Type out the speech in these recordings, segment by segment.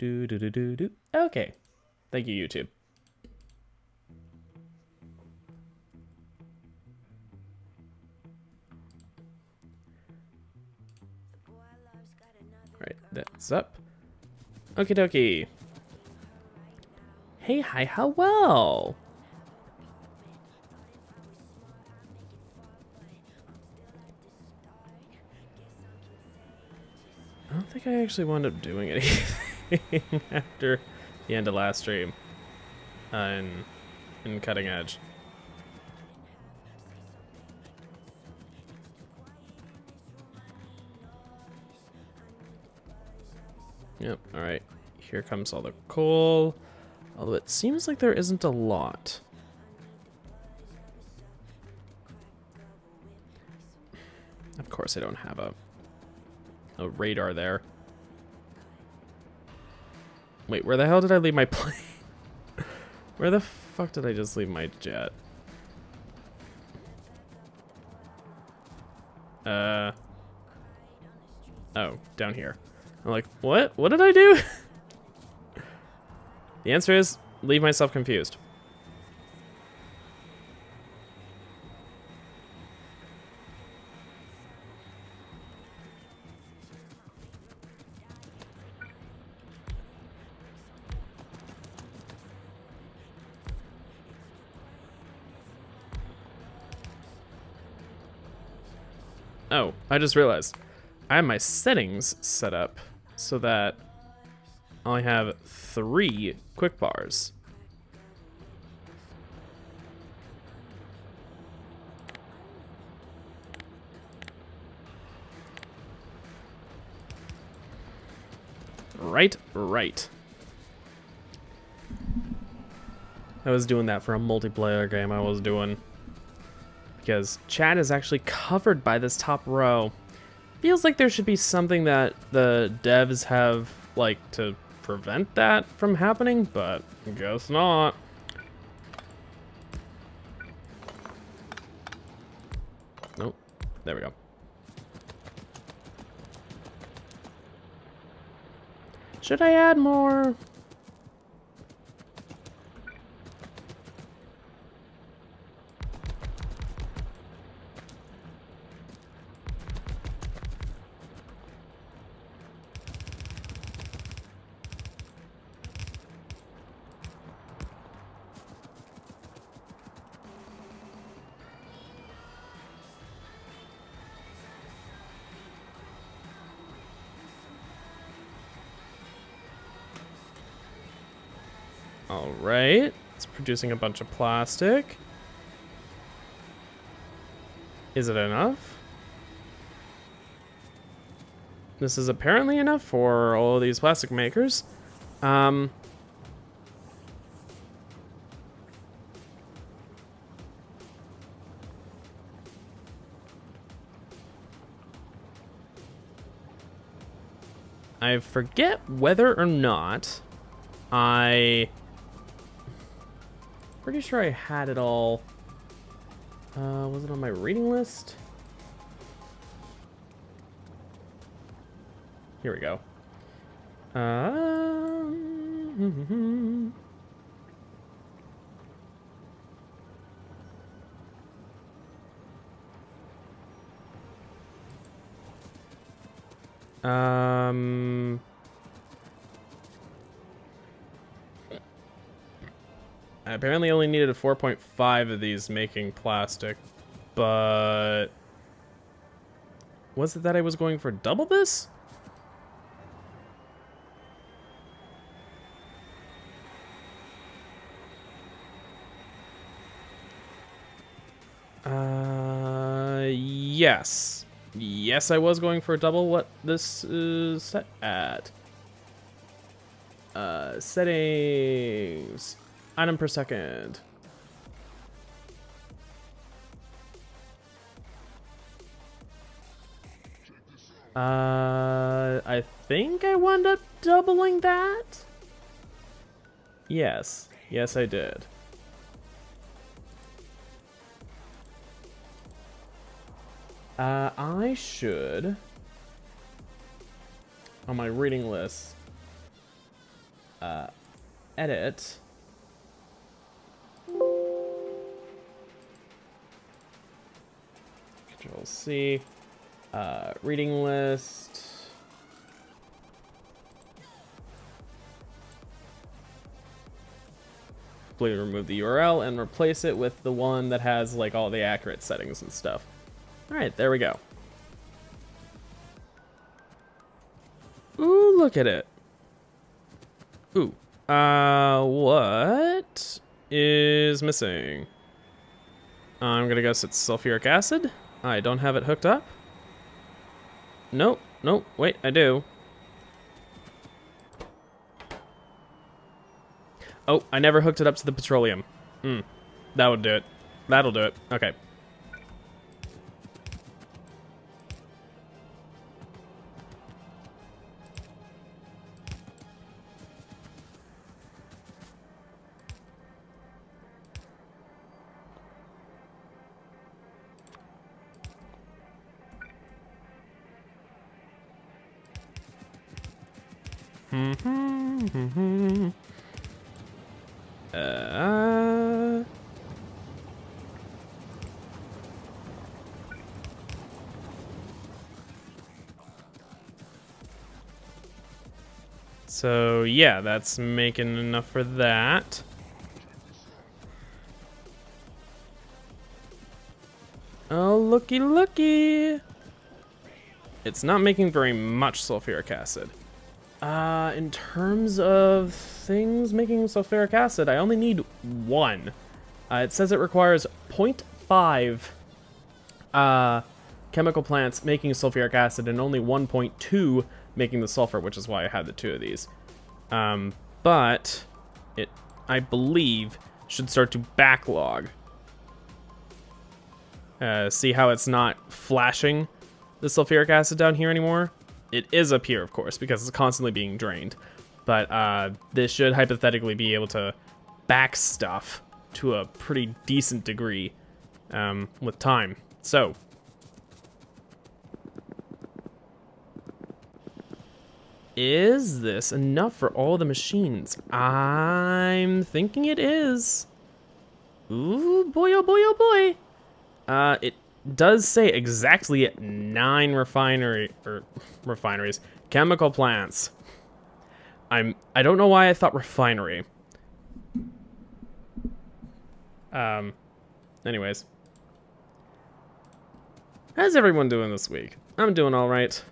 Do do do do do. Okay. Thank you, YouTube. Alright, that's up. Okie dokie. Hey, hi, how well? I don't think I actually wound up doing anything after the end of last stream in Cutting Edge. Yep, alright. Here comes all the coal. Although it seems like there isn't a lot. Of course I don't have a radar there. Wait, where the hell did I leave my plane? Where the fuck did I just leave my jet? Oh, down here. I'm like, what? What did I do? The answer is, leave myself confused. Oh, I just realized. I have my settings set up so that I have 3 quick bars. Right. I was doing that for a multiplayer game I was doing. Because chat is actually covered by this top row. Feels like there should be something that the devs have, like, to prevent that from happening, but I guess not. Nope. There we go. Should I add more? All right, it's producing a bunch of plastic. Is it enough? This is apparently enough for all of these plastic makers. I forget whether or not pretty sure I had it all. Was it on my reading list? Here we go. I apparently only needed a 4.5 of these making plastic, but was it that I was going for double this? Yes. Yes, I was going for double what this is set at. Settings. Item per second. I think I wound up doubling that. Yes. Yes, I did. I should, on my reading list, edit. Control C. Reading list. Completely remove the URL and replace it with the one that has like all the accurate settings and stuff. All right, there we go. Ooh, look at it. Ooh. What is missing? I'm gonna guess it's sulfuric acid. I don't have it hooked up. Nope, nope, wait, I do. Oh, I never hooked it up to the petroleum. That would do it. That'll do it. Okay. So yeah, that's making enough for that. Oh, looky, looky. It's not making very much sulfuric acid. In terms of things making sulfuric acid, I only need one. It says it requires 0.5 chemical plants making sulfuric acid and only 1.2 making the sulfur, which is why I had the two of these. But it, I believe, should start to backlog. See how it's not flashing the sulfuric acid down here anymore? It is up here, of course, because it's constantly being drained. But this should hypothetically be able to back stuff to a pretty decent degree with time. So, is this enough for all the machines? I'm thinking it is. Ooh, boy, oh boy, oh boy. It does say exactly 9 refineries, chemical plants. I don't know why I thought refinery. Anyways. How's everyone doing this week? I'm doing all right.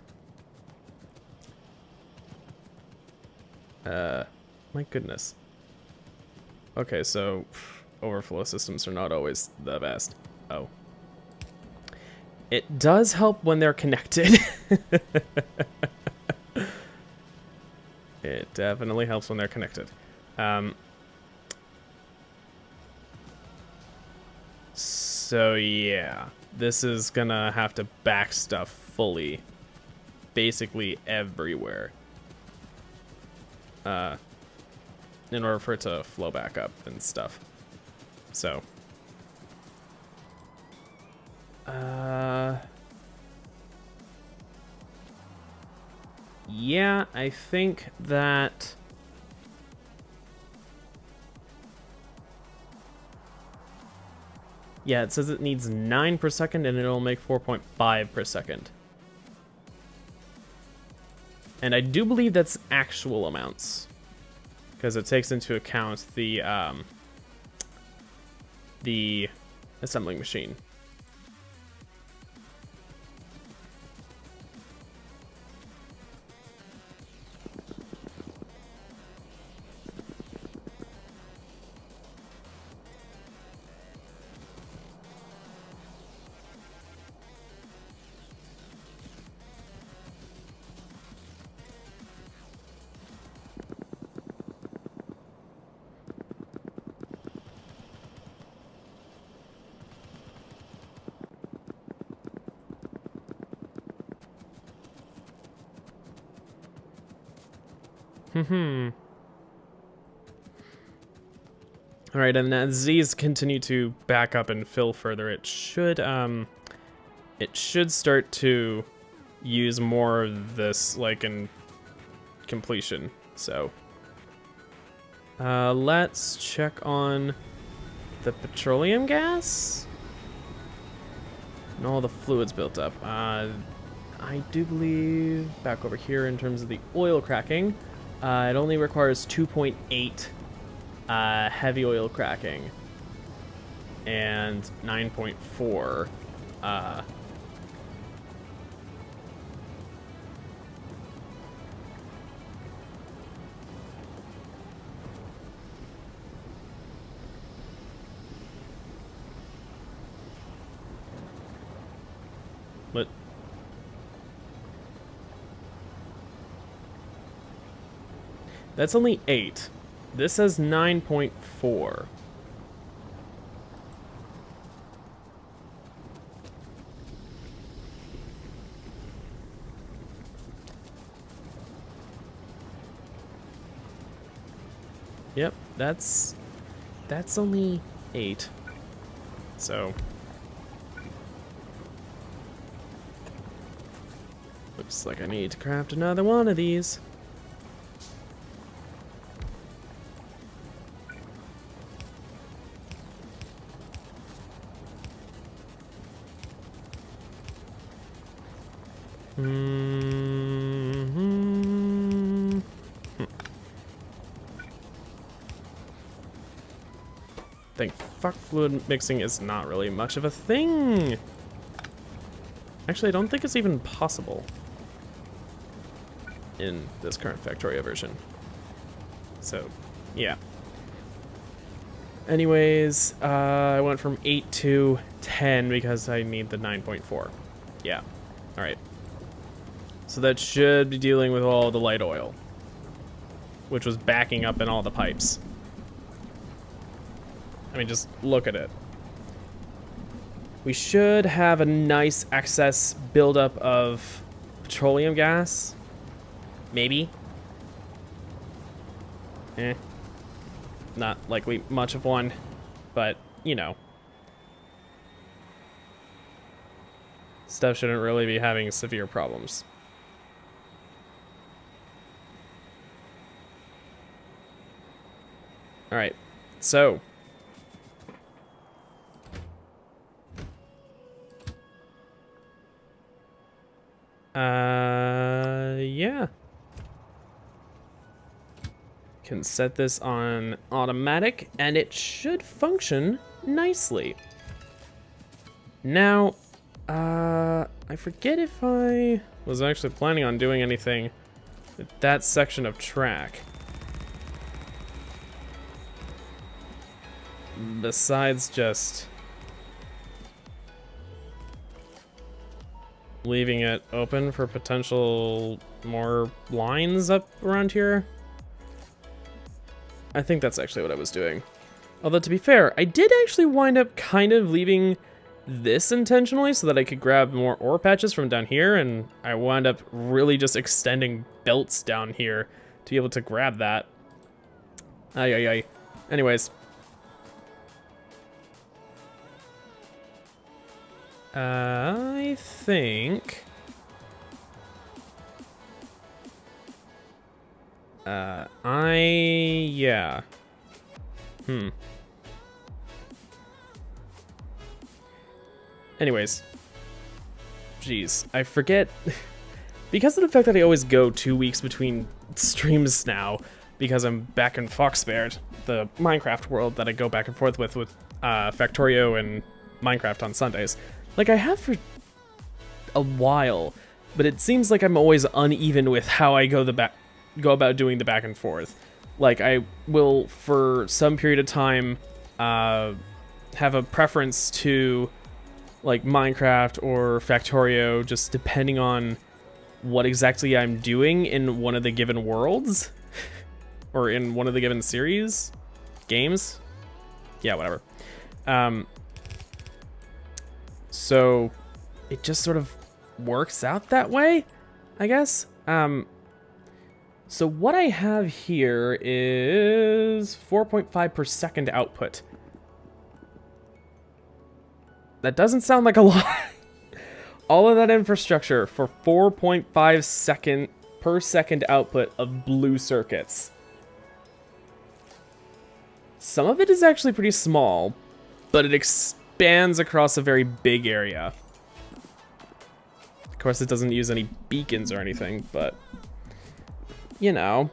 My goodness. Okay, so overflow systems are not always the best. Oh. It does help when they're connected. It definitely helps when they're connected. So yeah, this is gonna have to back stuff fully, basically everywhere, in order for it to flow back up and stuff. So, yeah, I think that yeah, it says it needs 9 per second and it'll make 4.5 per second. And I do believe that's actual amounts, because it takes into account the assembling machine. Alright, and as these continue to back up and fill further, it should start to use more of this, like, in completion. So, Let's check on the petroleum gas and all the fluids built up. I do believe back over here in terms of the oil cracking, it only requires 2.8 heavy oil cracking and 9.4 but that's only 8. This says 9.4. Yep, that's only 8. So looks like I need to craft another one of these. Think fuck fluid mixing is not really much of a thing. Actually, I don't think it's even possible in this current Factorio version. So, yeah. Anyways, I went from 8 to 10 because I need the 9.4. Yeah. Alright. So that should be dealing with all the light oil, which was backing up in all the pipes. I mean, just look at it. We should have a nice excess buildup of petroleum gas. Maybe. Not likely much of one, but, you know. Stuff shouldn't really be having severe problems. Alright, so. Yeah. Can set this on automatic, and it should function nicely. Now, I forget if I was actually planning on doing anything with that section of track. Besides just leaving it open for potential more lines up around here. I think that's actually what I was doing. Although, to be fair, I did actually wind up kind of leaving this intentionally so that I could grab more ore patches from down here, and I wound up really just extending belts down here to be able to grab that. Ay, ay, ay. Anyways. I think... yeah. Anyways. Jeez, I forget. Because of the fact that I always go 2 weeks between streams now, because I'm back in Foxbear, the Minecraft world that I go back and forth with Factorio and Minecraft on Sundays. Like, I have for a while, but it seems like I'm always uneven with how I go about doing the back and forth. Like, I will, for some period of time, have a preference to, like, Minecraft or Factorio, just depending on what exactly I'm doing in one of the given worlds, or in one of the given series, games. Yeah, whatever. So it just sort of works out that way, I guess. So what I have here is 4.5 per second output. That doesn't sound like a lot. All of that infrastructure for 4.5 per second output of blue circuits. Some of it is actually pretty small, but it expands across a very big area. Of course, it doesn't use any beacons or anything, but, you know.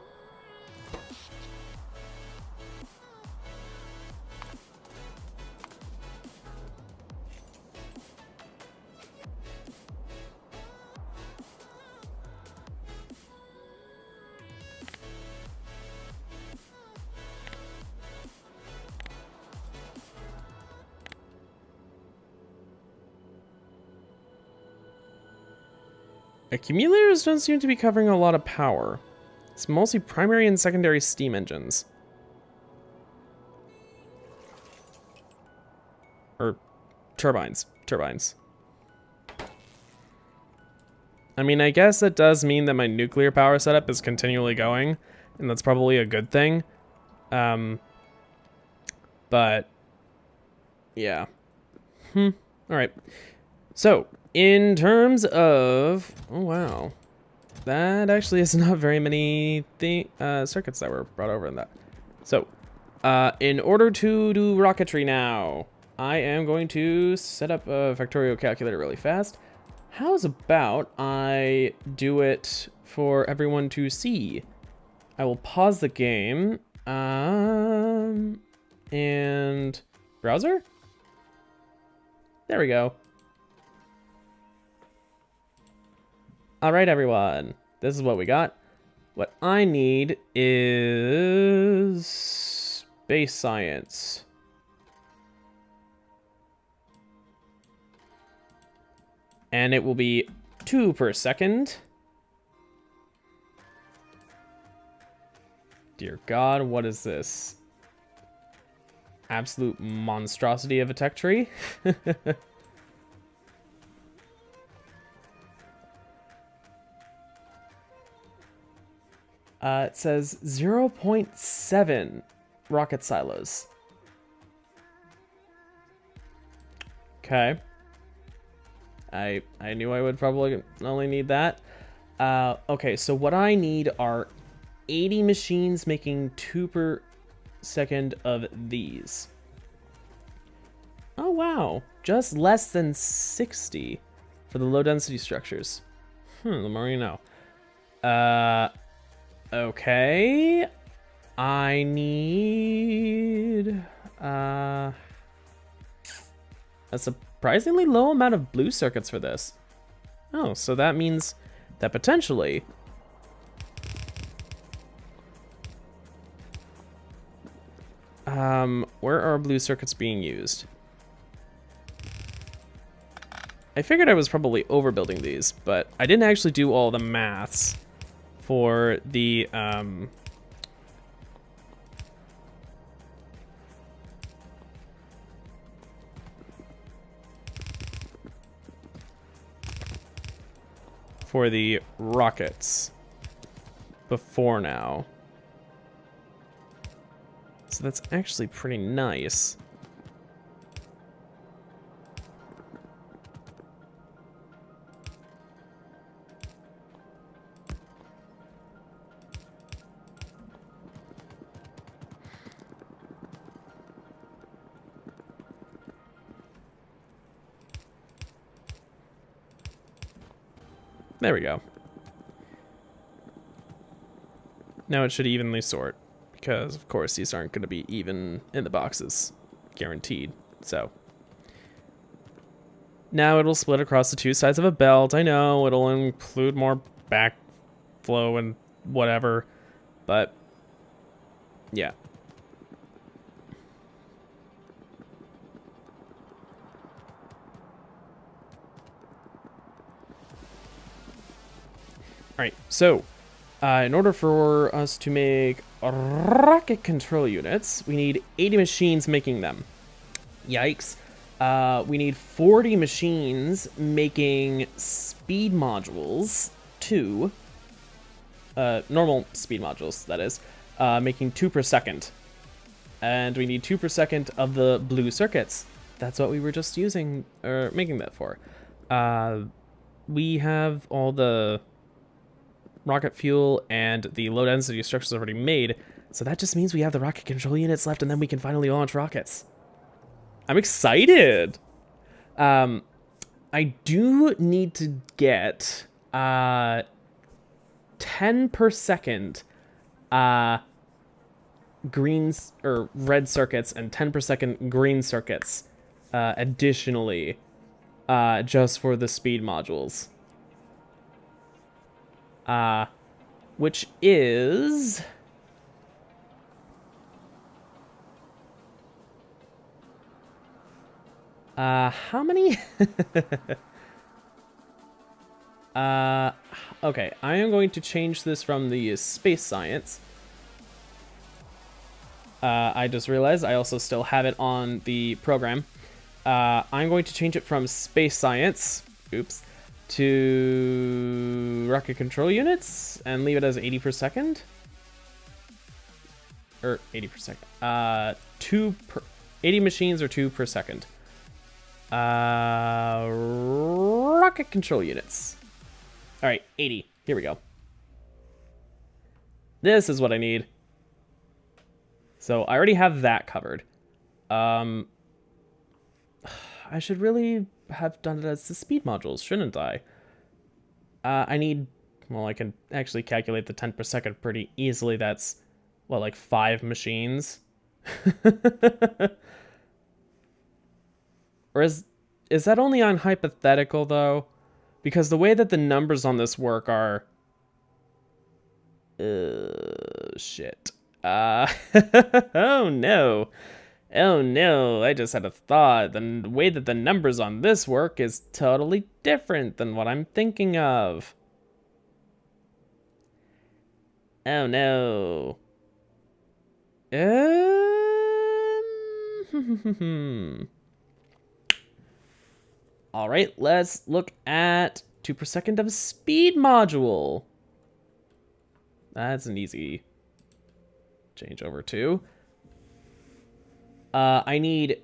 Accumulators don't seem to be covering a lot of power. It's mostly primary and secondary steam engines. Or turbines. Turbines. I mean, I guess it does mean that my nuclear power setup is continually going, and that's probably a good thing. But, yeah. Alright. So, in terms of... Oh, wow. That actually is not very many circuits that were brought over in that. So, in order to do rocketry now, I am going to set up a Factorio calculator really fast. How's about I do it for everyone to see? I will pause the game. And... Browser? There we go. Alright, everyone. This is what we got. What I need is... space science. And it will be 2 per second. Dear God, what is this? Absolute monstrosity of a tech tree? It says 0.7 rocket silos. Okay. I knew I would probably only need that. Okay, so what I need are 80 machines making 2 per second of these. Oh, wow. Just less than 60 for the low density structures. The more you know. Okay. I need a surprisingly low amount of blue circuits for this. Oh, so that means that potentially where are blue circuits being used? I figured I was probably overbuilding these, but I didn't actually do all the maths for the rockets before now. So that's actually pretty nice. There we go. Now it should evenly sort, because of course these aren't going to be even in the boxes, guaranteed. So now it'll split across the 2 sides of a belt. I know it'll include more backflow and whatever, but yeah. Alright, so, in order for us to make rocket control units, we need 80 machines making them. Yikes. We need 40 machines making speed modules, 2. Normal speed modules, that is, making 2 per second. And we need 2 per second of the blue circuits. That's what we were just using, or making that for. We have all the rocket fuel and the low density structures already made. So that just means we have the rocket control units left, and then we can finally launch rockets. I'm excited. I do need to get 10 per second greens or red circuits and 10 per second green circuits additionally just for the speed modules. Which is how many? Okay, I am going to change this from the space science. I just realized I also still have it on the program. I'm going to change it from space science, oops, to rocket control units and leave it as 80 per second. Or 80 per second. 80 machines or 2 per second. Rocket control units. All right, 80. Here we go. This is what I need. So I already have that covered. I should really have done it as the speed modules, shouldn't I? I need, well, I can actually calculate the 10 per second pretty easily. That's, well, like 5 machines. Or is that only on hypothetical, though? Because the way that the numbers on this work are... shit. Oh no. Oh no, I just had a thought. The way that the numbers on this work is totally different than what I'm thinking of. Oh no. Alright, let's look at 2 per second of speed module. That's an easy change over to. I need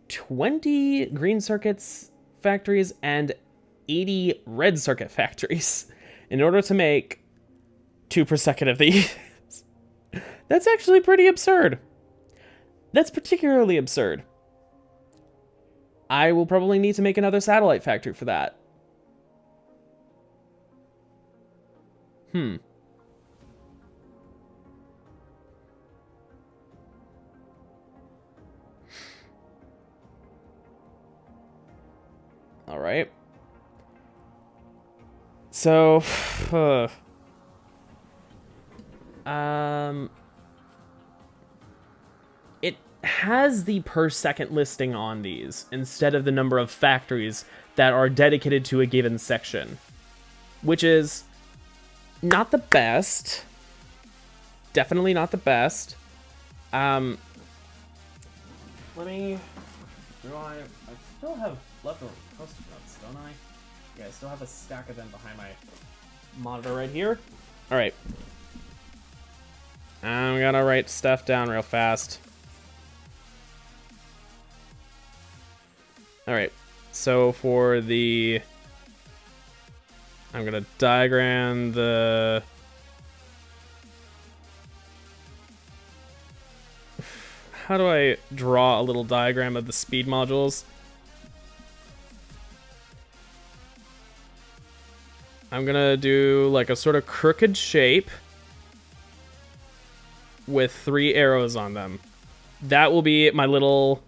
20 green circuits factories and 80 red circuit factories in order to make 2 per second of these. That's actually pretty absurd. That's particularly absurd. I will probably need to make another satellite factory for that. All right. So, it has the per second listing on these instead of the number of factories that are dedicated to a given section, which is not the best. Definitely not the best. Let me. I still have leftover post-it notes, don't I? Yeah, I still have a stack of them behind my monitor right here. All right. I'm gonna write stuff down real fast. All right. So for the, I'm gonna diagram the. How do I draw a little diagram of the speed modules? I'm gonna do like a sort of crooked shape with 3 arrows on them. That will be my little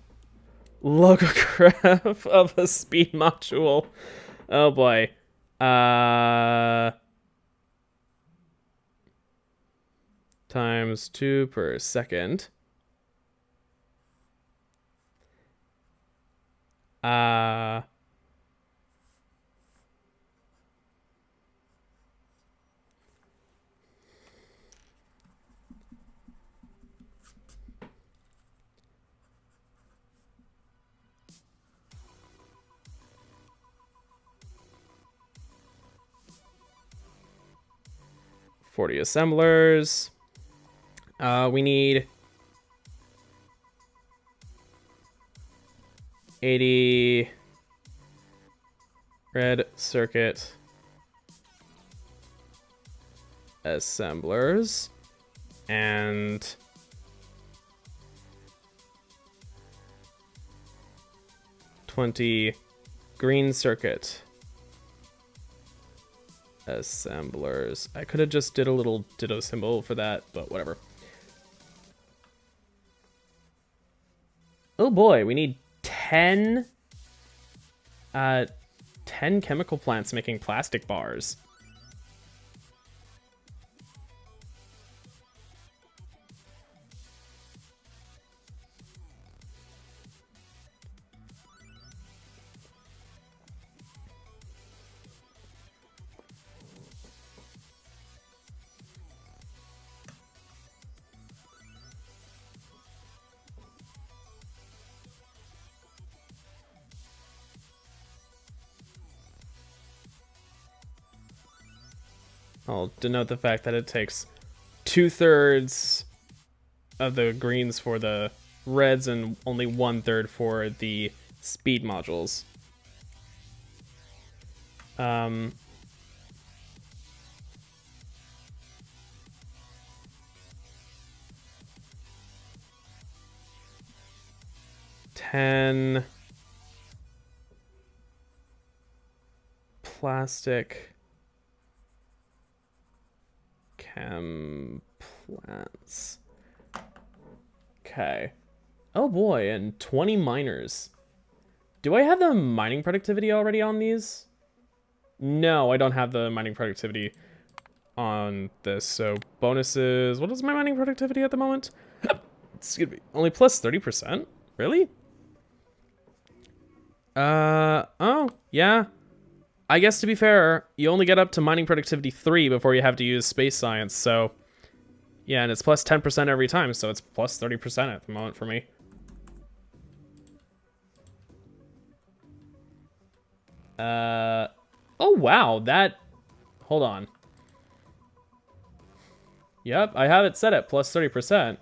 logograph of a speed module. Oh boy. Times 2 per second. 40 assemblers. We need 80 red circuit assemblers. and $20 green circuit assemblers. I could have just did a little ditto symbol for that, but whatever. Oh boy, we need 10 chemical plants making plastic bars. I'll denote the fact that it takes 2/3 of the greens for the reds and only 1/3 for the speed modules. $10 plastic chem plants. Okay. Oh boy, and 20 miners. Do I have the mining productivity already on these? No, I don't have the mining productivity on this. So bonuses. What is my mining productivity at the moment? Excuse me. Only plus 30%? Really? Oh, yeah. I guess to be fair, you only get up to mining productivity 3 before you have to use space science, so yeah, and it's plus 10% every time, so it's plus 30% at the moment for me. Oh wow, hold on. Yep, I have it set at plus 30%.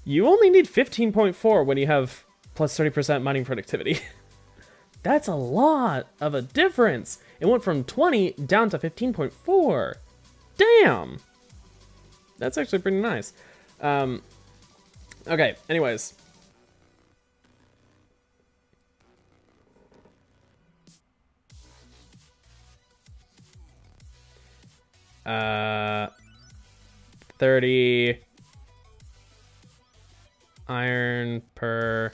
You only need 15.4 when you have plus 30% mining productivity. That's a lot of a difference. It went from 20 down to 15.4. Damn. That's actually pretty nice. Okay, anyways. Uh, 30 iron per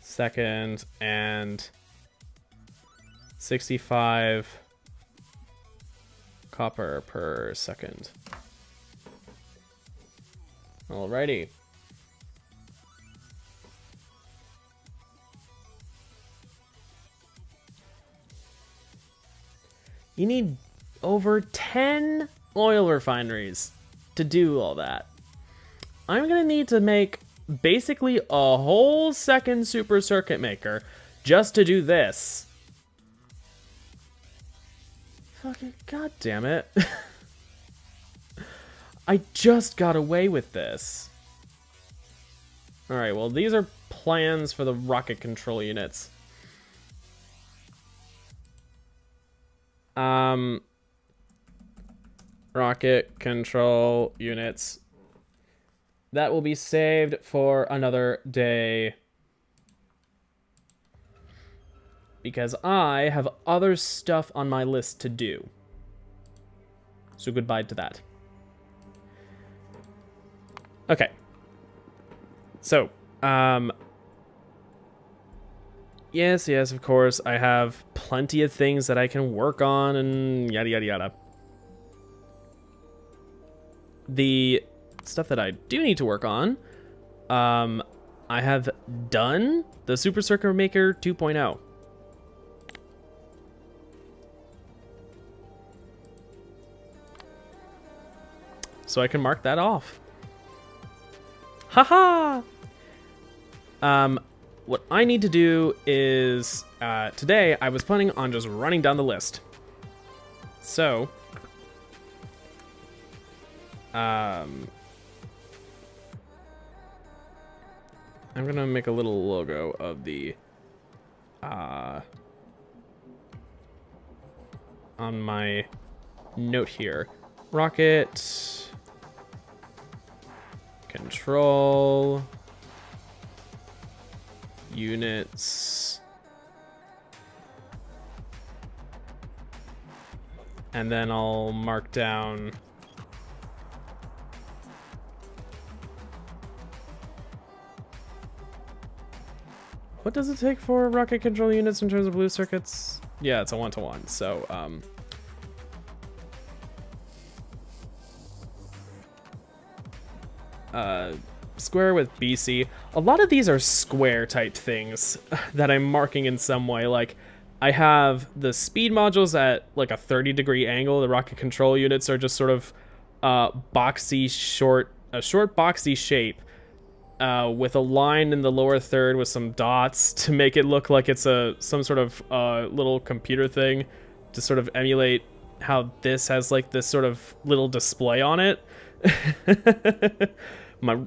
second and 65 copper per second. Alrighty. You need over 10 oil refineries to do all that. I'm gonna need to make basically a whole second super circuit maker just to do this. Fucking god damn it. I just got away with this. Alright, well these are plans for the rocket control units. Rocket control units. That will be saved for another day. Because I have other stuff on my list to do. So goodbye to that. Okay. So, yes, of course, I have plenty of things that I can work on and yada yada yada. The stuff that I do need to work on, I have done the Super Circuit Maker 2.0. So I can mark that off. Haha! What I need to do is, today I was planning on just running down the list. So, I'm gonna make a little logo of the on my note here. Rocket control units, and then I'll mark down what does it take for rocket control units in terms of blue circuits? Yeah, it's a 1-to-1. So square with BC. A lot of these are square type things that I'm marking in some way. Like I have the speed modules at like a 30-degree angle. The rocket control units are just sort of boxy, a short boxy shape with a line in the lower third with some dots to make it look like it's some sort of little computer thing to sort of emulate how this has like this sort of little display on it. My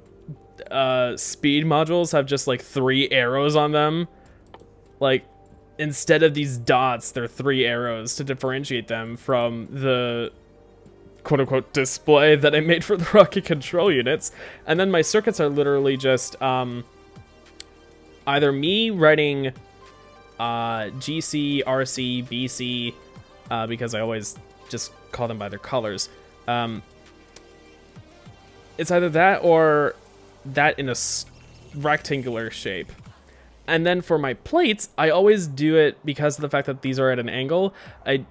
speed modules have just like 3 arrows on them. Like instead of these dots, they're 3 arrows to differentiate them from the quote-unquote display that I made for the rocket control units. And then my circuits are literally just either me writing GC, RC, BC, because I always just call them by their colors. It's either that or that in a rectangular shape. And then for my plates, I always do it because of the fact that these are at an angle. I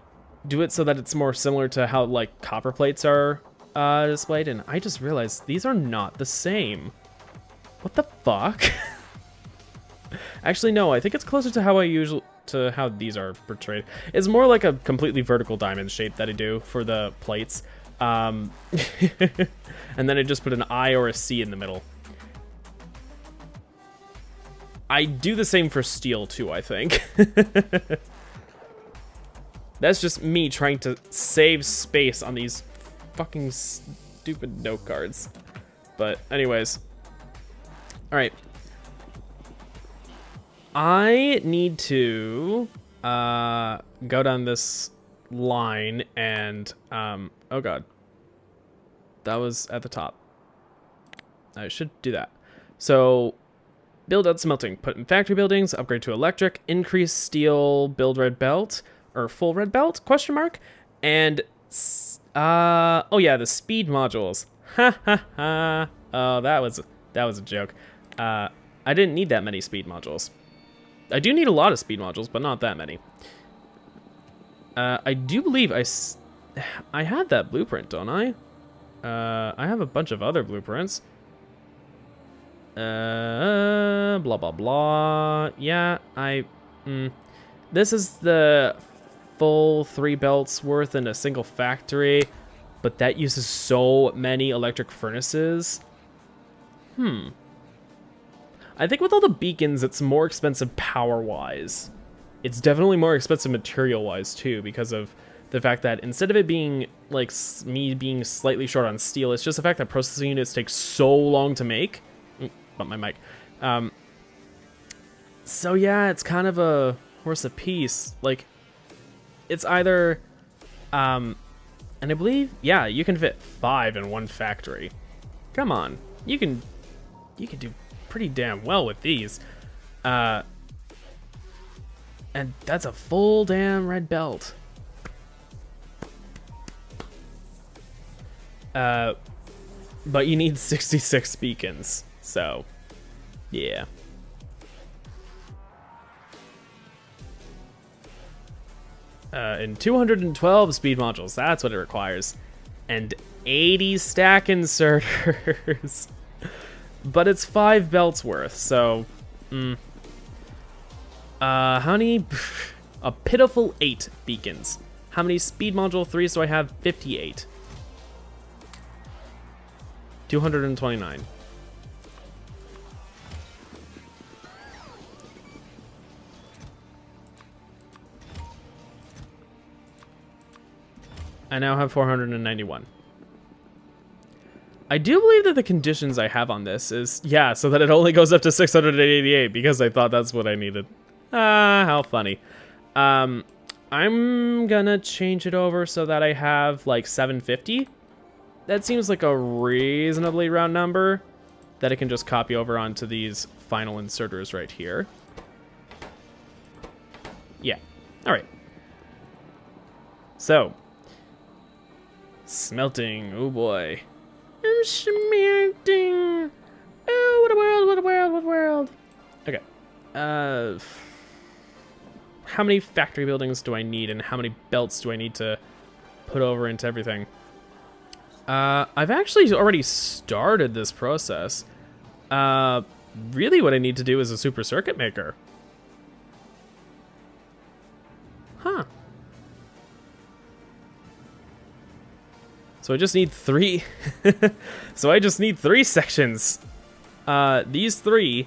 do it so that it's more similar to how like copper plates are displayed, and I just realized these are not the same. What the fuck? Actually, no, I think it's closer to how these are portrayed. It's more like a completely vertical diamond shape that I do for the plates. And then I just put an I or a C in the middle. I do the same for steel too, I think. That's just me trying to save space on these fucking stupid note cards. But anyways. Alright. I need to go down this line and oh god. That was at the top. I should do that. So build out smelting, put in factory buildings, upgrade to electric, increase steel, build red belt, or full red belt, question mark, and oh yeah, the speed modules. Ha ha ha. Oh, that was a joke. I didn't need that many speed modules. I do need a lot of speed modules, but not that many. I do believe I had that blueprint, don't I? I have a bunch of other blueprints. Blah blah blah. Yeah, this is the full 3 belts worth in a single factory, but that uses so many electric furnaces. I think with all the beacons, it's more expensive power-wise. It's definitely more expensive material-wise too, because of the fact that instead of it being like me being slightly short on steel, it's just the fact that processing units take so long to make. Bump my mic. So yeah, it's kind of a horse apiece. Like, it's either, and I believe, yeah, you can fit 5 in one factory. Come on, you can do pretty damn well with these. And that's a full damn red belt. But you need 66 beacons, so yeah. And 212 speed modules, that's what it requires. And 80 stack inserters. But it's 5 belts worth, so how many? A pitiful 8 beacons. How many speed module 3s do I have? 58. 229. I now have 491. I do believe that the conditions I have on this is, yeah, so that it only goes up to 688 because I thought that's what I needed. Ah, how funny. I'm gonna change it over so that I have like 750. That seems like a reasonably round number that I can just copy over onto these final inserters right here. Yeah, all right. So, smelting, oh boy. I'm smelting. Oh, what a world, what a world, what a world. Okay, how many factory buildings do I need and how many belts do I need to put over into everything? I've actually already started this process. Really what I need to do is a super circuit maker. Huh. So I just need 3. So I just need 3 sections. These 3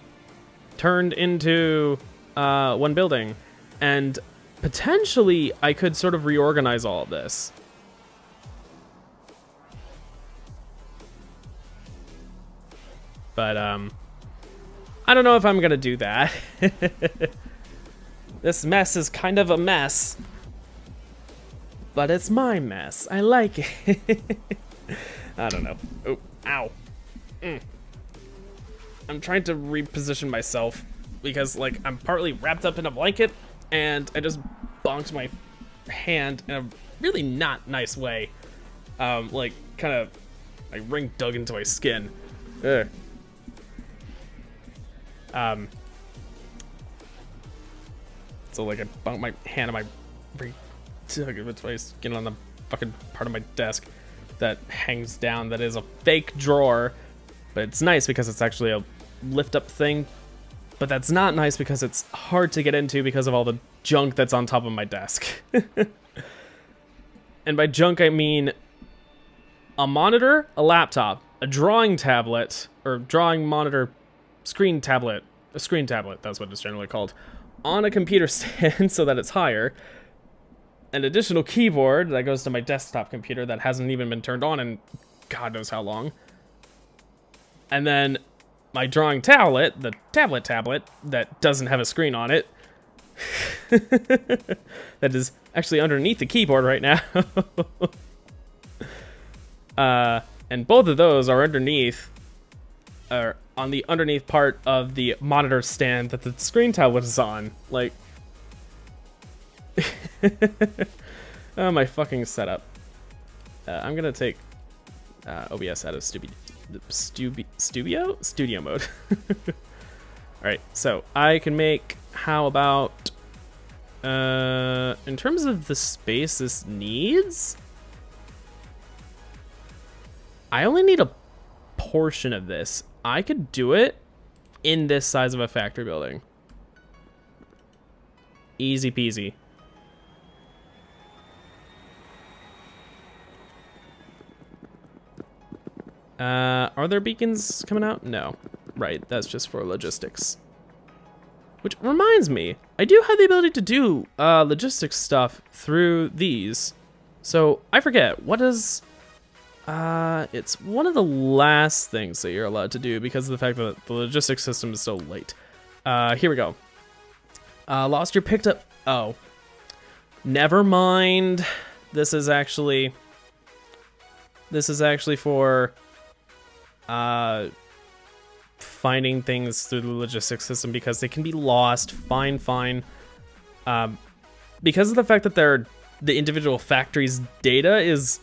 turned into one building. And potentially I could sort of reorganize all of this. But I don't know if I'm gonna do that. This mess is kind of a mess. But it's my mess. I like it. I don't know. Oh, ow. I'm trying to reposition myself because, like, I'm partly wrapped up in a blanket and I just bonked my hand in a really not nice way. Like, kind of, my ring dug into my skin. Ugh. So, like, I bumped my hand on my ring. My skin on the fucking part of my desk that hangs down that is a fake drawer, but it's nice because it's actually a lift up thing, but that's not nice because it's hard to get into because of all the junk that's on top of my desk. And by junk I mean a monitor, a laptop, a drawing tablet, or drawing monitor, screen tablet, a screen tablet, that's what it's generally called, on a computer stand so that it's higher. An additional keyboard that goes to my desktop computer that hasn't even been turned on in God knows how long. And then my drawing tablet, the tablet that doesn't have a screen on it. That is actually underneath the keyboard right now. And both of those are underneath, or on the underneath part of the monitor stand that the screen tablet is on. Like, oh, my fucking setup. I'm gonna take OBS out of studio mode. Alright, so I can make, how about, in terms of the space this needs, I only need a portion of this. I could do it in this size of a factory building. Easy peasy. Are there beacons coming out? No. Right, that's just for logistics. Which reminds me, I do have the ability to do logistics stuff through these. So, I forget, what is... it's one of the last things that you're allowed to do because of the fact that the logistics system is so late. Here we go. Lost your picked up... Oh. Never mind. This is actually for... finding things through the logistics system because they can be lost. Fine. Because of the fact that the individual factories' data is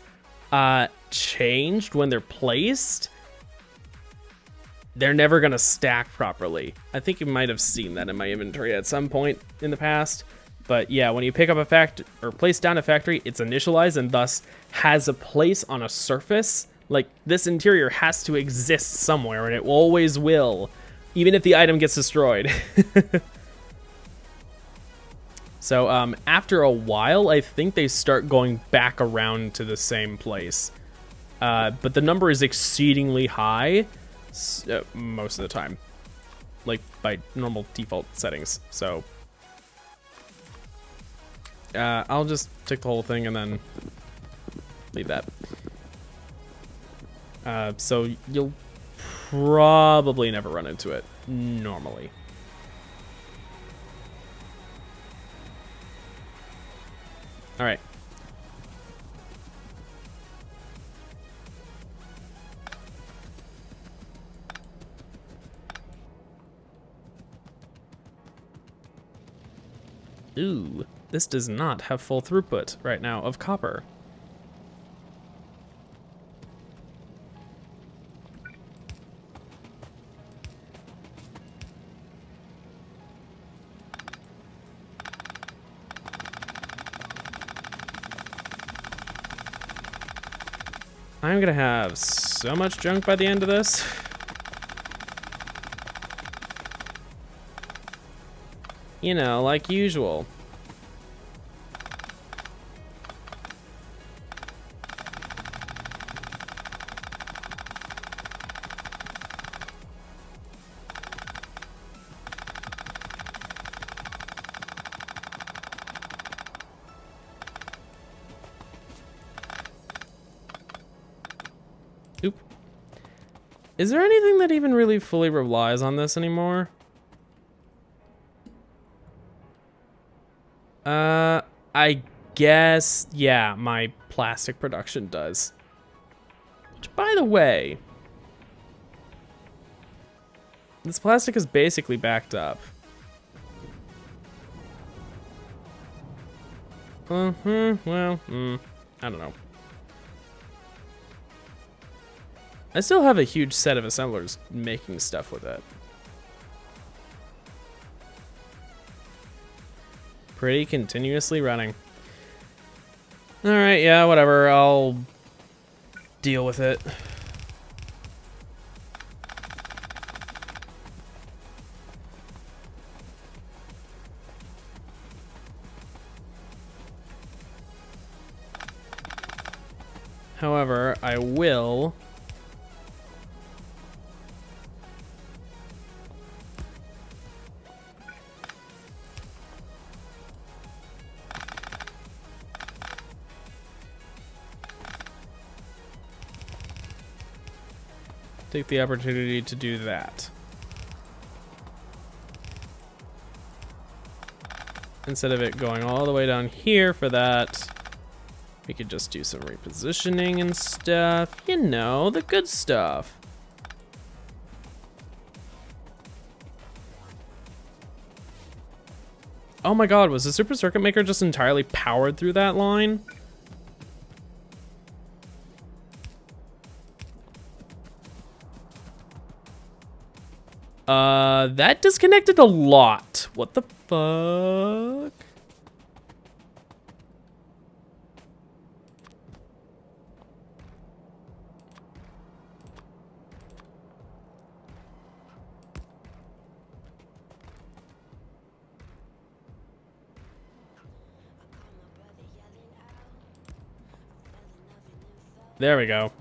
changed when they're placed, they're never gonna stack properly. I think you might have seen that in my inventory at some point in the past. But yeah, when you pick up a factory or place down a factory, it's initialized and thus has a place on a surface. Like, this interior has to exist somewhere, and it always will, even if the item gets destroyed. So, after a while, I think they start going back around to the same place. But the number is exceedingly high most of the time. Like, by normal default settings, so... I'll just tick the whole thing and then leave that. So you'll probably never run into it, normally. All right. Ooh, this does not have full throughput right now of copper. I'm gonna have so much junk by the end of this. You know, like usual. Oop. Is there anything that even really fully relies on this anymore? I guess, yeah, my plastic production does. Which, by the way, this plastic is basically backed up. Well, I don't know. I still have a huge set of assemblers making stuff with it. Pretty continuously running. Alright, yeah, whatever. I'll deal with it. However, I will take the opportunity to do that. Instead of it going all the way down here for that, we could just do some repositioning and stuff. You know, the good stuff. Oh my god, was the Super Circuit Maker just entirely powered through that line? That disconnected a lot. What the fuck? There we go.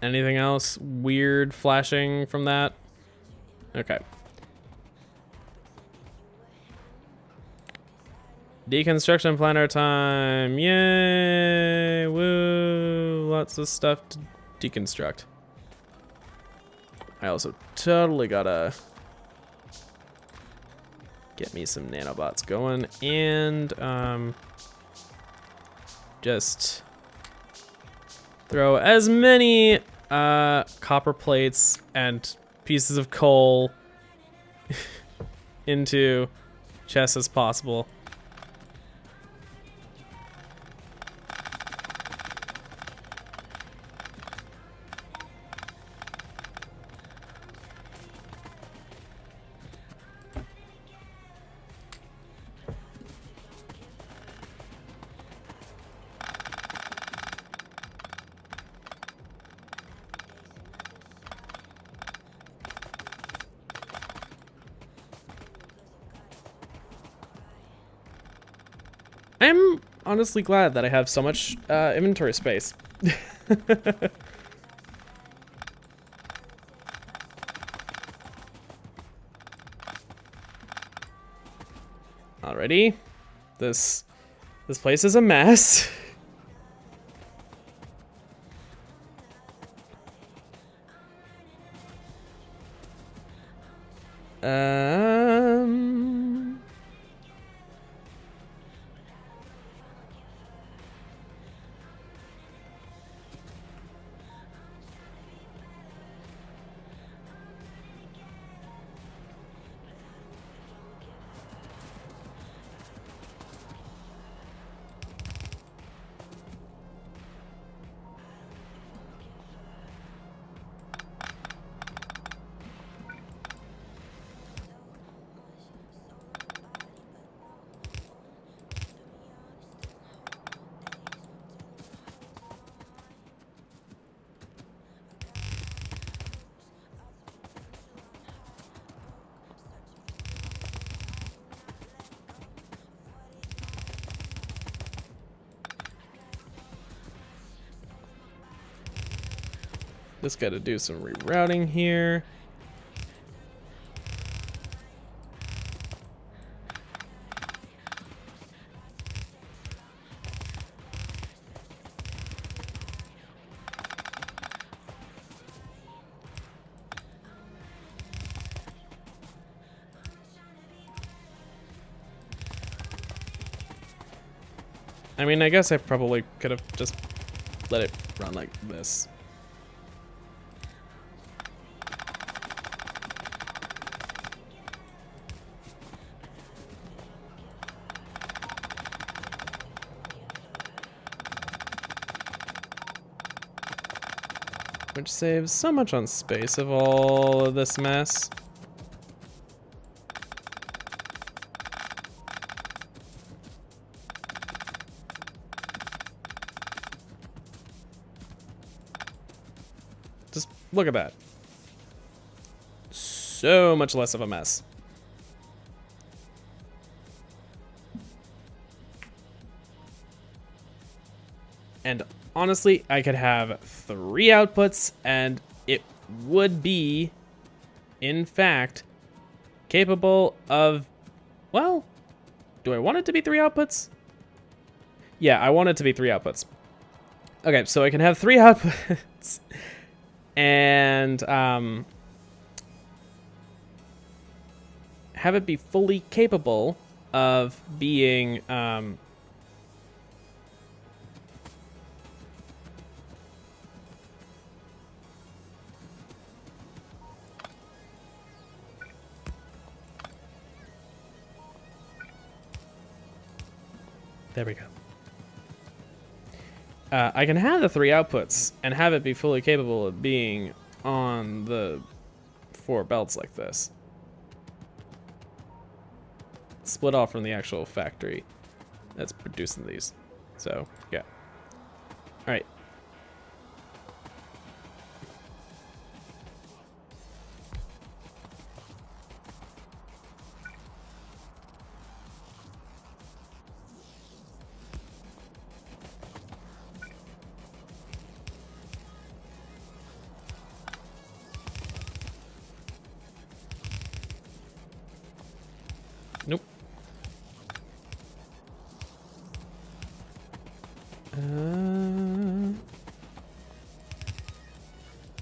Anything else weird flashing from that? Okay. Deconstruction planner time. Yay! Woo! Lots of stuff to deconstruct. I also totally gotta get me some nanobots going and just throw as many copper plates and pieces of coal into chests as possible. I'm honestly glad that I have so much inventory space. Alrighty. This place is a mess. Just got to do some rerouting here. I mean, I guess I probably could have just let it run like this. Which saves so much on space of all of this mess. Just look at that. So much less of a mess. And honestly, I could have 3 outputs and it would be, in fact, capable of, well, do I want it to be 3 outputs? Yeah, I want it to be 3 outputs. Okay, so I can have 3 outputs and have it be fully capable of being there we go. I can have the 3 outputs and have it be fully capable of being on the 4 belts like this. Split off from the actual factory that's producing these. So, yeah. All right. Nope.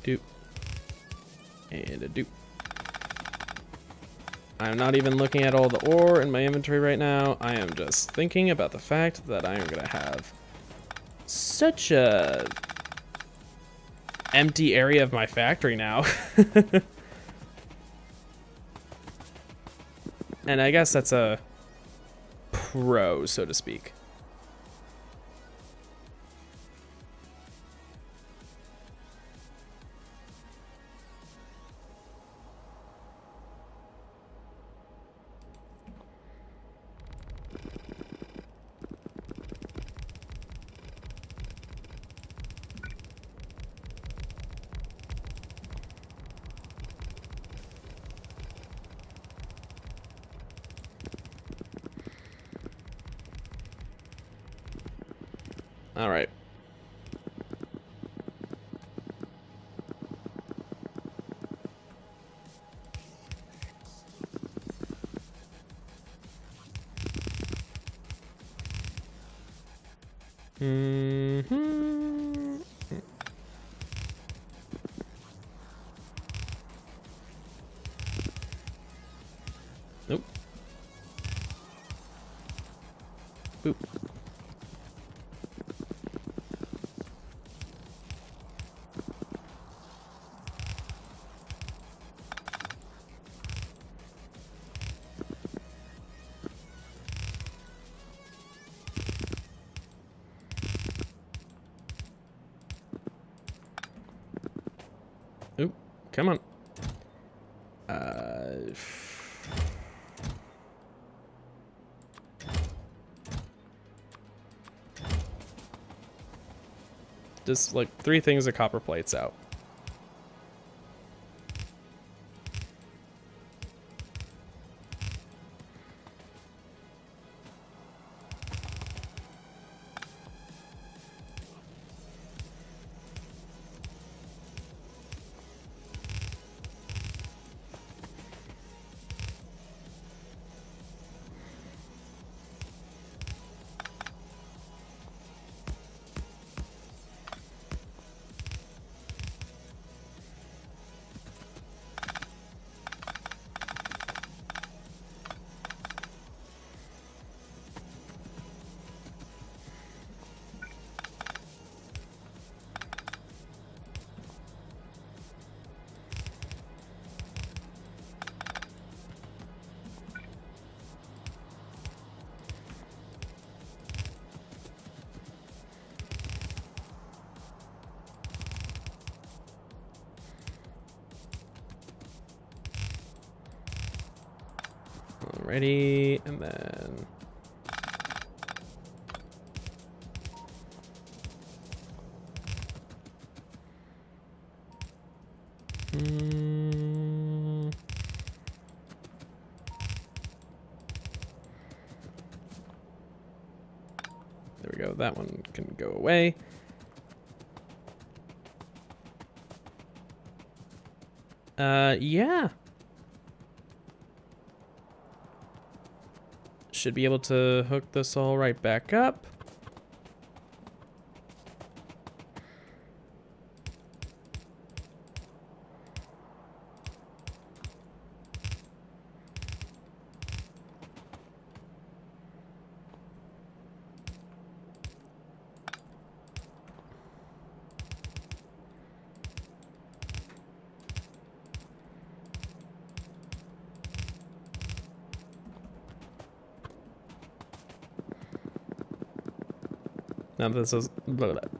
Doop. And a doop. I'm not even looking at all the ore in my inventory right now. I am just thinking about the fact that I am gonna have such a empty area of my factory now. And I guess that's a pro, so to speak. All right. Mm-hmm. Nope. Boop. Oop, come on. Just like 3 things of copper plates out. ready, and then... There we go, that one can go away. Yeah. Should be able to hook this all right back up.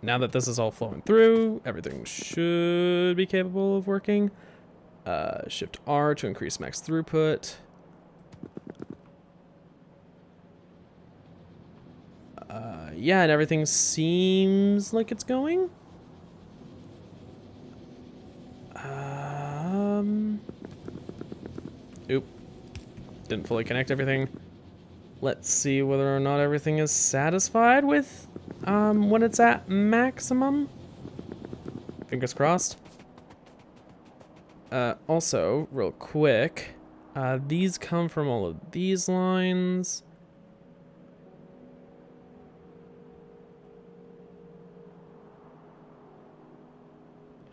Now that this is all flowing through, everything should be capable of working. Shift R to increase max throughput. Yeah, and everything seems like it's going. Oop. Didn't fully connect everything. Let's see whether or not everything is satisfied with when it's at maximum. Fingers crossed. Also, real quick, these come from all of these lines.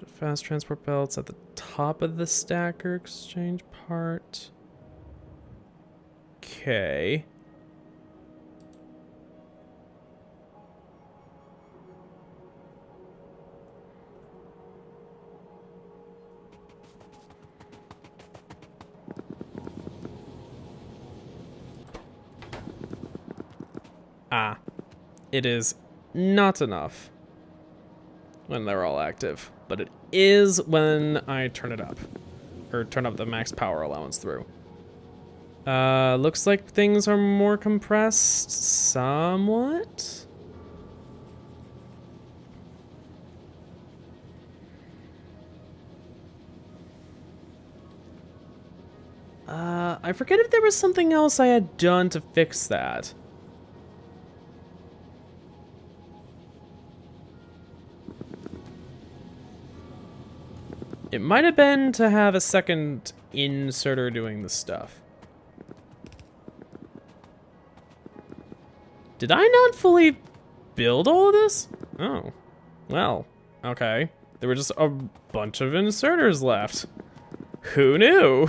Fast transport belts at the top of the stacker exchange part. Okay. Ah, it is not enough when they're all active, but it is when I turn it up, or turn up the max power allowance through. Looks like things are more compressed somewhat. I forget if there was something else I had done to fix that. It might have been to have a second inserter doing the stuff. Did I not fully build all of this? Oh, well, okay. There were just a bunch of inserters left. Who knew?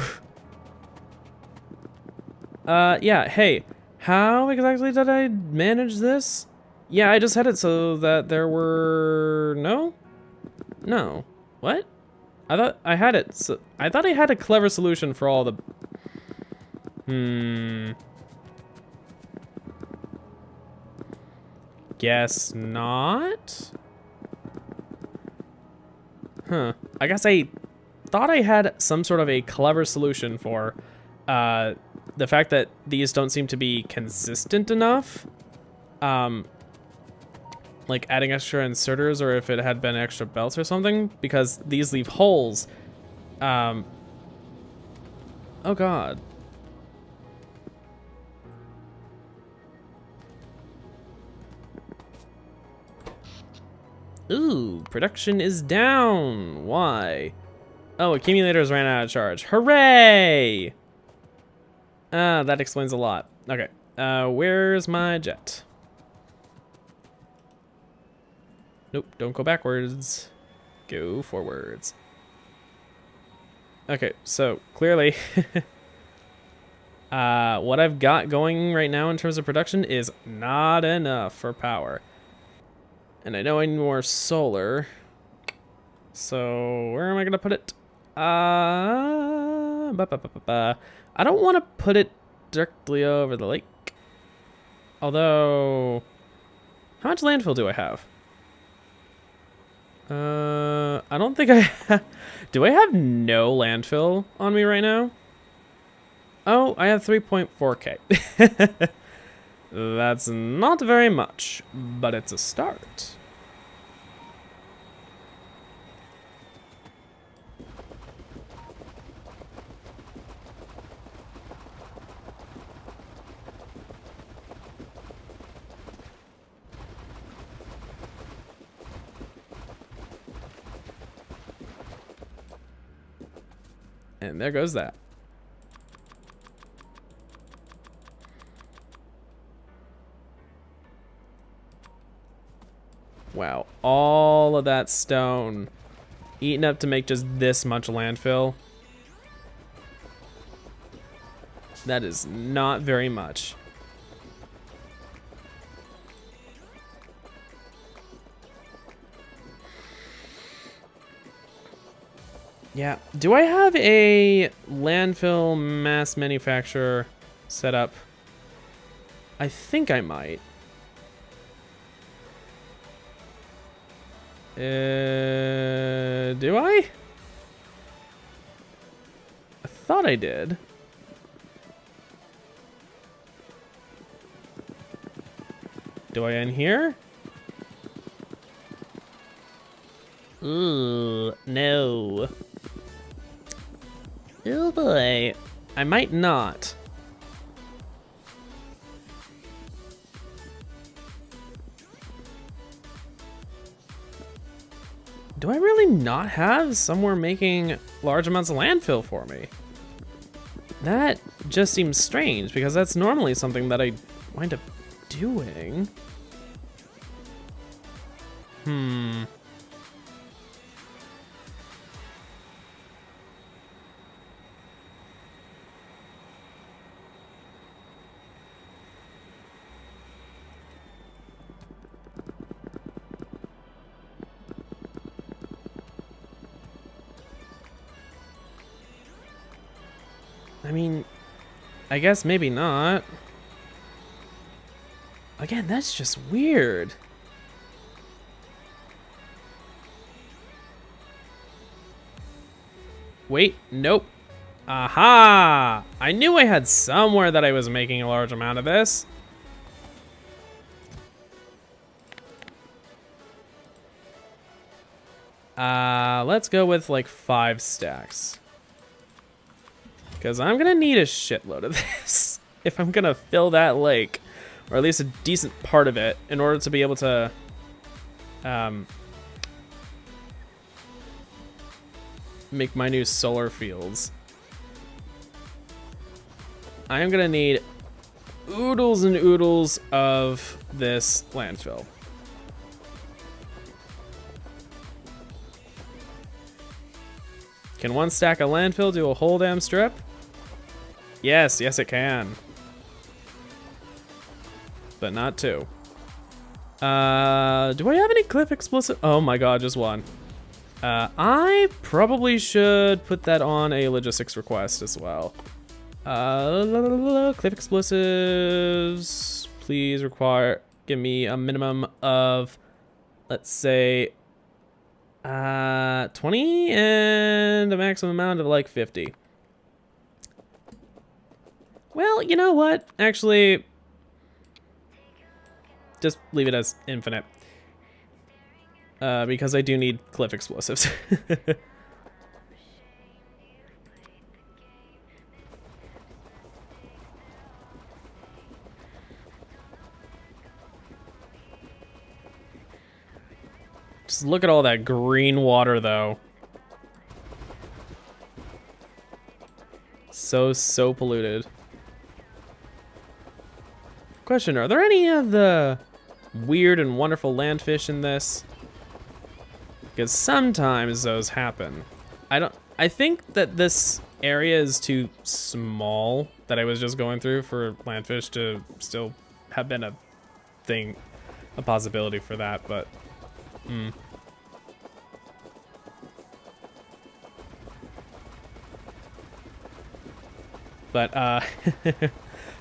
Yeah, hey, how exactly did I manage this? Yeah, I just had it so that there were... No? What? I thought I had it. So I thought I had a clever solution for all the... Guess not? Huh. I guess I thought I had some sort of a clever solution for the fact that these don't seem to be consistent enough. Like adding extra inserters, or if it had been extra belts or something, because these leave holes. Oh god. Ooh, production is down. Why? Oh, accumulators ran out of charge. Hooray! That explains a lot. Okay, where's my jet? Nope, don't go backwards. Go forwards. Okay, so clearly what I've got going right now in terms of production is not enough for power. And I know I need more solar. So where am I gonna put it? I don't want to put it directly over the lake. Although, how much landfill do I have? I don't think I have... Do I have no landfill on me right now? Oh, I have 3.4K. That's not very much, but it's a start. And there goes that. Wow, all of that stone eaten up to make just this much landfill. That is not very much. Yeah, do I have a landfill mass manufacturer set up? I think I might. Do I? I thought I did. Do I in here? Ooh, no. Oh boy. I might not. Do I really not have somewhere making large amounts of landfill for me? That just seems strange because that's normally something that I wind up doing. I mean, I guess maybe not. Again, that's just weird. Wait, nope. Aha! I knew I had somewhere that I was making a large amount of this. Let's go with like 5 stacks. Because I'm gonna need a shitload of this if I'm gonna fill that lake, or at least a decent part of it, in order to be able to make my new solar fields. I am gonna need oodles and oodles of this landfill. Can 1 stack of landfill do a whole damn strip? Yes, yes it can. But not 2. Do I have any cliff explosive? Oh my god, just 1. I probably should put that on a logistics request as well. Cliff explosives, please give me a minimum of, let's say, 20 and a maximum amount of like 50. Well, you know what? Actually, just leave it as infinite. Because I do need cliff explosives. Just look at all that green water, though. So polluted. Question, are there any of the weird and wonderful landfish in this? Because sometimes those happen. I think that this area is too small that I was just going through for landfish to still have been a thing, a possibility for that, but But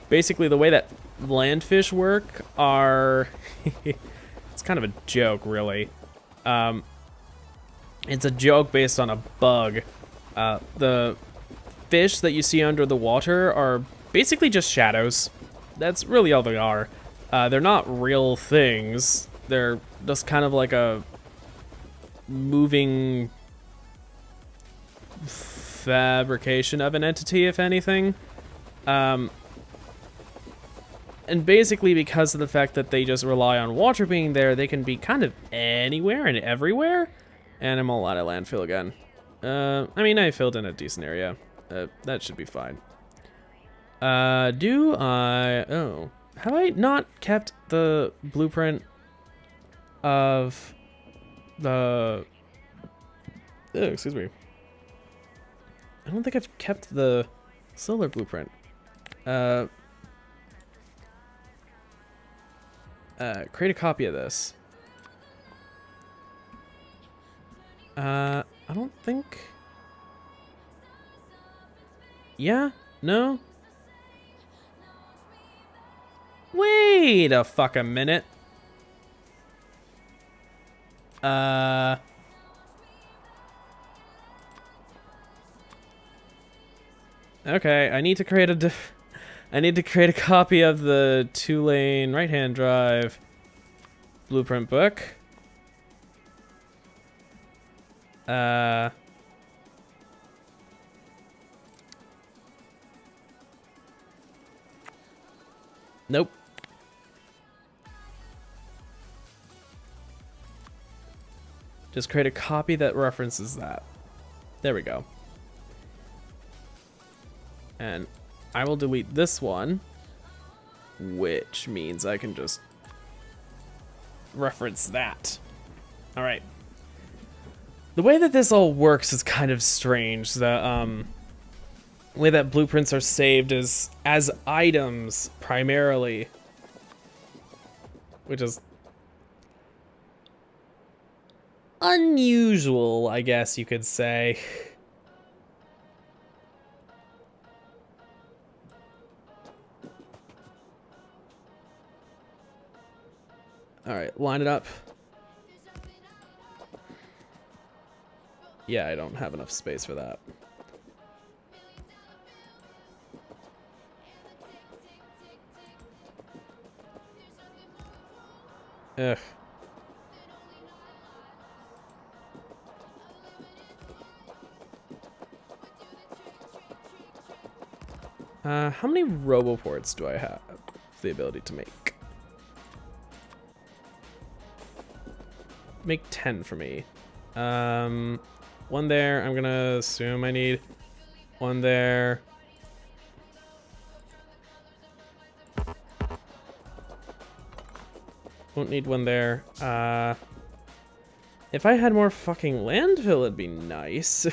basically the way that landfish work are it's kind of a joke, really. It's a joke based on a bug. The fish that you see under the water are basically just shadows. That's really all they are. They're not real things. They're just kind of like a moving fabrication of an entity, if anything. And basically because of the fact that they just rely on water being there, they can be kind of anywhere and everywhere. And I'm all out of landfill again. I mean, I filled in a decent area. That should be fine. Oh. Have I not kept the blueprint of the... Oh, excuse me. I don't think I've kept the solar blueprint. Create a copy of this. I don't think... Yeah? No? Wait a fucking minute. Okay, I need to create a copy of the 2-lane right-hand drive blueprint book. Nope. Just create a copy that references that. There we go. And I will delete this one, which means I can just reference that. All right. The way that this all works is kind of strange. The way that blueprints are saved is as items primarily, which is unusual, I guess you could say. All right, line it up. Yeah, I don't have enough space for that. Ugh. How many roboports do I have the ability to make? Make 10 for me. One there. I'm gonna assume I need one there. Won't need one there. If I had more fucking landfill, it'd be nice.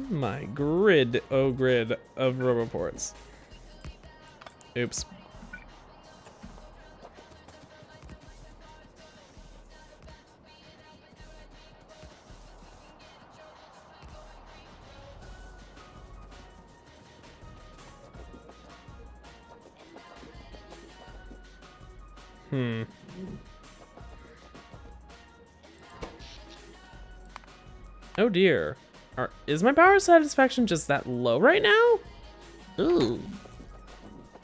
My grid, grid of roboports. Oops. Oh dear. Is my power satisfaction just that low right now? Ooh.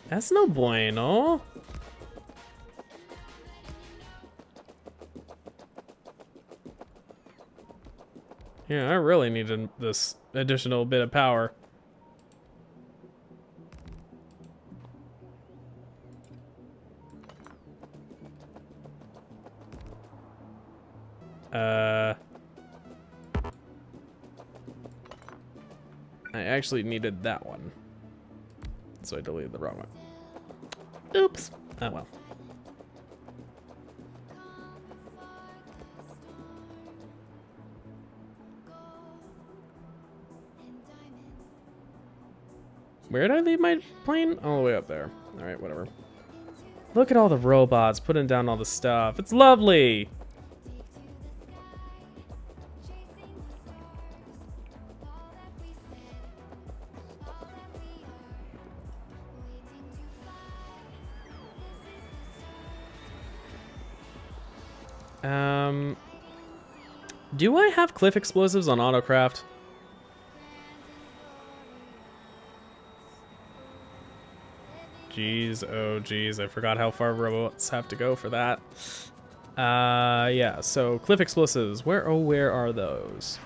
That's no bueno. Yeah, I really needed this additional bit of power. I actually needed that one, so I deleted the wrong one. Oops. Oh well. Where did I leave my plane? All the way up there. All right, whatever. Look at all the robots putting down all the stuff. It's lovely. Do I have cliff explosives on autocraft? Jeez, oh jeez, I forgot how far robots have to go for that. Yeah, so cliff explosives, where are those?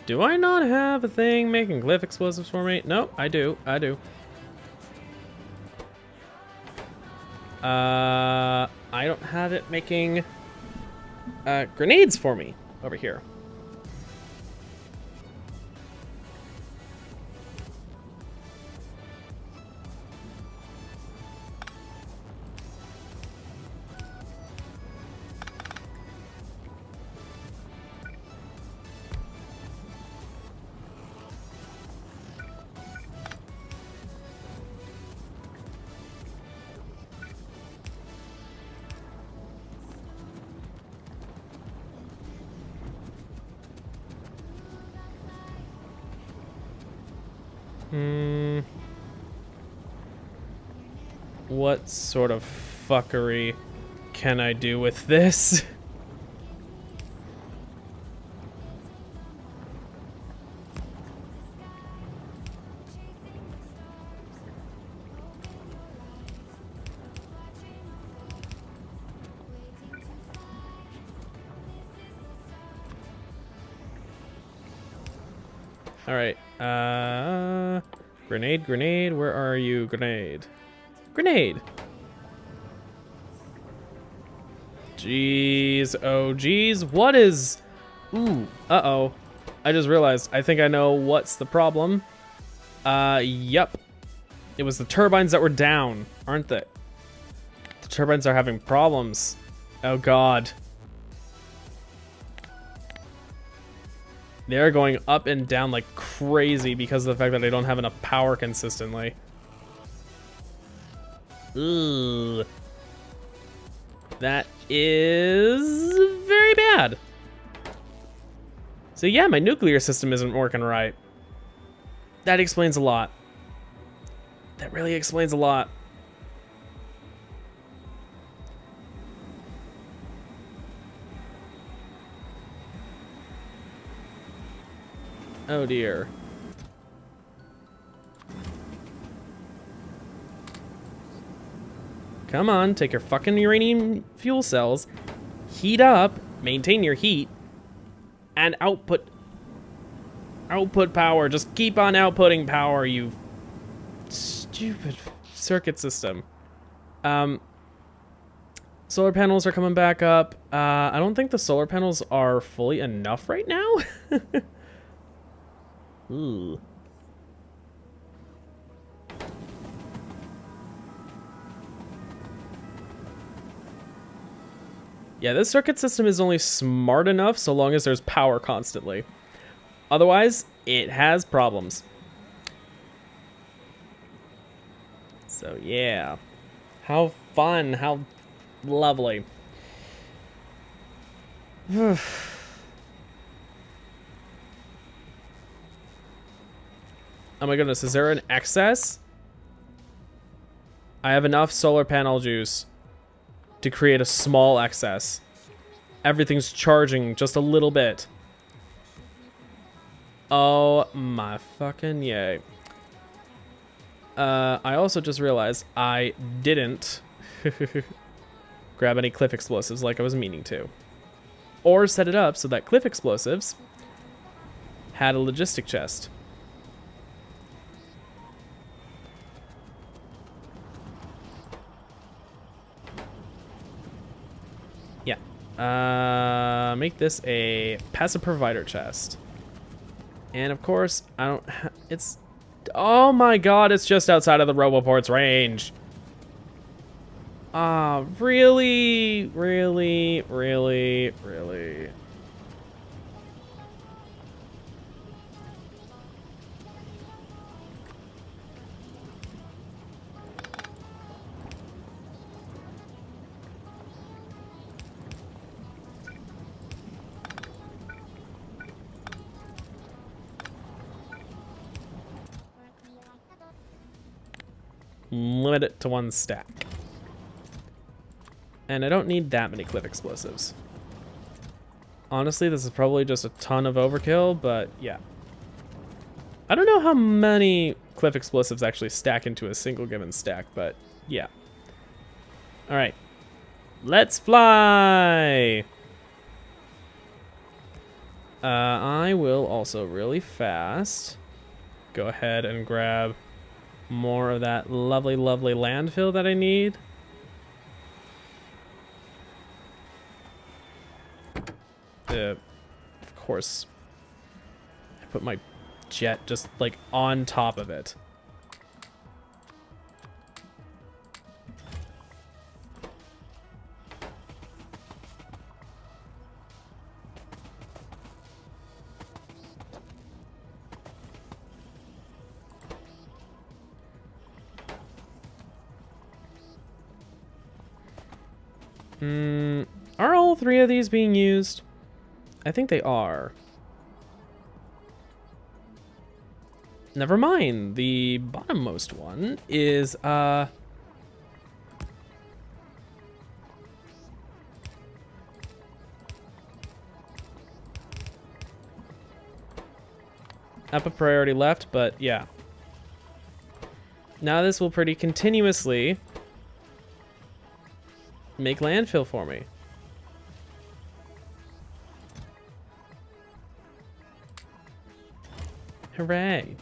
Do I not have a thing making cliff explosives for me? No, I do. I don't have it making grenades for me over here. What sort of fuckery can I do with this? All right. Grenade, where are you? Grenade. Jeez, oh jeez, what is... Ooh, uh-oh. I just realized, I think I know what's the problem. Yep. It was the turbines that were down, aren't they? The turbines are having problems. Oh god. They're going up and down like crazy because of the fact that I don't have enough power consistently. Ugh. That is very bad. So yeah, my nuclear system isn't working right. That explains a lot. That really explains a lot. Oh dear. Come on, take your fucking uranium fuel cells, heat up, maintain your heat, and output power. Just keep on outputting power, you stupid circuit system. Solar panels are coming back up. I don't think the solar panels are fully enough right now. Ooh. Yeah, this circuit system is only smart enough so long as there's power constantly. Otherwise, it has problems. So yeah. How fun, how lovely. Oh my goodness, is there an excess? I have enough solar panel juice to create a small excess. Everything's charging just a little bit. Oh my fucking yay. I also just realized I didn't grab any cliff explosives like I was meaning to. Or set it up so that cliff explosives had a logistic chest. Make this a passive provider chest. And of course, I don't it's, oh my god, it's just outside of the Roboport's range. Ah, really? limit it to 1 stack. And I don't need that many cliff explosives. Honestly, this is probably just a ton of overkill, but yeah. I don't know how many cliff explosives actually stack into a single given stack, but yeah. Alright. Let's fly! I will also really fast go ahead and grab more of that lovely, lovely landfill that I need. Of course, I put my jet just like on top of it. Are all 3 of these being used? I think they are. Never mind. The bottommost one is up a priority left, but yeah. Now this will pretty continuously make landfill for me. Hooray.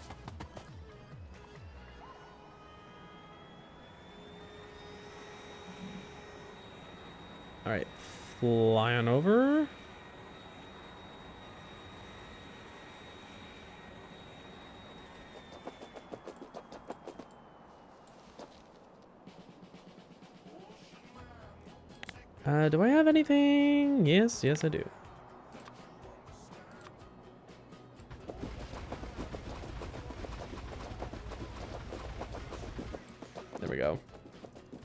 Alright, fly on over. Do I have anything? Yes, I do. There we go.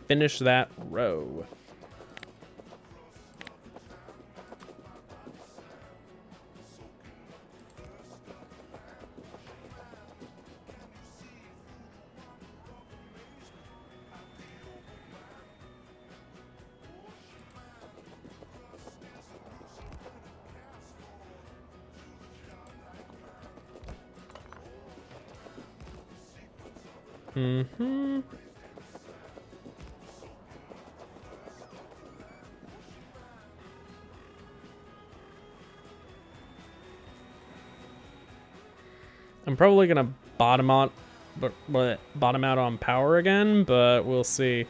Finish that row. Mm-hmm. I'm probably gonna bottom out on power again, but we'll see.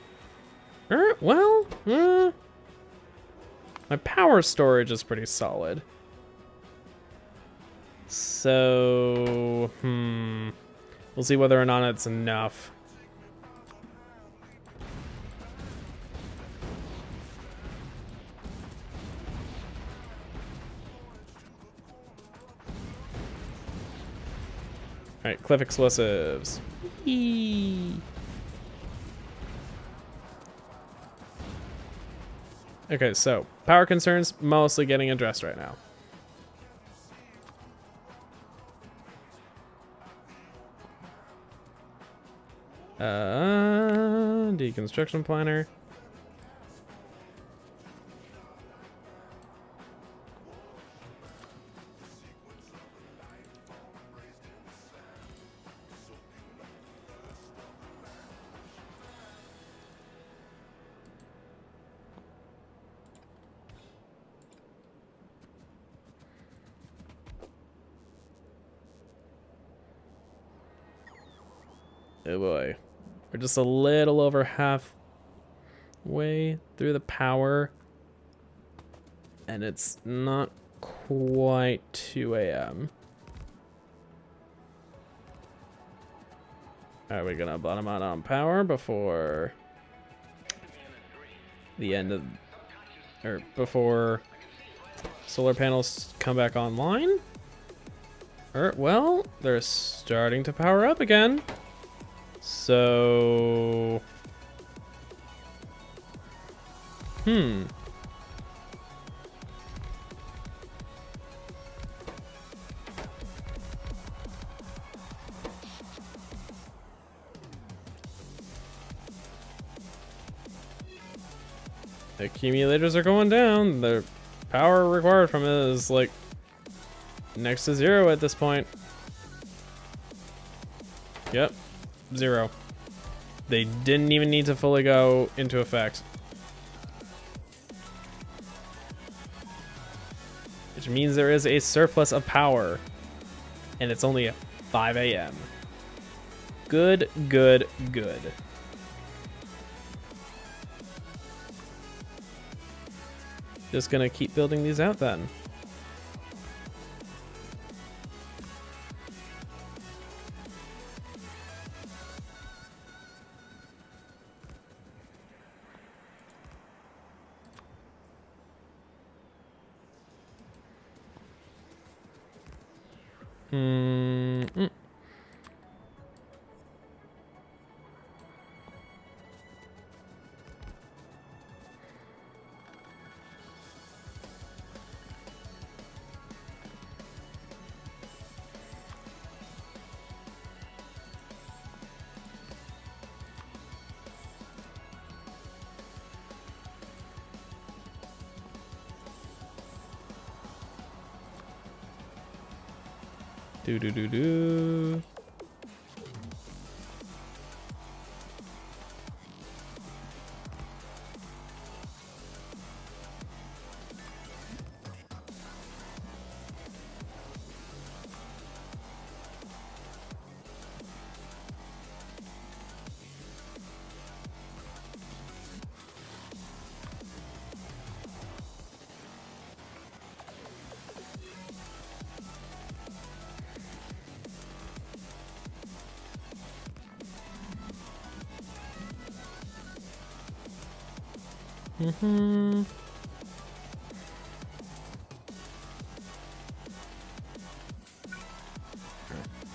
My power storage is pretty solid. So, we'll see whether or not it's enough. Alright, cliff explosives. Eee. Okay, so power concerns mostly getting addressed right now. Deconstruction planner. Oh boy. We're just a little over halfway through the power. And it's not quite 2 a.m. Are we gonna bottom out on power before the end of, or before solar panels come back online? Well, they're starting to power up again. So, accumulators are going down. The power required from it is like next to 0 at this point. Yep, 0. They didn't even need to fully go into effect. Which means there is a surplus of power. And it's only 5 a.m. Good, good, good. Just gonna keep building these out then. Do do do do. Mm-hmm.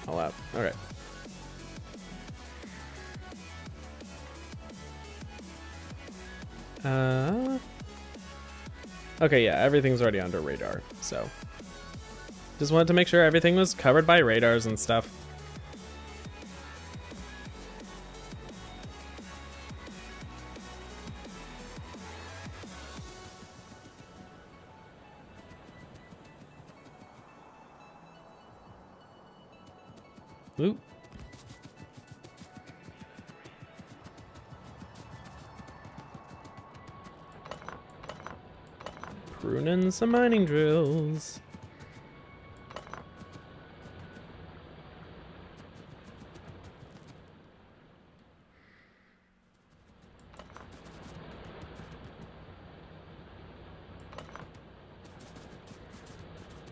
All out. All right. Okay, yeah, everything's already under radar, so just wanted to make sure everything was covered by radars and stuff. Oop. Pruning some mining drills.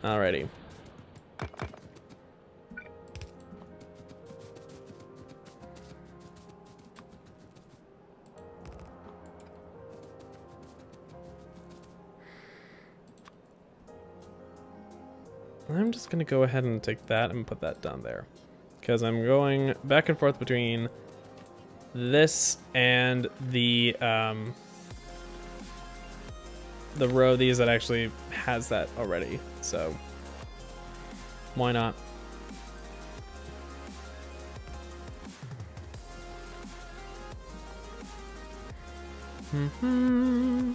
Alrighty. I'm just gonna go ahead and take that and put that down there, because I'm going back and forth between this and the row of these that actually has that already, so why not? Mm-hmm.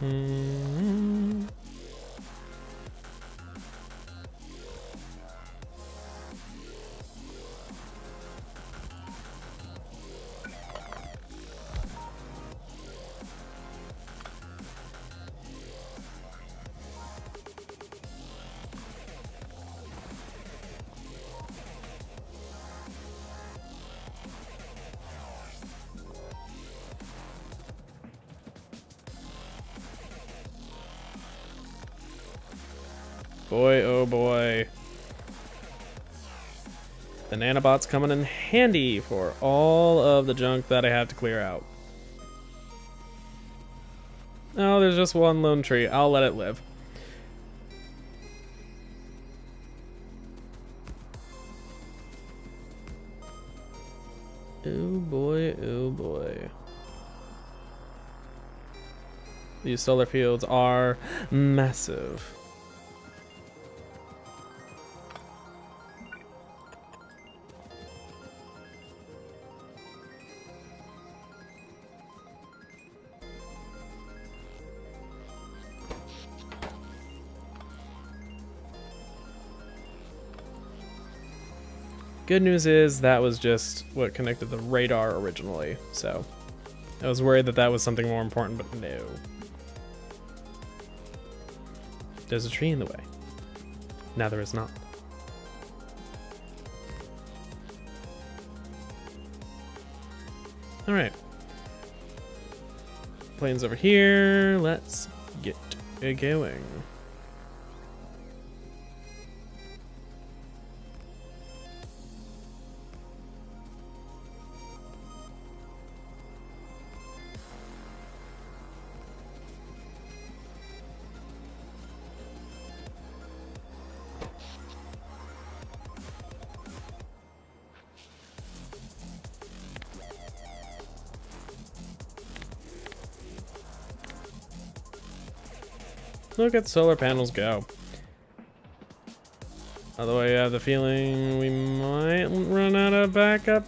Mm-hmm. Boy, oh boy. The nanobots coming in handy for all of the junk that I have to clear out. Oh, there's just one lone tree. I'll let it live. Oh boy, oh boy. These solar fields are massive. Good news is that was just what connected the radar originally, so I was worried that that was something more important, but no. There's a tree in the way. Now there is not. Alright. Plane's over here. Let's get it going. Look at the solar panels go. Although I have the feeling we might run out of backup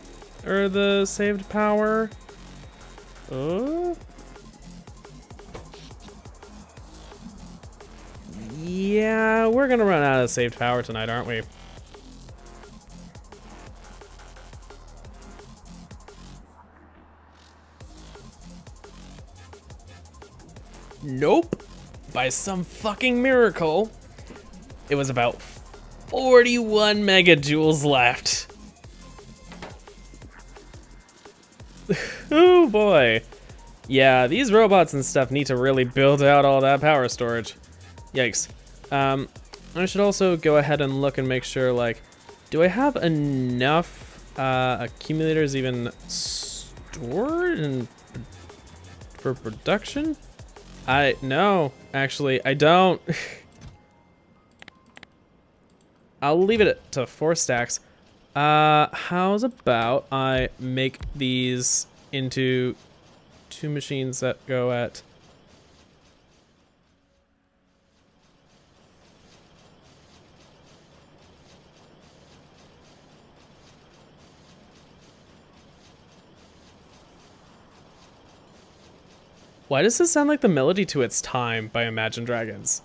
or the saved power. Oh. Yeah, we're gonna run out of saved power tonight, aren't we? Nope. By some fucking miracle, it was about 41 megajoules left. Oh boy. Yeah, these robots and stuff need to really build out all that power storage. Yikes. I should also go ahead and look and make sure, like, do I have enough accumulators even stored and for production? No, actually, I don't. I'll leave it to 4 stacks. How's about I make these into 2 machines that go at... Why does this sound like the melody to Its Time by Imagine Dragons?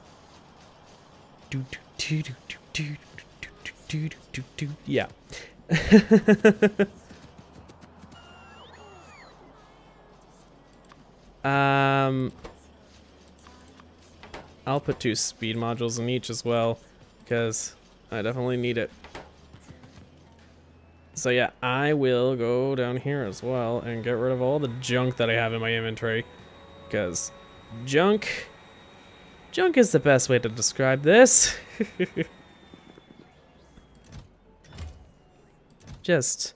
Yeah. I'll put 2 speed modules in each as well, because I definitely need it. So yeah, I will go down here as well and get rid of all the junk that I have in my inventory. Because junk is the best way to describe this. Just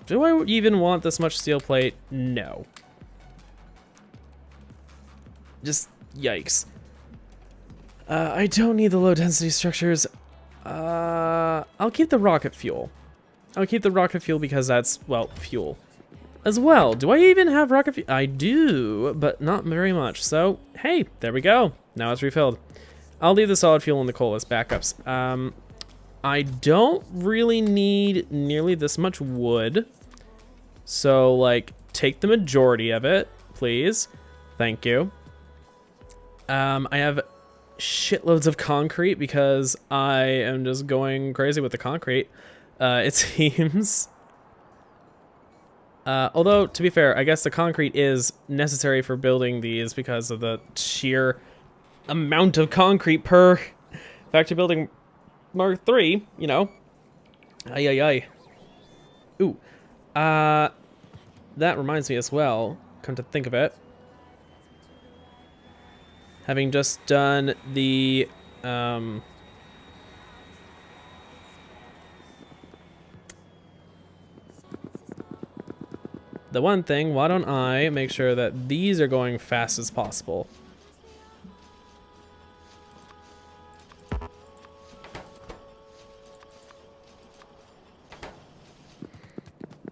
do I even want this much steel plate? No. Just yikes. I don't need the low density structures. I'll keep the rocket fuel. I'll keep the rocket fuel because that's, well, fuel as well. Do I even have rocket fuel? I do, but not very much. So, hey, there we go. Now it's refilled. I'll leave the solid fuel and the coal as backups. I don't really need nearly this much wood. So, like, take the majority of it, please. Thank you. I have shitloads of concrete because I am just going crazy with the concrete, it seems. Although, to be fair, I guess the concrete is necessary for building these because of the sheer amount of concrete per factory building Mark 3, you know. Ay, ay, ay. Ooh. That reminds me as well, come to think of it. Having just done the, the one thing, why don't I make sure that these are going fast as possible?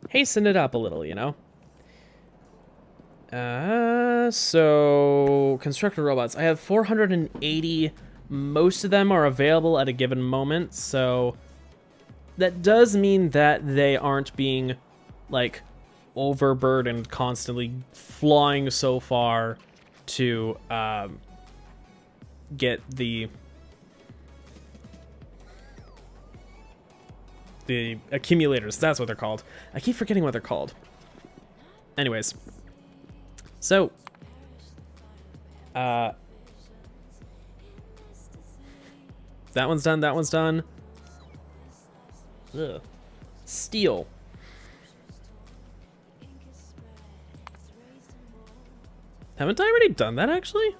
Hasten it up a little, you know? So constructor robots. I have 480. Most of them are available at a given moment, so that does mean that they aren't being, like, overburdened, constantly flying so far to get the accumulators. That's what they're called. I keep forgetting what they're called. Anyways, so that one's done. That one's done. Ugh. Steel. Haven't I already done that, actually?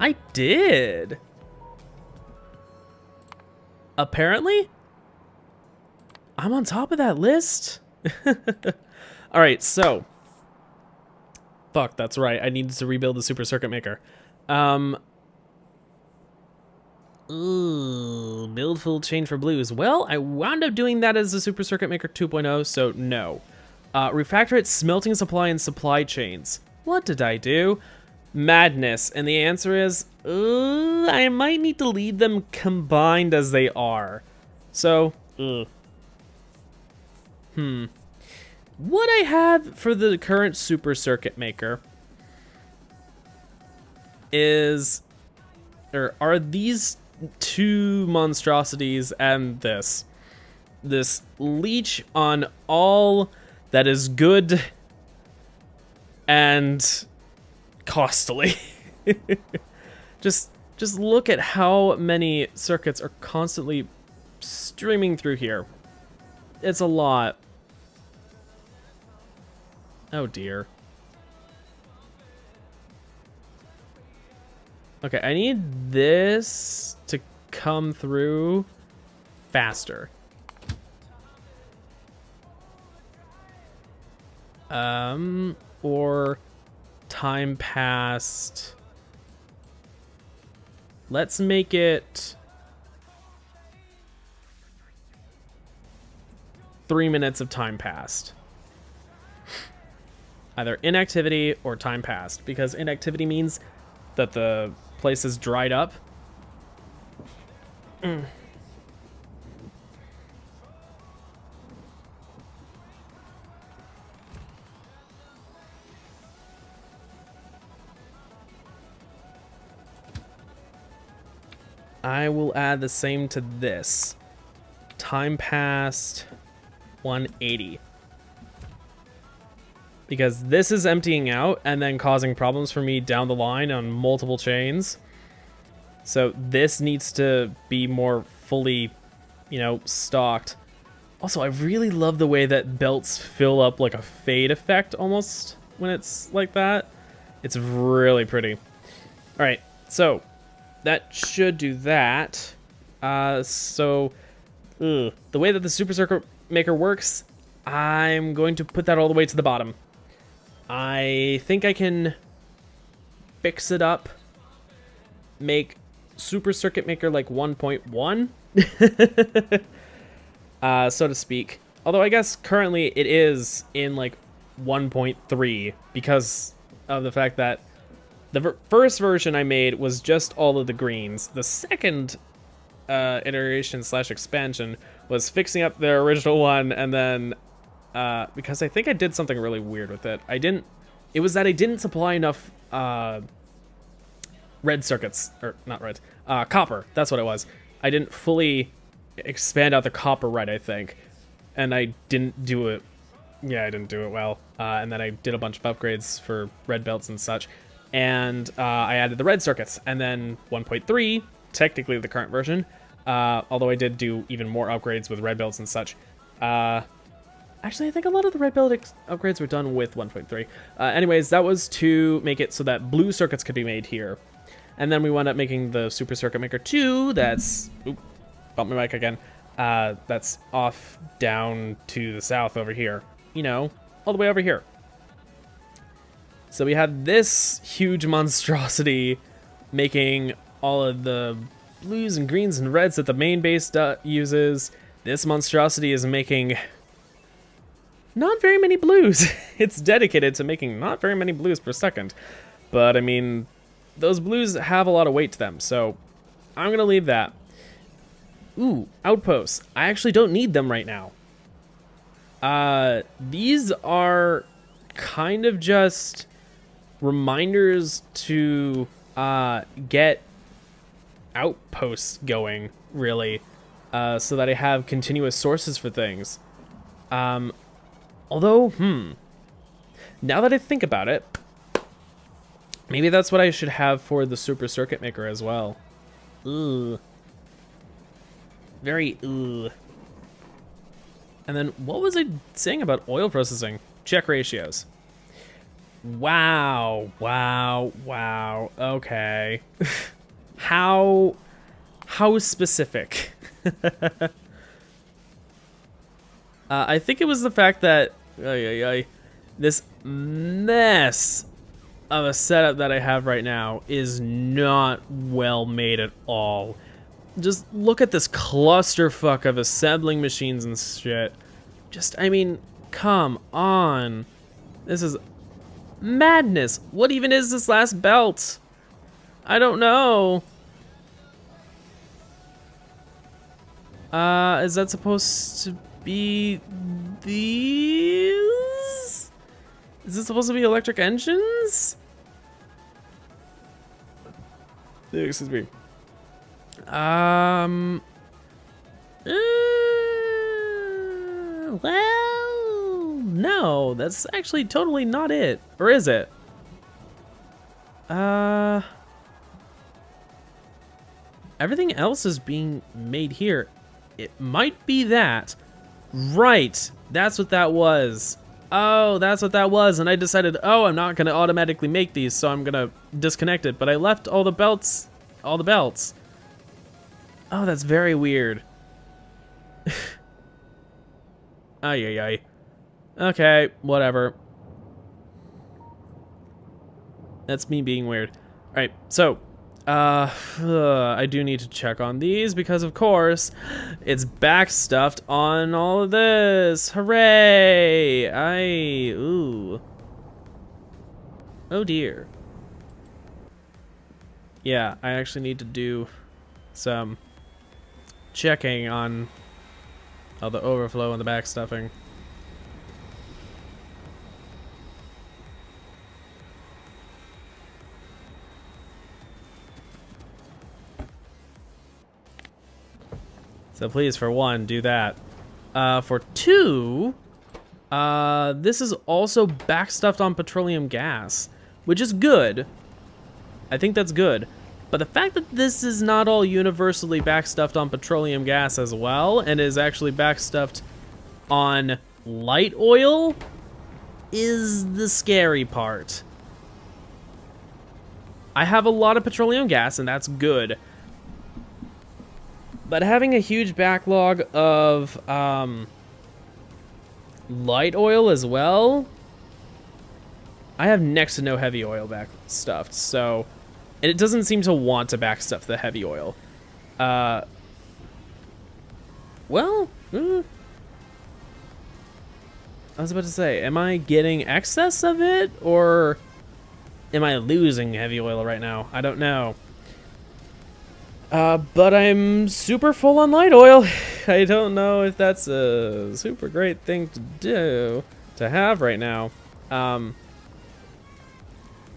I did. Apparently? I'm on top of that list. Alright, so. Fuck, that's right. I needed to rebuild the Super Circuit Maker. Ooh, build full chain for blues. Well, I wound up doing that as the Super Circuit Maker 2.0, so no. Refactor its smelting supply and supply chains. What did I do? Madness. And the answer is, I might need to leave them combined as they are. So, what I have for the current Super Circuit Maker is, or are these two monstrosities and this leech on all that is good and costly. just look at how many circuits are constantly streaming through here. It's a lot. Oh dear. Okay, I need this to come through faster. Or time passed. Let's make it 3 minutes of time passed. Either inactivity or time passed, because inactivity means that the place is dried up. I will add the same to this. Time passed 180. Because this is emptying out and then causing problems for me down the line on multiple chains. So this needs to be more fully, you know, stocked. Also, I really love the way that belts fill up like a fade effect almost when it's like that. It's really pretty. All right, so that should do that. The way that the Super Circuit Maker works, I'm going to put that all the way to the bottom. I think I can fix it up, make Super Circuit Maker like 1.1, so to speak. Although I guess currently it is in like 1.3 because of the fact that the first version I made was just all of the greens. The second iteration / expansion was fixing up the original one, and then because I think I did something really weird with it. It was that I didn't supply enough red circuits, or not red, copper. That's what it was. I didn't fully expand out the copper right, I think. And I didn't do it. Yeah, I didn't do it well. And then I did a bunch of upgrades for red belts and such. And I added the red circuits. And then 1.3, technically the current version, Although I did do even more upgrades with red belts and such. Actually, I think a lot of the red belt upgrades were done with 1.3. Anyways, that was to make it so that blue circuits could be made here. And then we wound up making the Super Circuit Maker 2 that's... Oop, bump my mic again. That's off down to the south over here. You know, all the way over here. So we have this huge monstrosity making all of the blues and greens and reds that the main base uses. This monstrosity is making not very many blues. It's dedicated to making not very many blues per second. But, I mean, those blues have a lot of weight to them, so I'm going to leave that. Ooh, outposts. I actually don't need them right now. These are kind of just reminders to get outposts going, really, so that I have continuous sources for things. Although, now that I think about it, maybe that's what I should have for the Super Circuit Maker as well. Ooh. Very ooh. And then, what was I saying about oil processing? Check ratios. Wow, wow, wow. Okay. How specific? I think it was the fact that this mess of a setup that I have right now is not well made at all. Just look at this clusterfuck of assembling machines and shit. I mean, come on. This is madness. What even is this last belt? I don't know. Is that supposed to be these? Is this supposed to be electric engines? Excuse me. Well, no, that's actually totally not it. Or is it? Everything else is being made here. It might be that. Right, that's what that was. Oh, that's what that was, and I decided, oh, I'm not gonna automatically make these, so I'm gonna disconnect it, but I left all the belts. Oh, that's very weird. Ay, ay, ay. Okay, whatever. That's me being weird. Alright, so, I do need to check on these because, of course, it's backstuffed on all of this. Hooray! Ooh. Oh dear. Yeah, I actually need to do some checking on all the overflow and the backstuffing. So please, for one, do that. For two, this is also backstuffed on petroleum gas, which is good. I think that's good. But the fact that this is not all universally backstuffed on petroleum gas as well, and is actually backstuffed on light oil, is the scary part. I have a lot of petroleum gas, and that's good. But having a huge backlog of light oil as well, I have next to no heavy oil backstuffed, so... And it doesn't seem to want to backstuff the heavy oil. Well, I was about to say, am I getting excess of it, or am I losing heavy oil right now? I don't know. But I'm super full on light oil. I don't know if that's a super great thing to have right now.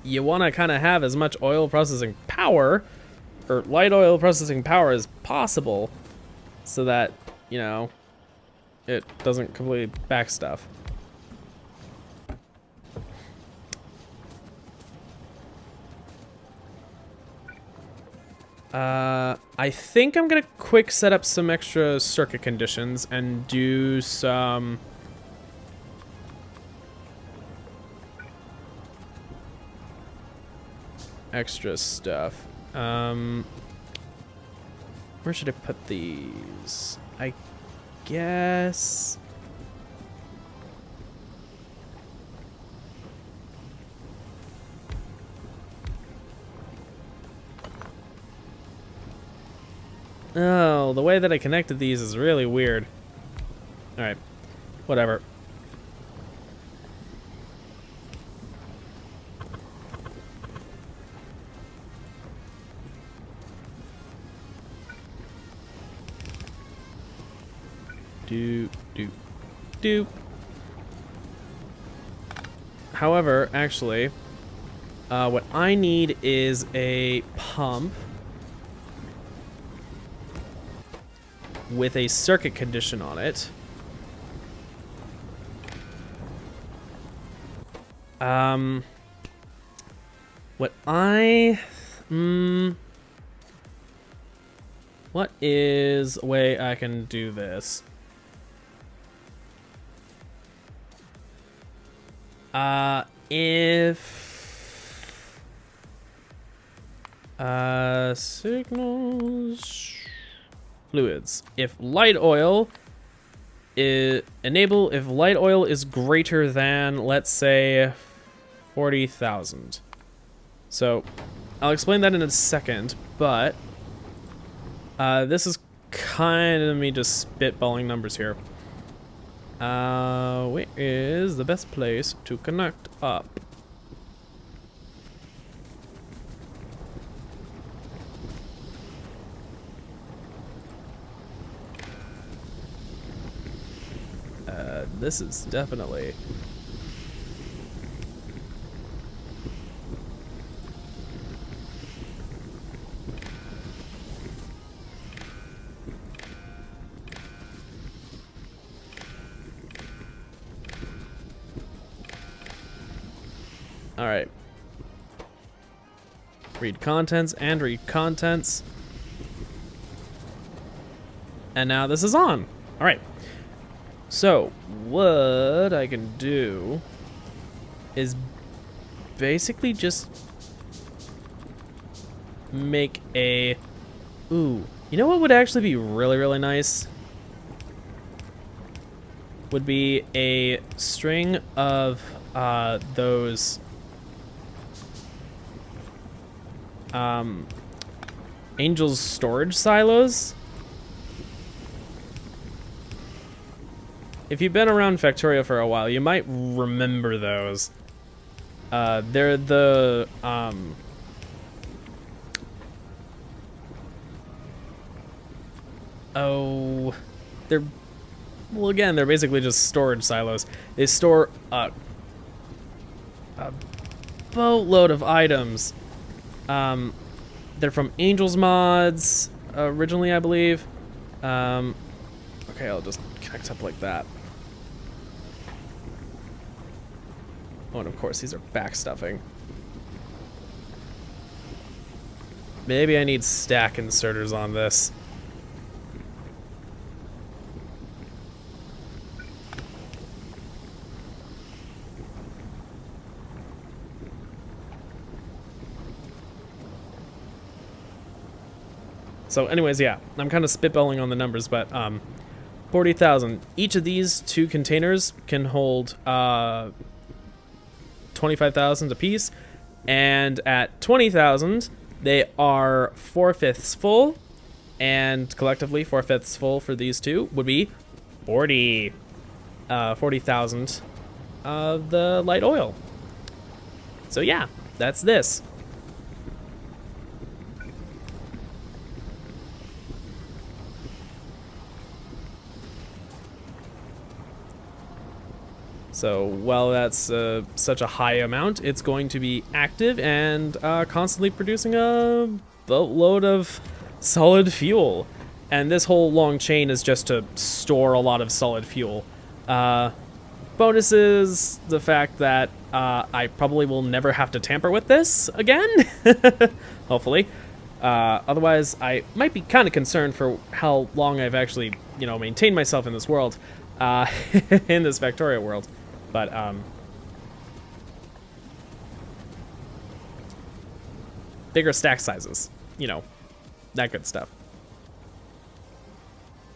You want to kind of have as much oil processing power, or light oil processing power as possible, so that, you know, it doesn't completely backstuff. I think I'm gonna quick set up some extra circuit conditions and do some extra stuff. Where should I put these? I guess. Oh, the way that I connected these is really weird. Alright, whatever. Doop, doop, doop. However, actually, what I need is a pump with a circuit condition on it. What is a way I can do this? Signals, fluids. If light oil is if light oil is greater than, let's say, 40,000. So I'll explain that in a second, but this is kind of me just spitballing numbers here. Where is the best place to connect up? This is definitely... All right. Read contents and read contents. And now this is on. All right. So what I can do is basically just make a... Ooh, you know what would actually be really, really nice? Would be a string of those Angel's storage silos. If you've been around Factorio for a while, you might remember those. They're the well, again, they're basically just storage silos. They store a boatload of items. They're from Angel's Mods originally, I believe. Okay, I'll just connect up like that. Oh, and of course, these are backstuffing. Maybe I need stack inserters on this. So anyways, yeah, I'm kind of spitballing on the numbers, but 40,000. Each of these two containers can hold 25,000 apiece, and at 20,000, they are 4/5 full, and collectively 4/5 full for these two would be 40,000 of the light oil. So yeah, that's this. So while that's such a high amount, it's going to be active and constantly producing a boatload of solid fuel. And this whole long chain is just to store a lot of solid fuel. Bonus is the fact that I probably will never have to tamper with this again, hopefully. Otherwise, I might be kind of concerned for how long I've actually, you know, maintained myself in this world, in this Factorio world. But, bigger stack sizes, you know, that good stuff.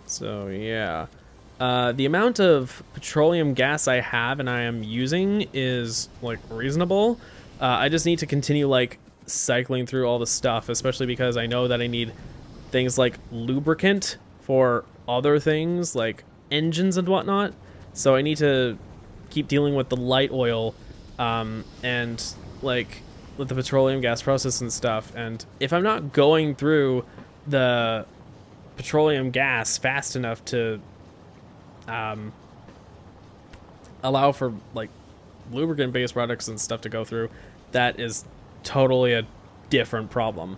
So, yeah. The amount of petroleum gas I have and I am using is, like, reasonable. I just need to continue, like, cycling through all the stuff, especially because I know that I need things like lubricant for other things, like engines and whatnot. So I need to keep dealing with the light oil, and, like, with the petroleum gas process and stuff. And if I'm not going through the petroleum gas fast enough to allow for, like, lubricant-based products and stuff to go through, that is totally a different problem.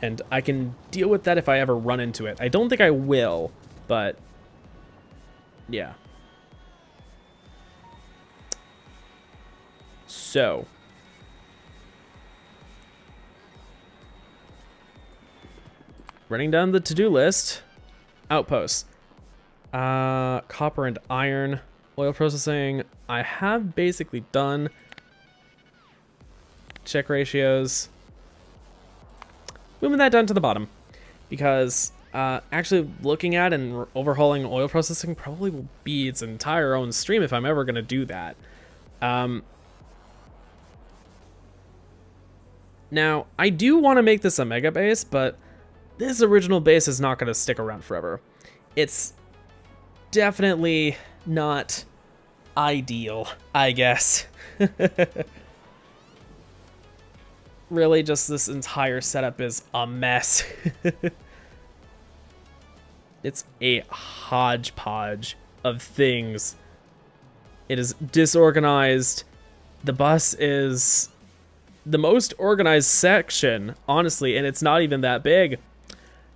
And I can deal with that if I ever run into it. I don't think I will, but yeah. So, running down the to-do list, outposts. Copper and iron, oil processing, I have basically done. Check ratios. Moving that down to the bottom, because actually looking at and overhauling oil processing probably will be its entire own stream if I'm ever going to do that. Now, I do want to make this a mega base, but this original base is not going to stick around forever. It's definitely not ideal, I guess. Really, just this entire setup is a mess. It's a hodgepodge of things. It is disorganized. The bus is the most organized section, honestly, and it's not even that big.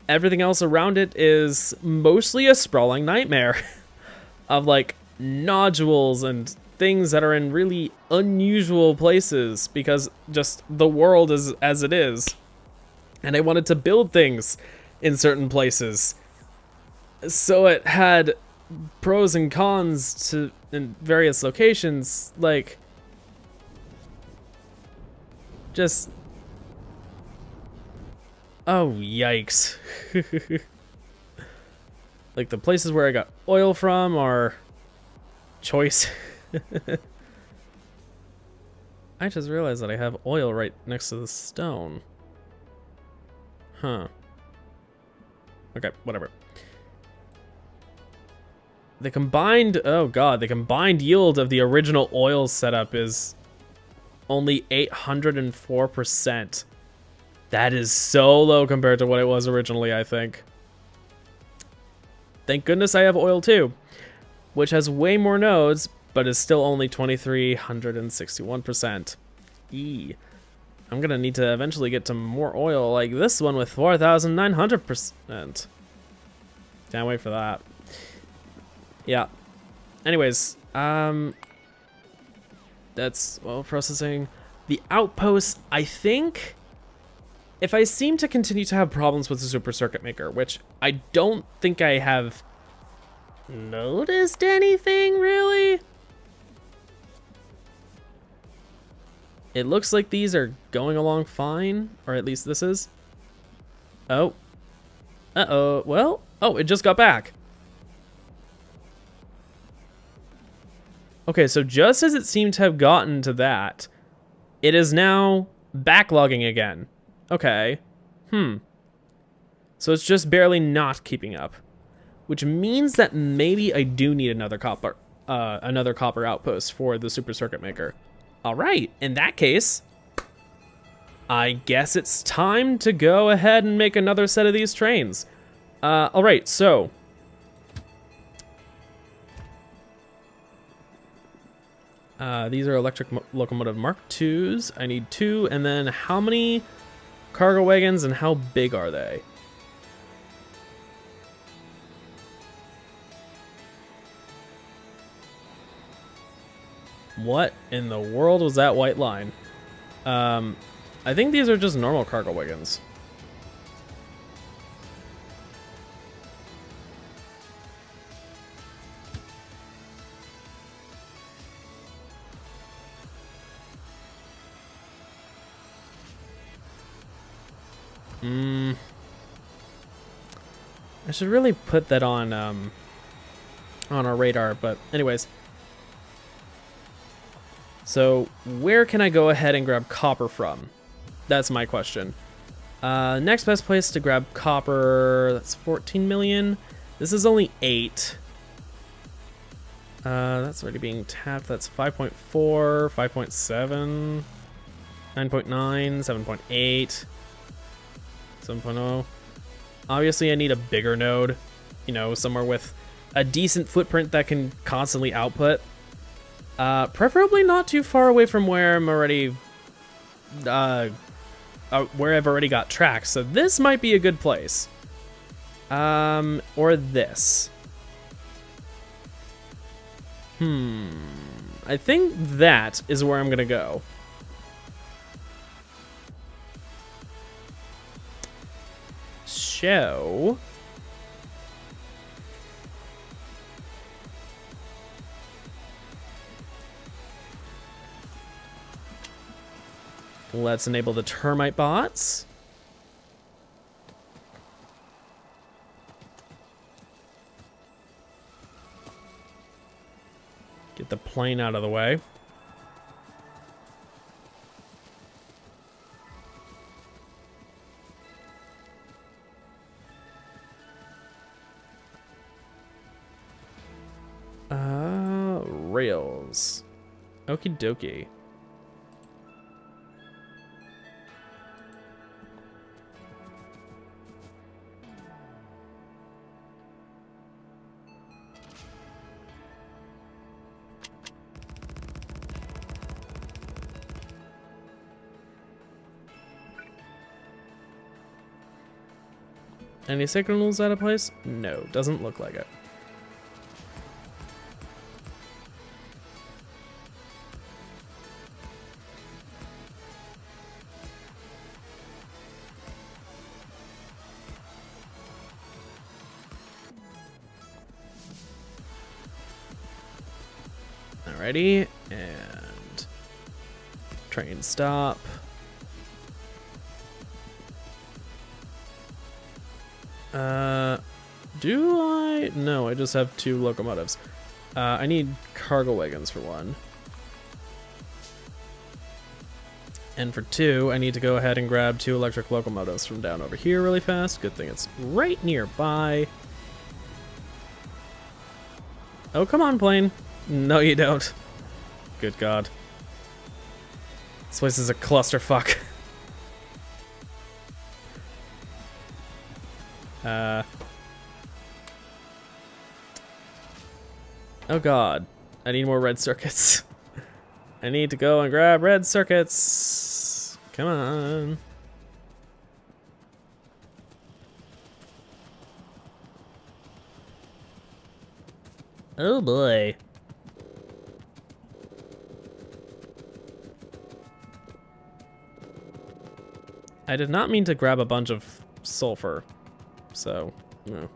Everything else around it is mostly a sprawling nightmare of, like, nodules and things that are in really unusual places because just the world is as it is. And I wanted to build things in certain places, so it had pros and cons to in various locations, like just oh yikes. Like the places where I got oil from are choice. I just realized that I have oil right next to the stone. Huh. Okay, whatever. The combined, oh god, the combined yield of the original oil setup is only 804%. That is so low compared to what it was originally, I think. Thank goodness I have oil too, which has way more nodes, but is still only 2,361%. I'm gonna need to eventually get to more oil like this one with 4,900%. Can't wait for that. Yeah. Anyways, that's oil processing. The outposts, I think, if I seem to continue to have problems with the super circuit maker, which I don't think I have noticed anything really. It looks like these are going along fine, or at least this is. Oh. Uh-oh. Well, oh, it just got back. Okay, so just as it seemed to have gotten to that, it is now backlogging again. Okay. So it's just barely not keeping up, which means that maybe I do need another copper outpost for the super circuit maker. All right, in that case, I guess it's time to go ahead and make another set of these trains. All right, so these are electric locomotive Mark IIs. I need 2, and then how many cargo wagons and how big are they? What in the world was that white line? I think these are just normal cargo wagons. I should really put that on our radar, but anyways. So where can I go ahead and grab copper from? That's my question. Next best place to grab copper, that's 14 million. This is only 8. That's already being tapped. That's 5.4, 5.7, 9.9, 7.8, 7.0. Obviously, I need a bigger node, you know, somewhere with a decent footprint that can constantly output. Preferably not too far away from where I'm already, where I've already got tracks. So this might be a good place. Or this. I think that is where I'm gonna go. So let's enable the termite bots. Get the plane out of the way. Rails. Okie dokie. Any signals out of place? No, doesn't look like it. Alrighty, and train stop. Do I? No, I just have 2 locomotives. I need cargo wagons for 1. And for 2, I need to go ahead and grab 2 electric locomotives from down over here really fast. Good thing it's right nearby. Oh, come on, plane. No, you don't. Good God. This place is a clusterfuck. Oh God. I need more red circuits. I need to go and grab red circuits. Come on. Oh boy. I did not mean to grab a bunch of sulfur, so, no.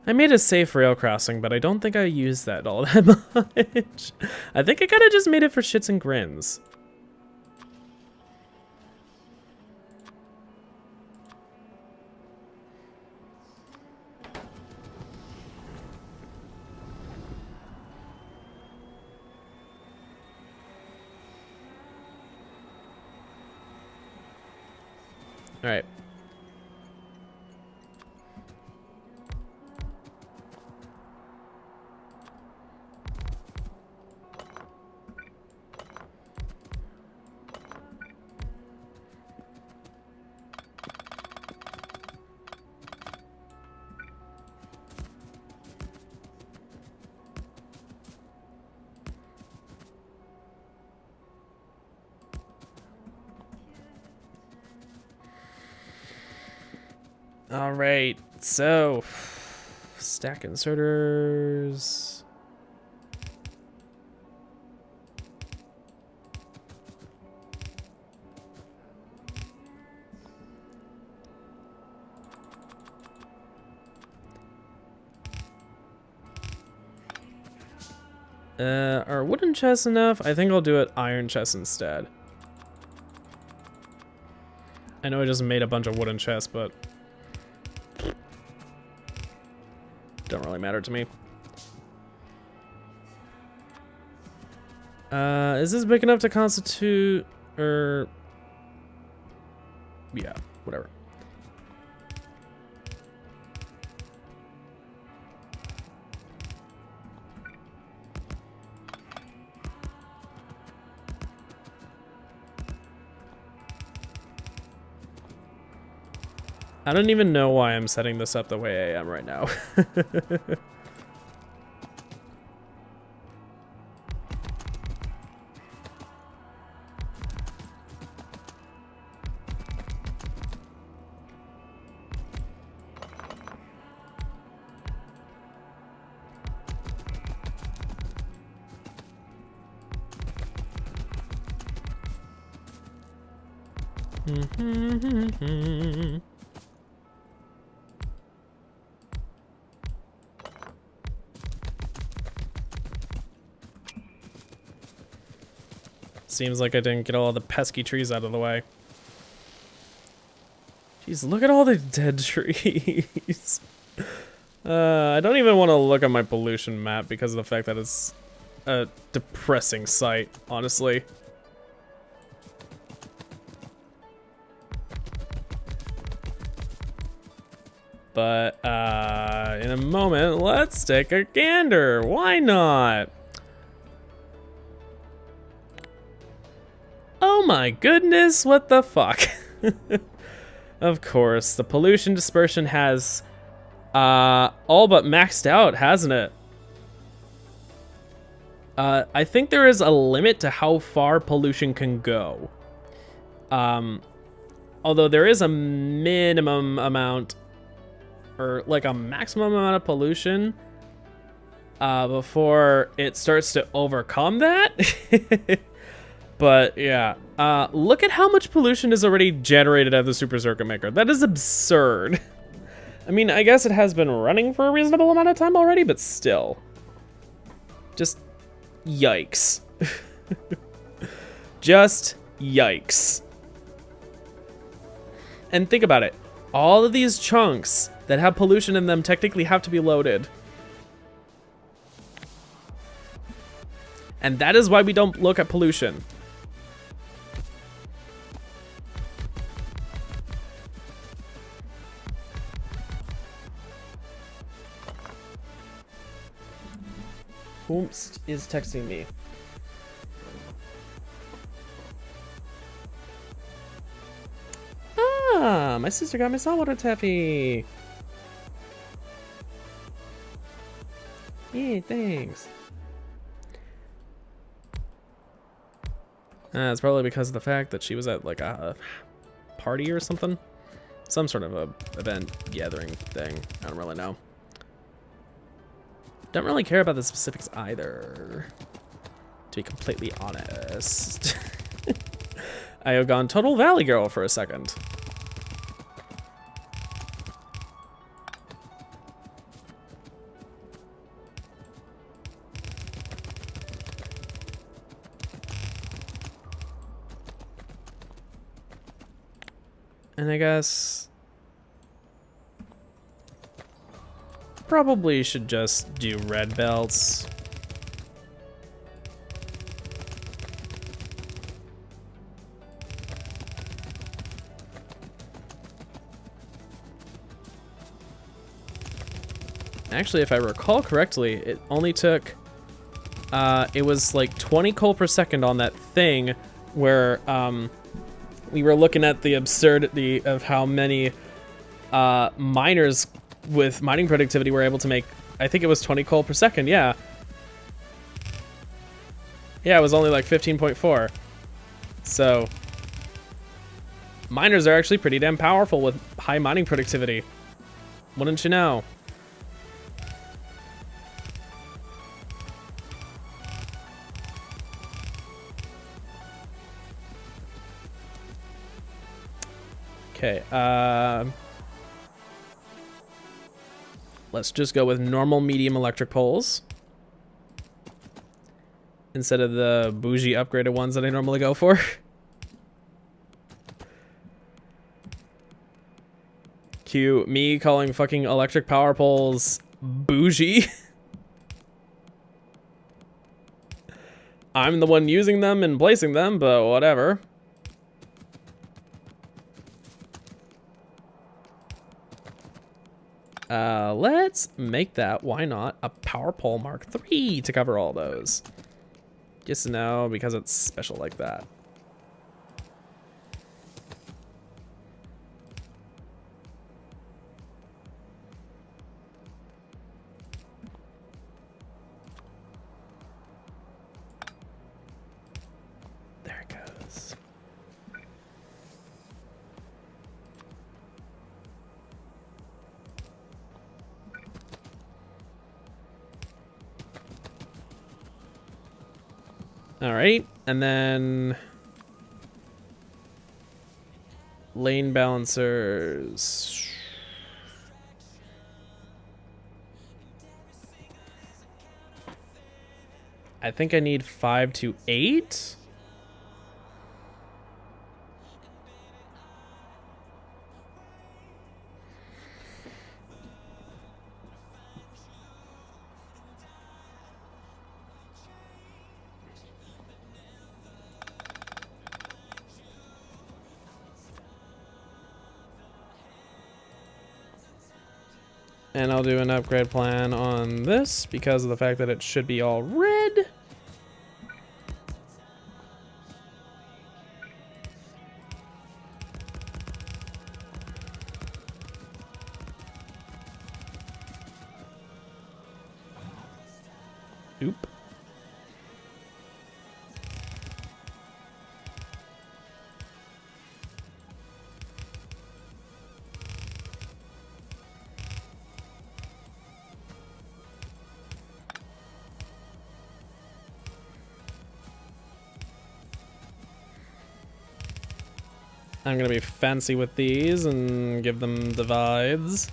I made a safe rail crossing, but I don't think I used that all that much. I think I kind of just made it for shits and grins. All right. All right, so stack inserters. Are wooden chests enough? I think I'll do it iron chests instead. I know I just made a bunch of wooden chests, but don't really matter to me. Is this big enough to constitute, or yeah, whatever. I don't even know why I'm setting this up the way I am right now. Seems like I didn't get all the pesky trees out of the way. Jeez, look at all the dead trees. I don't even want to look at my pollution map because of the fact that it's a depressing sight, honestly. But in a moment, let's take a gander. Why not? Oh my goodness, what the fuck? Of course, the pollution dispersion has all but maxed out, hasn't it? I think there is a limit to how far pollution can go. Although there is a minimum amount, or like a maximum amount of pollution before it starts to overcome that. But yeah, look at how much pollution is already generated at the Super Circuit Maker. That is absurd. I mean, I guess it has been running for a reasonable amount of time already, but still. Just yikes. Just yikes. And think about it. All of these chunks that have pollution in them technically have to be loaded. And that is why we don't look at pollution. Who is texting me? Ah, my sister got me saltwater taffy. Yeah, thanks. It's probably because of the fact that she was at like a party or something. Some sort of a event gathering thing. I don't really know. Don't really care about the specifics either, to be completely honest. I have gone total Valley Girl for a second. And I guess probably should just do red belts. Actually, if I recall correctly, it only took, it was like 20 coal per second on that thing where we were looking at the absurdity of how many miners with mining productivity were able to make, I think it was 20 coal per second, yeah. Yeah, it was only like 15.4. So, miners are actually pretty damn powerful with high mining productivity. Wouldn't you know? Okay, let's just go with normal medium electric poles. instead of the bougie upgraded ones that I normally go for. Cue me calling fucking electric power poles bougie. I'm the one using them and placing them, but whatever. Let's make that, why not, a power pole Mark III to cover all those. Just now, because it's special like that. There it goes. All right, and then lane balancers. I think I need 5 to 8. And I'll do an upgrade plan on this because of the fact that it should be all red. Oop. I'm gonna be fancy with these and give them divides.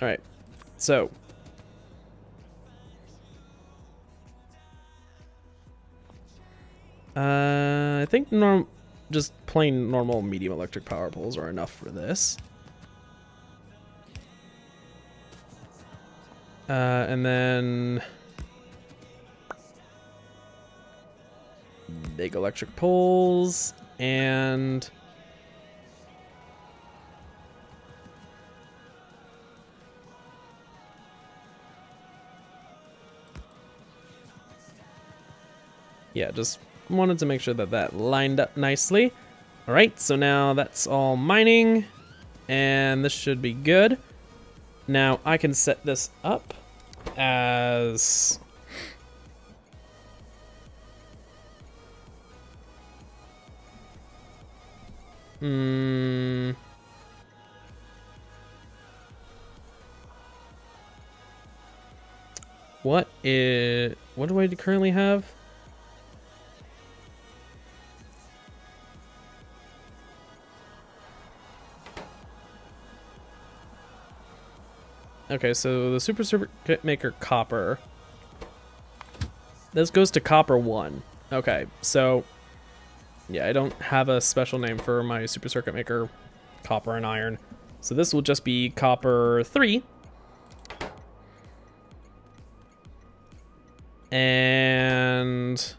All right, so I think just plain normal medium electric power poles are enough for this. And then big electric poles and yeah, just wanted to make sure that that lined up nicely. All right, so now that's all mining, and this should be good. Now I can set this up as what do I currently have? Okay, so the Super Circuit Maker Copper. This goes to Copper 1. Okay, so yeah, I don't have a special name for my Super Circuit Maker Copper and Iron. So this will just be Copper 3. And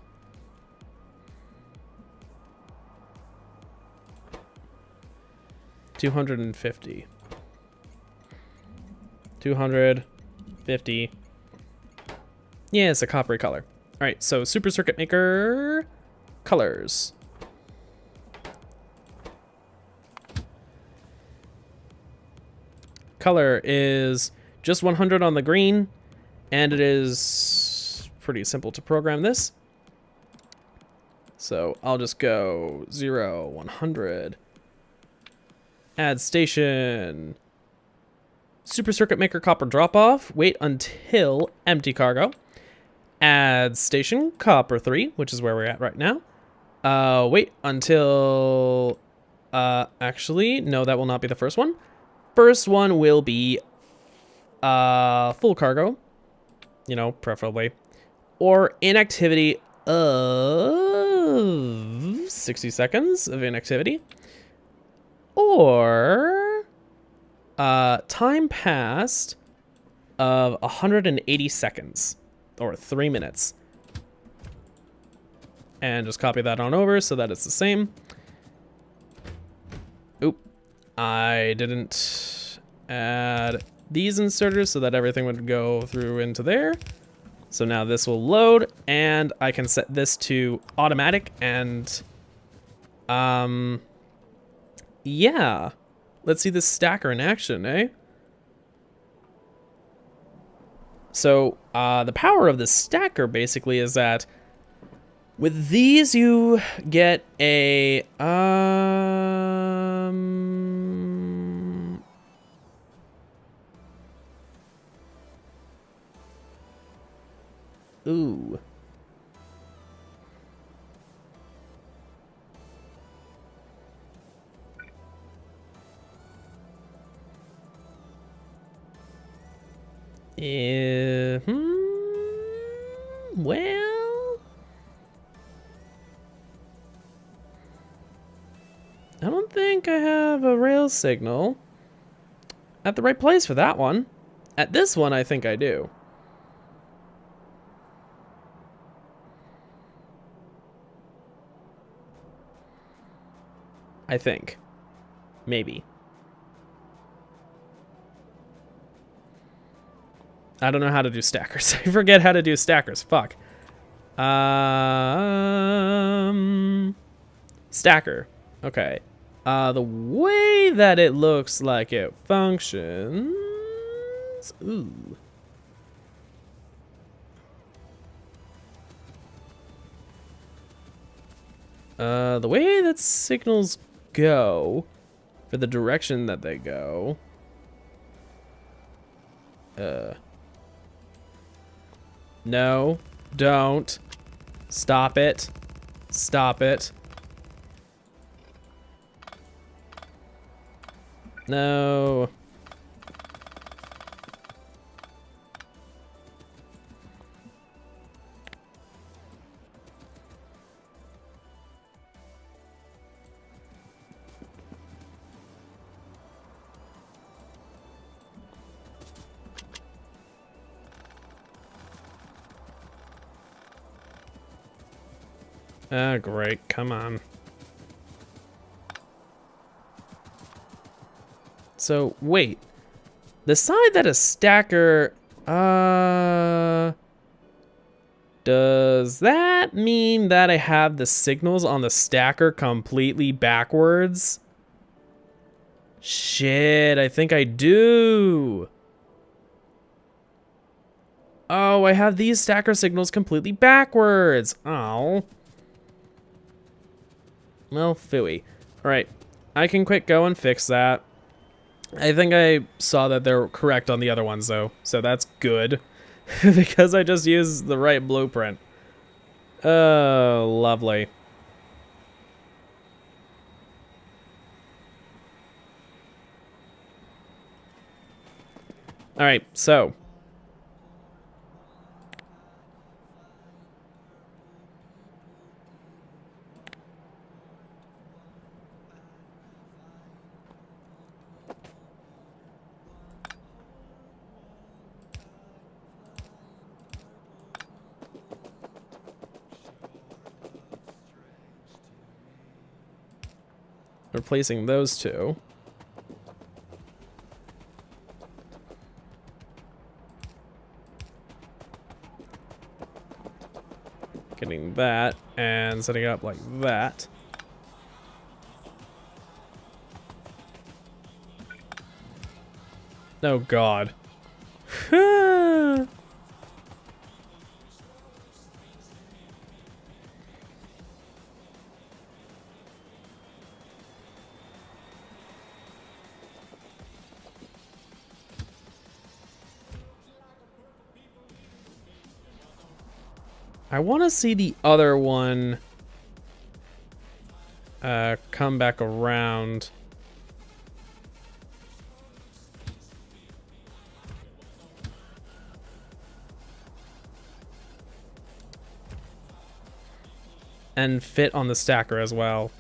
$250. 250. Yeah, it's a coppery color. All right, so Super Circuit Maker colors. Color is just 100 on the green, and it is pretty simple to program this. So I'll just go 0, 100. Add station. Super circuit maker copper drop off. Wait until empty cargo. Add station copper 3, which is where we're at right now. Wait until... actually, no, that will not be the first one. First one will be full cargo. You know, preferably. Or inactivity of 60 seconds of inactivity. Or time passed of 180 seconds. Or 3 minutes. And just copy that on over so that it's the same. Oop. I didn't add these inserters so that everything would go through into there. So now this will load, and I can set this to automatic, and yeah. Let's see this stacker in action, eh? So the power of the stacker basically is that with these you get a ooh. Well, I don't think I have a rail signal at the right place for that one. At this one, I think I do. I think. Maybe. I don't know how to do stackers. I forget how to do stackers. Fuck. Stacker. Okay. The way that it looks like it functions... Ooh. The way that signals go, for the direction that they go... No, don't. Stop it. Stop it. No. Ah, great. Come on. So, wait. The side that a stacker... does that mean that I have the signals on the stacker completely backwards? Shit, I think I do. Oh, I have these stacker signals completely backwards. Oh. Well, phooey. Alright, I can quick go and fix that. I think I saw that they're correct on the other ones, though, so that's good. Because I just used the right blueprint. Oh, lovely. Alright, so... replacing those two. Getting that and setting it up like that. Oh God. I want to see the other one come back around. And fit on the stacker as well.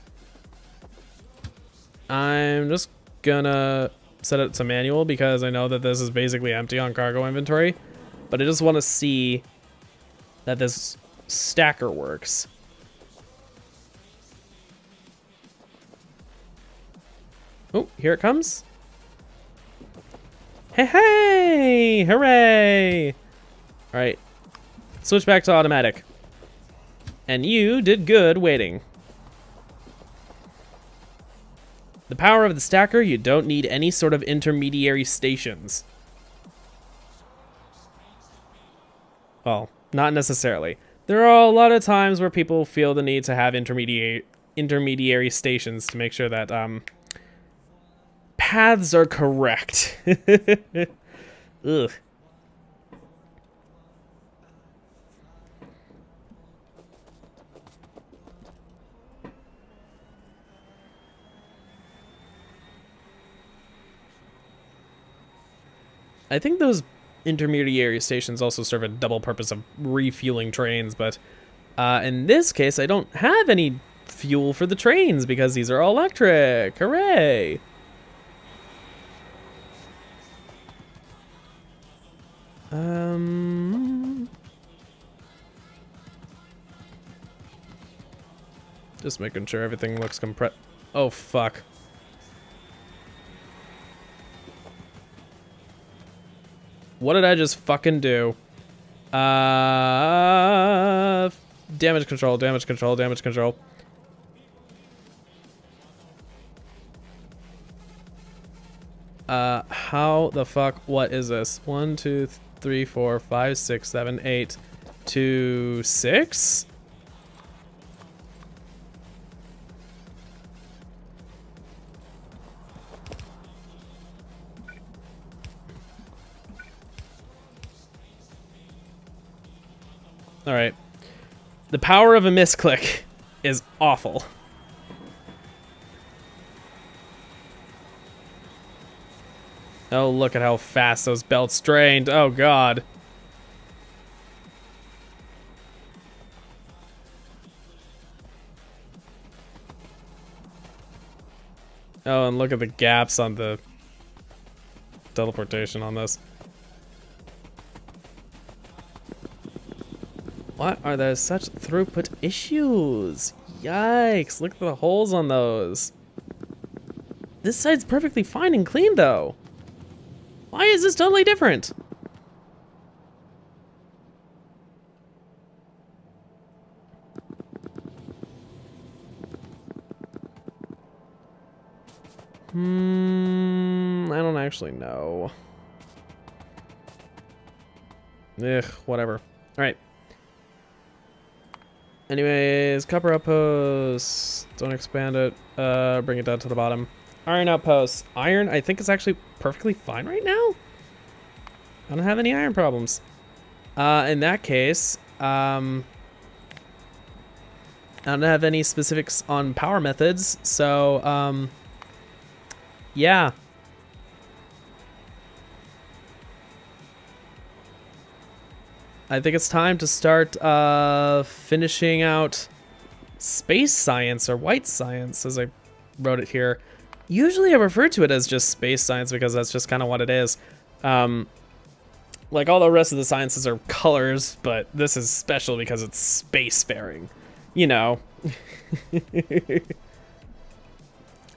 I'm just gonna set it to manual because I know that this is basically empty on cargo inventory, but I just want to see that this stacker works. Oh, here it comes. Hey, hey! Hooray! All right, switch back to automatic. And you did good waiting. The power of the stacker, you don't need any sort of intermediary stations. Well, not necessarily. There are a lot of times where people feel the need to have intermediary stations to make sure that paths are correct. Ugh. I think those intermediary stations also serve a double purpose of refueling trains, but in this case, I don't have any fuel for the trains because these are all electric. Hooray! Just making sure everything looks compressed. Oh, fuck. What did I just fucking do? Damage control, damage control, damage control. How the fuck? What is this? 1, 2, 3, 4, 5, 6, 7, 8, 2, 6? All right. The power of a misclick is awful. Oh, look at how fast those belts drained. Oh, God. Oh, and look at the gaps on the teleportation on this. Why are there such throughput issues? Yikes, look at the holes on those. This side's perfectly fine and clean, though. Why is this totally different? I don't actually know. Ugh, whatever. All right. Anyways, copper outposts. Don't expand it. Bring it down to the bottom. Iron outposts. Iron, I think, is actually perfectly fine right now. I don't have any iron problems. In that case, I don't have any specifics on power methods, so, yeah. I think it's time to start finishing out space science, or white science, as I wrote it here. Usually I refer to it as just space science because that's just kind of what it is. Like all the rest of the sciences are colors, but this is special because it's spacefaring. You know.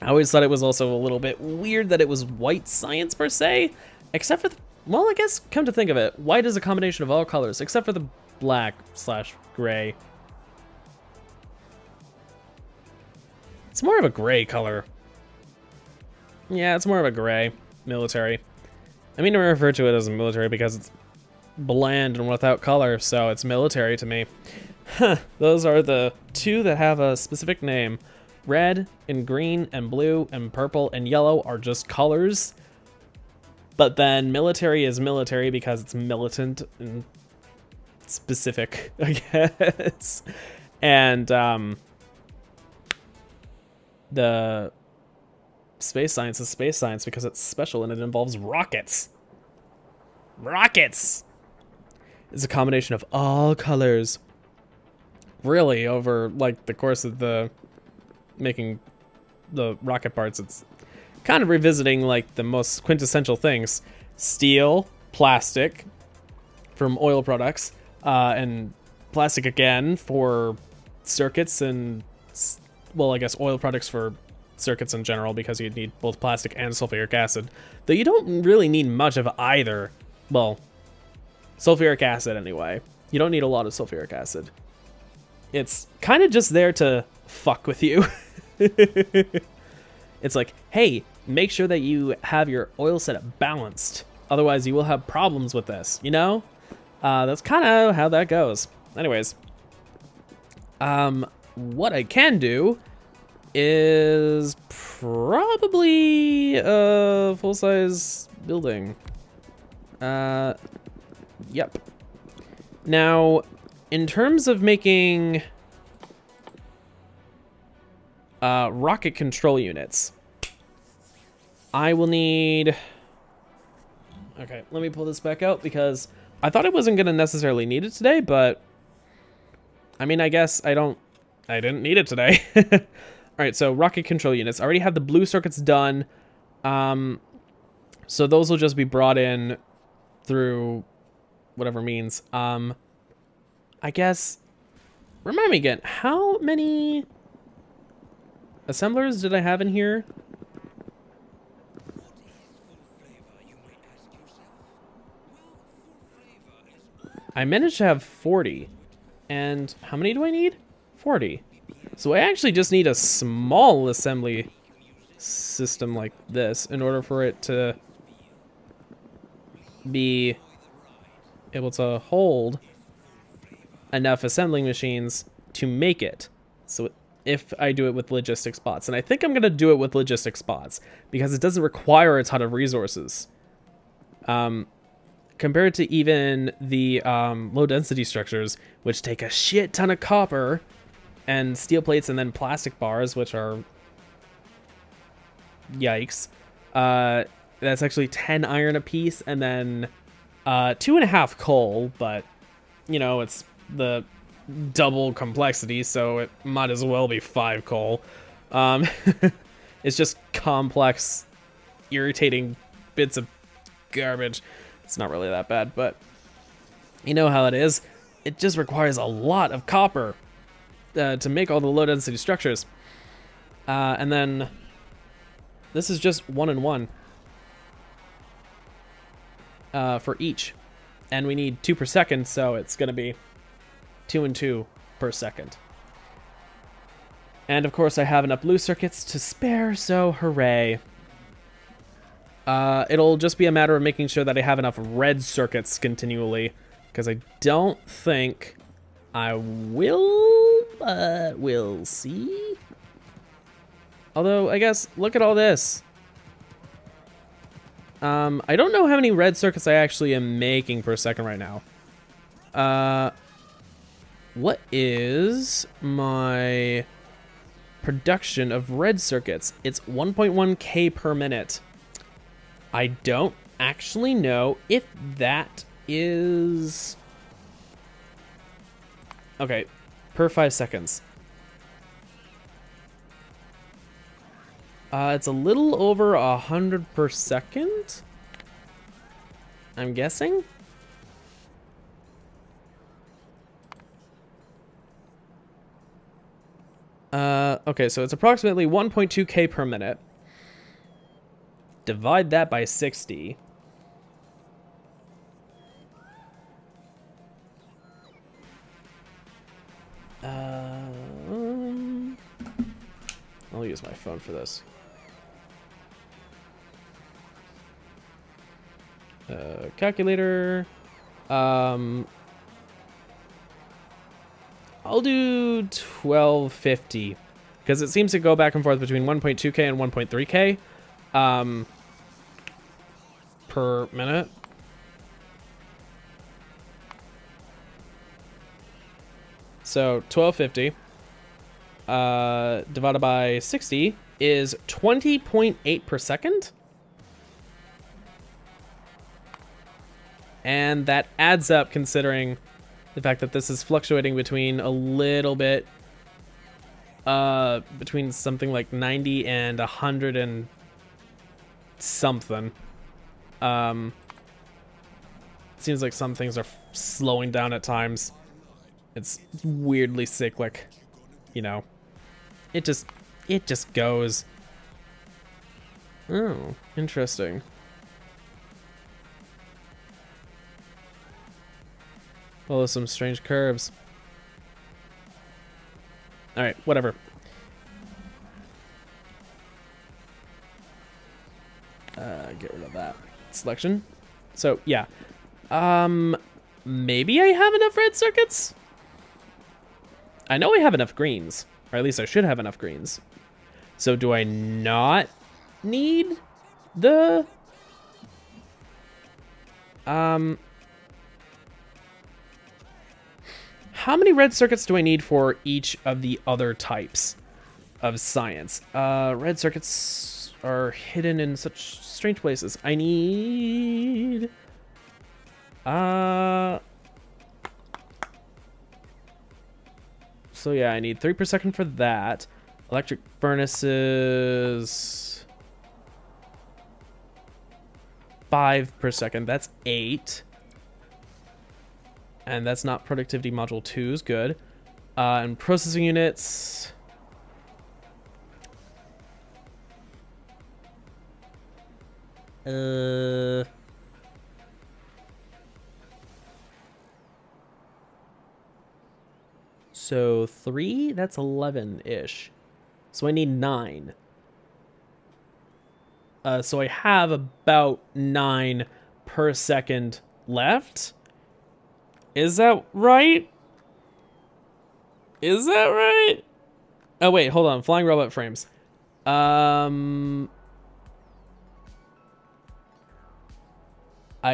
I always thought it was also a little bit weird that it was white science per se, except for the, well, I guess, come to think of it, white is a combination of all colors, except for the black/gray. It's more of a gray color. Yeah, it's more of a gray. Military. I mean to refer to it as a military because it's bland and without color, so it's military to me. Huh, those are the two that have a specific name. Red and green and blue and purple and yellow are just colors. But then military is military because it's militant and specific, I guess. And the space science is space science because it's special and it involves rockets. Rockets! It's a combination of all colors. Really, over like the course of the making the rocket parts, it's kind of revisiting like the most quintessential things. Steel, plastic from oil products, and plastic again for circuits and, well, I guess oil products for circuits in general because you need both plastic and sulfuric acid. Though you don't really need much of either. Well, sulfuric acid anyway. You don't need a lot of sulfuric acid. It's kind of just there to fuck with you. It's like, hey, make sure that you have your oil setup balanced. Otherwise, you will have problems with this, you know? That's kind of how that goes. Anyways, what I can do is probably a full-size building. Yep. Now, in terms of making rocket control units, I will need... Okay, let me pull this back out because I thought I wasn't going to necessarily need it today, but I mean, I guess I didn't need it today. All right, so rocket control units. I already have the blue circuits done. So those will just be brought in through whatever means. I guess, remind me again, how many assemblers did I have in here? I managed to have 40. And how many do I need? 40. So I actually just need a small assembly system like this in order for it to be able to hold enough assembling machines to make it. So if I do it with logistic spots, and I think I'm going to do it with logistic spots because it doesn't require a ton of resources. Compared to even the low density structures, which take a shit ton of copper and steel plates and then plastic bars, which are yikes. That's actually 10 iron a piece and then 2.5 coal, but you know, it's the double complexity, so it might as well be 5 coal. It's just complex, irritating bits of garbage. It's not really that bad, but you know how it is. It just requires a lot of copper to make all the low density structures. And then this is just 1 and 1 for each. And we need 2 per second, so it's going to be 2 and 2 per second. And of course I have enough blue circuits to spare, so hooray. It'll just be a matter of making sure that I have enough red circuits continually, because I don't think I will, but we'll see. Although, I guess, look at all this. I don't know how many red circuits I actually am making per second right now. What is my production of red circuits? It's 1.1K per minute. I don't actually know if that is... Okay, per 5 seconds. It's a little over 100 per second, I'm guessing. Okay, so it's approximately 1.2K per minute. Divide that by 60. I'll use my phone for this. Calculator. I'll do 1250 because it seems to go back and forth between 1.2K and 1.3K per minute. So 1250 divided by 60 is 20.8 per second. And that adds up considering the fact that this is fluctuating between a little bit, between something like 90 and 100 and something. It seems like some things are slowing down at times. It's weirdly cyclic, you know. It just goes. Oh, interesting. Well, there's some strange curves. All right, whatever. Get rid of that selection. So yeah, maybe I have enough red circuits. I know I have enough greens, or at least I should have enough greens. So do I not need the how many red circuits do I need for each of the other types of science? Red circuits are hidden in such strange places. I need... So yeah, I need 3 per second for that. Electric furnaces... 5 per second. That's 8. And that's not productivity module 2's good. And processing units... So 3, that's 11-ish. So I need 9. So I have about 9 per second left. Is that right? Is that right? Oh wait, hold on. Flying robot frames. I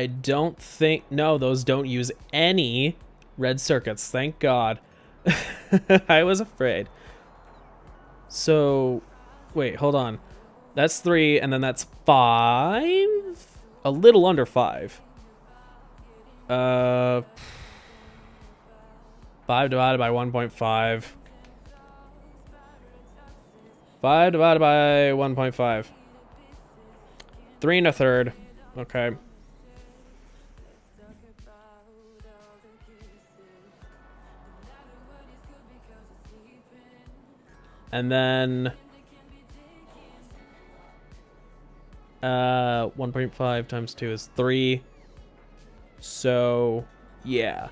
don't think... No, those don't use any red circuits. Thank God. I was afraid. So, wait, hold on. That's 3, and then that's 5? A little under 5. 5 divided by 1.5. 5 divided by 1.5. 3 1/3. Okay. And then 1.5 times 2 is 3. So, yeah.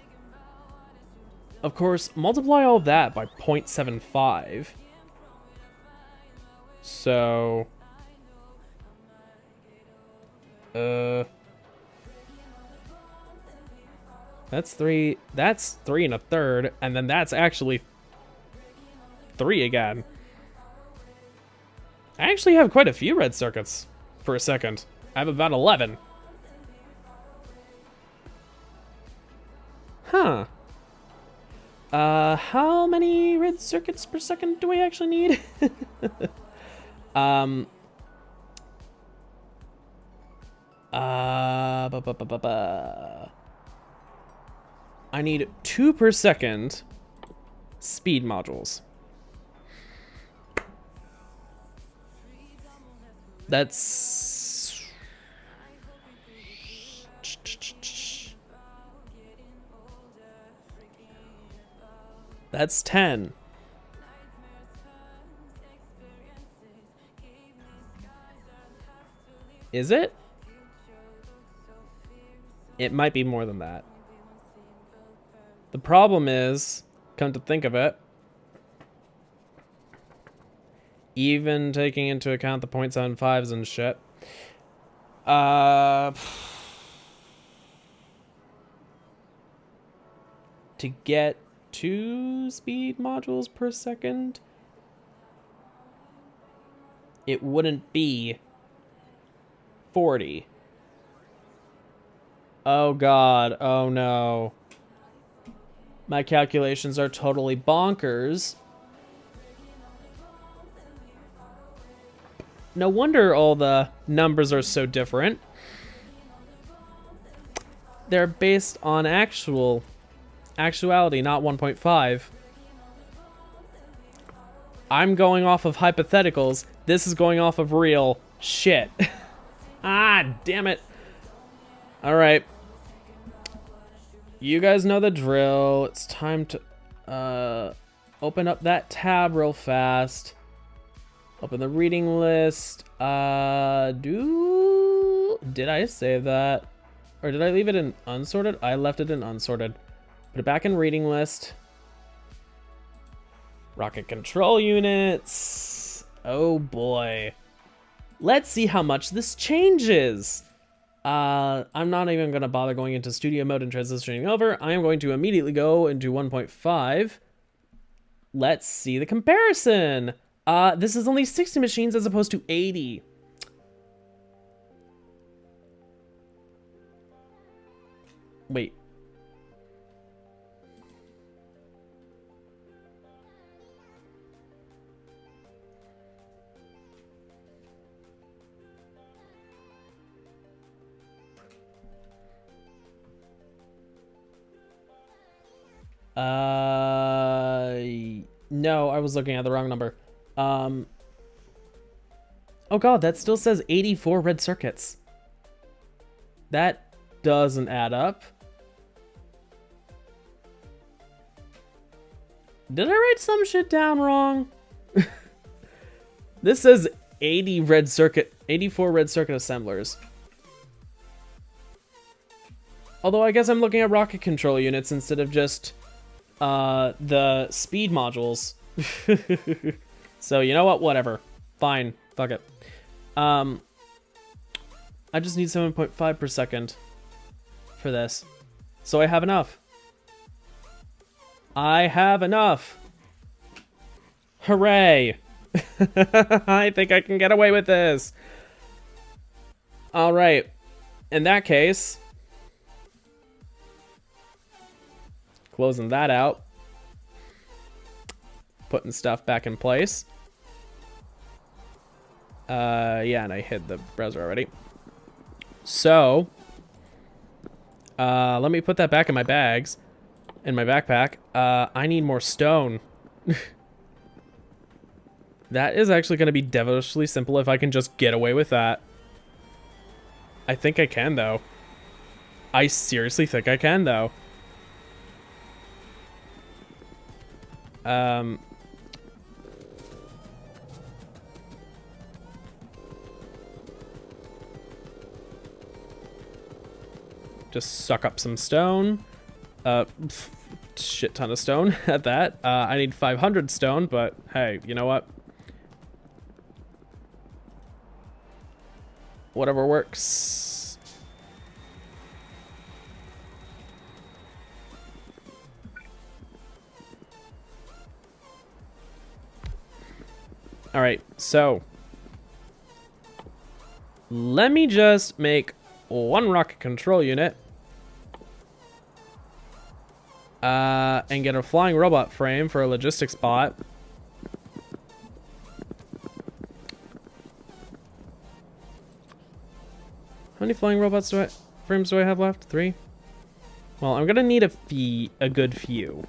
Of course, multiply all of that by 0.75. So, that's 3 1/3, and then that's actually 3 again. I actually have quite a few red circuits for a second. I have about 11. Huh. How many red circuits per second do I actually need? I need 2 per second speed modules. That's 10. Is it? It might be more than that. The problem is, come to think of it, even taking into account the 0.75s and shit, to get 2 speed modules per second, it wouldn't be 40. Oh God, oh no. My calculations are totally bonkers. No wonder all the numbers are so different. They're based on actuality, not 1.5. I'm going off of hypotheticals. This is going off of real shit. Ah, damn it. All right. You guys know the drill. It's time to open up that tab real fast. Open the reading list. Did I save that? Or did I leave it in unsorted? I left it in unsorted. Put it back in reading list. Rocket control units. Oh boy. Let's see how much this changes. I'm not even going to bother going into studio mode and transitioning over. I am going to immediately go into 1.5. Let's see the comparison. This is only 60 machines as opposed to 80. Wait. No, I was looking at the wrong number. Oh god, that still says 84 red circuits. That doesn't add up. Did I write some shit down wrong? This says 84 red circuit assemblers. Although I guess I'm looking at rocket control units instead of just the speed modules. So you know what? Whatever. Fine. Fuck it. I just need 7.5 per second for this. So I have enough. I have enough. Hooray. I think I can get away with this. All right. In that case, closing that out. Putting stuff back in place. Yeah, and I hid the browser already. So, let me put that back in my bags, in my backpack. I need more stone. That is actually going to be devilishly simple if I can just get away with that. I think I can, though. I seriously think I can, though. Just suck up some stone. Shit ton of stone at that. I need 500 stone, but hey, you know what? Whatever works. All right, so let me just make one rocket control unit and get a flying robot frame for a logistics bot. How many flying robots frames do I have left? 3? Well, I'm gonna need a good few.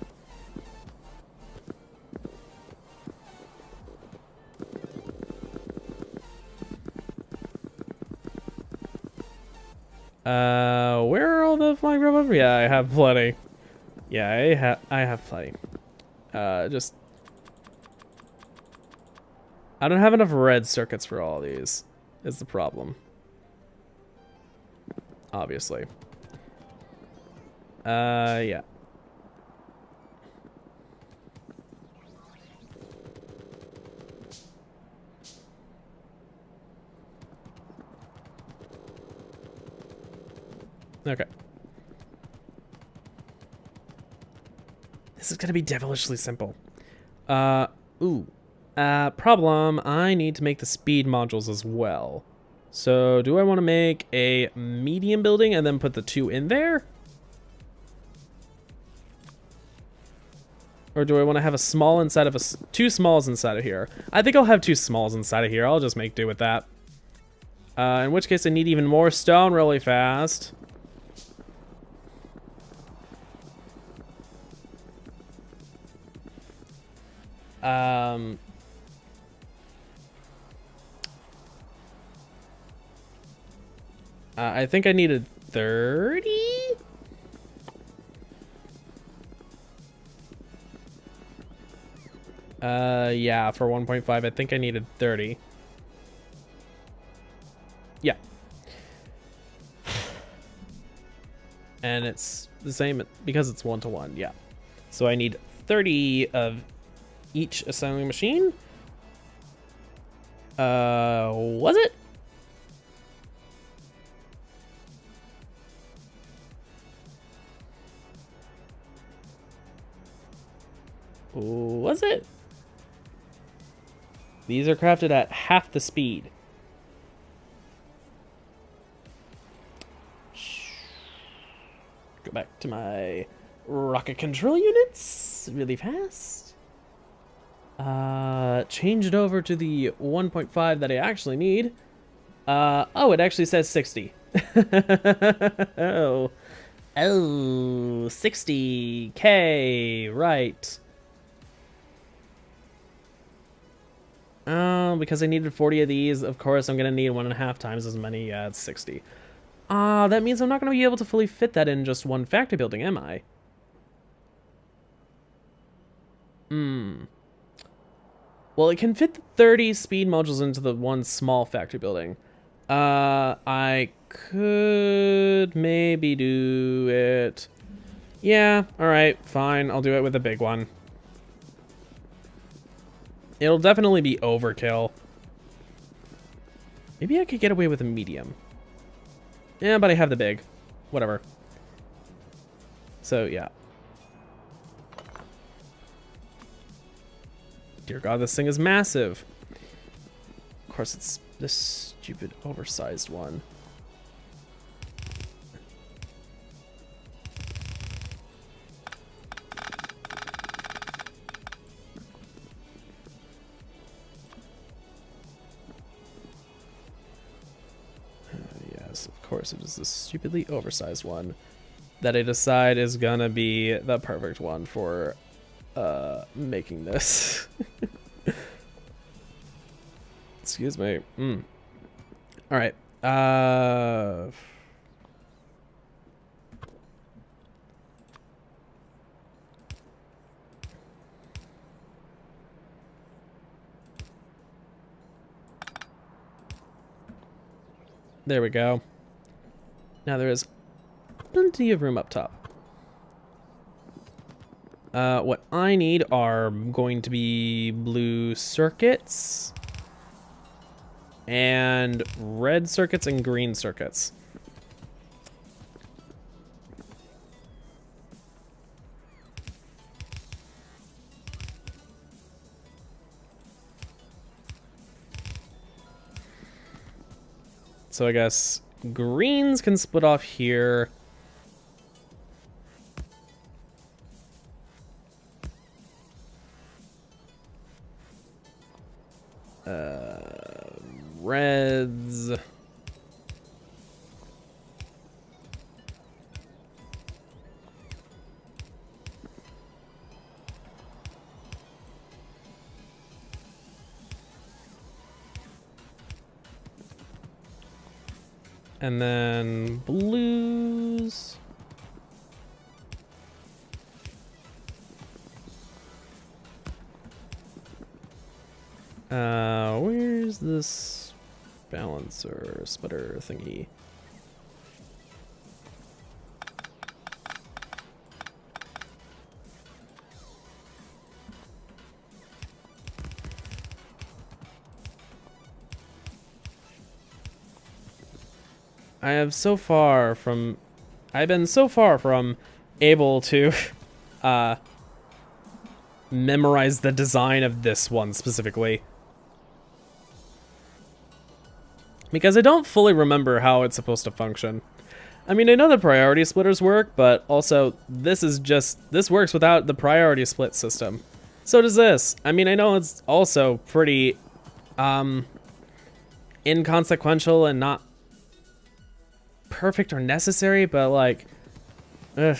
Where are all the flying robots? Yeah, I have plenty. Yeah, I have plenty. Just I don't have enough red circuits for all these. Is the problem. Obviously. Yeah. Okay. This is gonna be devilishly simple. Problem. I need to make the speed modules as well. So, do I want to make a medium building and then put the 2 in there? Or do I want to have a small inside of two smalls inside of here? I think I'll have two smalls inside of here. I'll just make do with that. In which case I need even more stone really fast. I think I needed 30? Yeah, for 1.5, I think I needed 30. Yeah. And it's the same because it's 1-to-1, yeah. So I need 30 of each assembly machine. Was it? Was it? These are crafted at half the speed. Go back to my rocket control units really fast. Change it over to the 1.5 that I actually need. Oh, it actually says 60. Oh, 60K, right. Because I needed 40 of these, of course I'm gonna need 1.5 times as many. Yeah, it's 60. That means I'm not gonna be able to fully fit that in just one factory building, am I? Well, it can fit the 30 speed modules into the one small factory building. I could maybe do it. Yeah, alright, fine. I'll do it with a big one. It'll definitely be overkill. Maybe I could get away with a medium. Yeah, but I have the big. Whatever. So, yeah. Dear God, this thing is massive. Of course, it's this stupid oversized one. Yes, of course, it is this stupidly oversized one that I decide is gonna be the perfect one for making this. Excuse me. All right. There we go. Now there is plenty of room up top. What I need are going to be blue circuits and red circuits and green circuits. So I guess greens can split off here. Reds. And then blues. Where's this balancer splitter thingy? I've been so far from able to memorize the design of this one specifically. Because I don't fully remember how it's supposed to function. I mean, I know the priority splitters work, but also this works without the priority split system. So does this. I mean, I know it's also pretty inconsequential and not perfect or necessary, but like, ugh.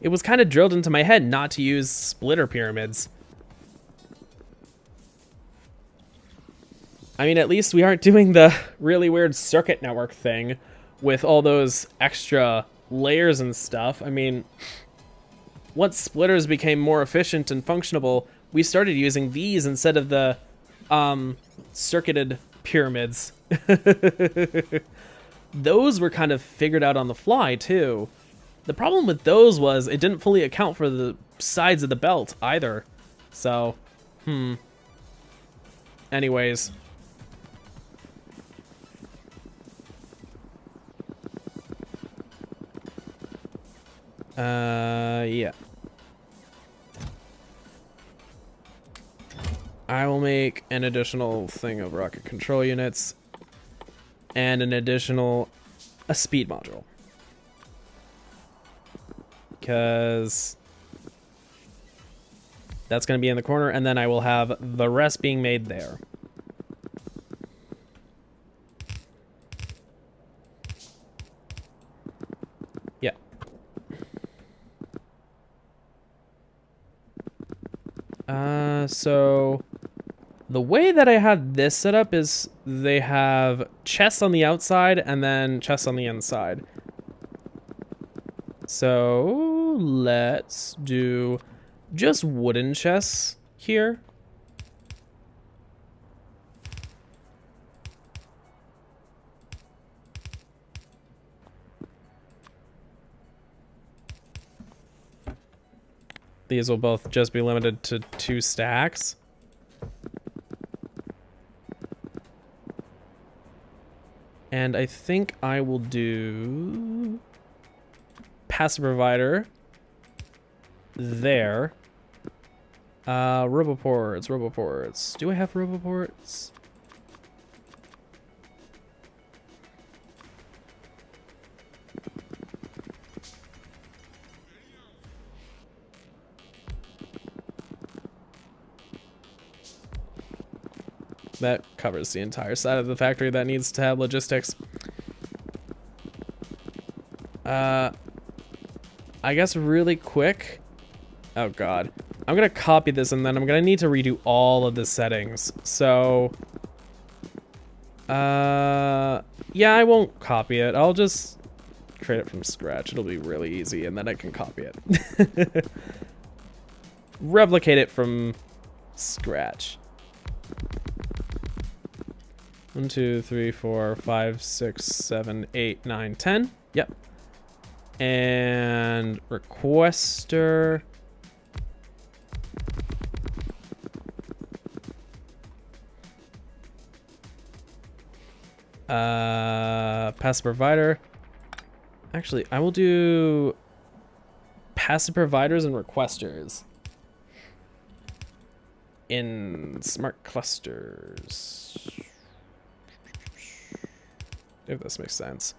It was kind of drilled into my head not to use splitter pyramids. I mean, at least we aren't doing the really weird circuit network thing with all those extra layers and stuff. I mean, once splitters became more efficient and functionable, we started using these instead of the circuited pyramids. Those were kind of figured out on the fly, too. The problem with those was it didn't fully account for the sides of the belt either. So, anyways. Yeah. I will make an additional thing of rocket control units and an additional speed module. Because that's going to be in the corner, and then I will have the rest being made there. Yeah. So the way that I have this set up is they have chests on the outside and then chests on the inside. So let's do just wooden chests here. These will both just be limited to 2 stacks. And I think I will do passive provider there. Roboports. Do I have roboports? That covers the entire side of the factory that needs to have logistics. I guess really quick. Oh god. I'm gonna copy this and then I'm gonna need to redo all of the settings. So, yeah, I won't copy it. I'll just create it from scratch. It'll be really easy and then I can copy it. Replicate it from scratch. 1, 2, 3, 4, 5, 6, 7, 8, 9, 10. Yep. And requester. Passive provider. Actually, I will do passive providers and requesters in smart clusters. If this makes sense.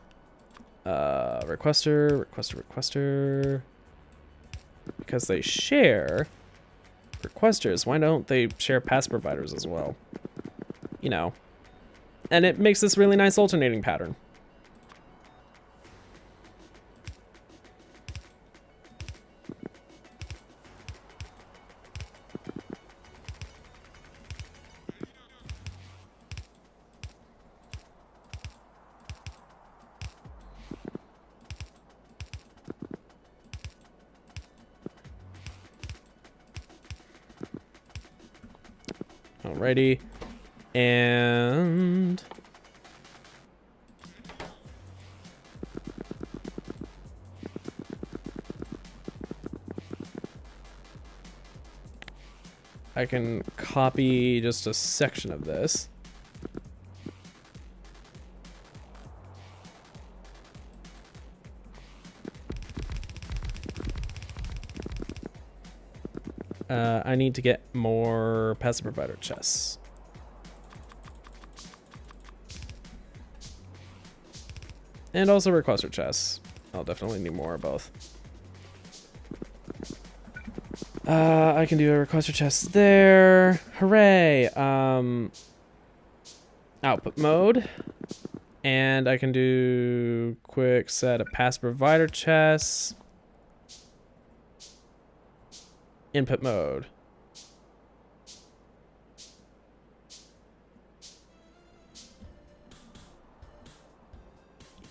Requester. Because they share requesters, why don't they share passive providers as well? You know. And it makes this really nice alternating pattern. Alrighty, and I can copy just a section of this. I need to get more passive provider chests. And also requester chests. I'll definitely need more of both. I can do a requester chest there. Hooray! Output mode. And I can do quick set of pass provider chests. Input mode.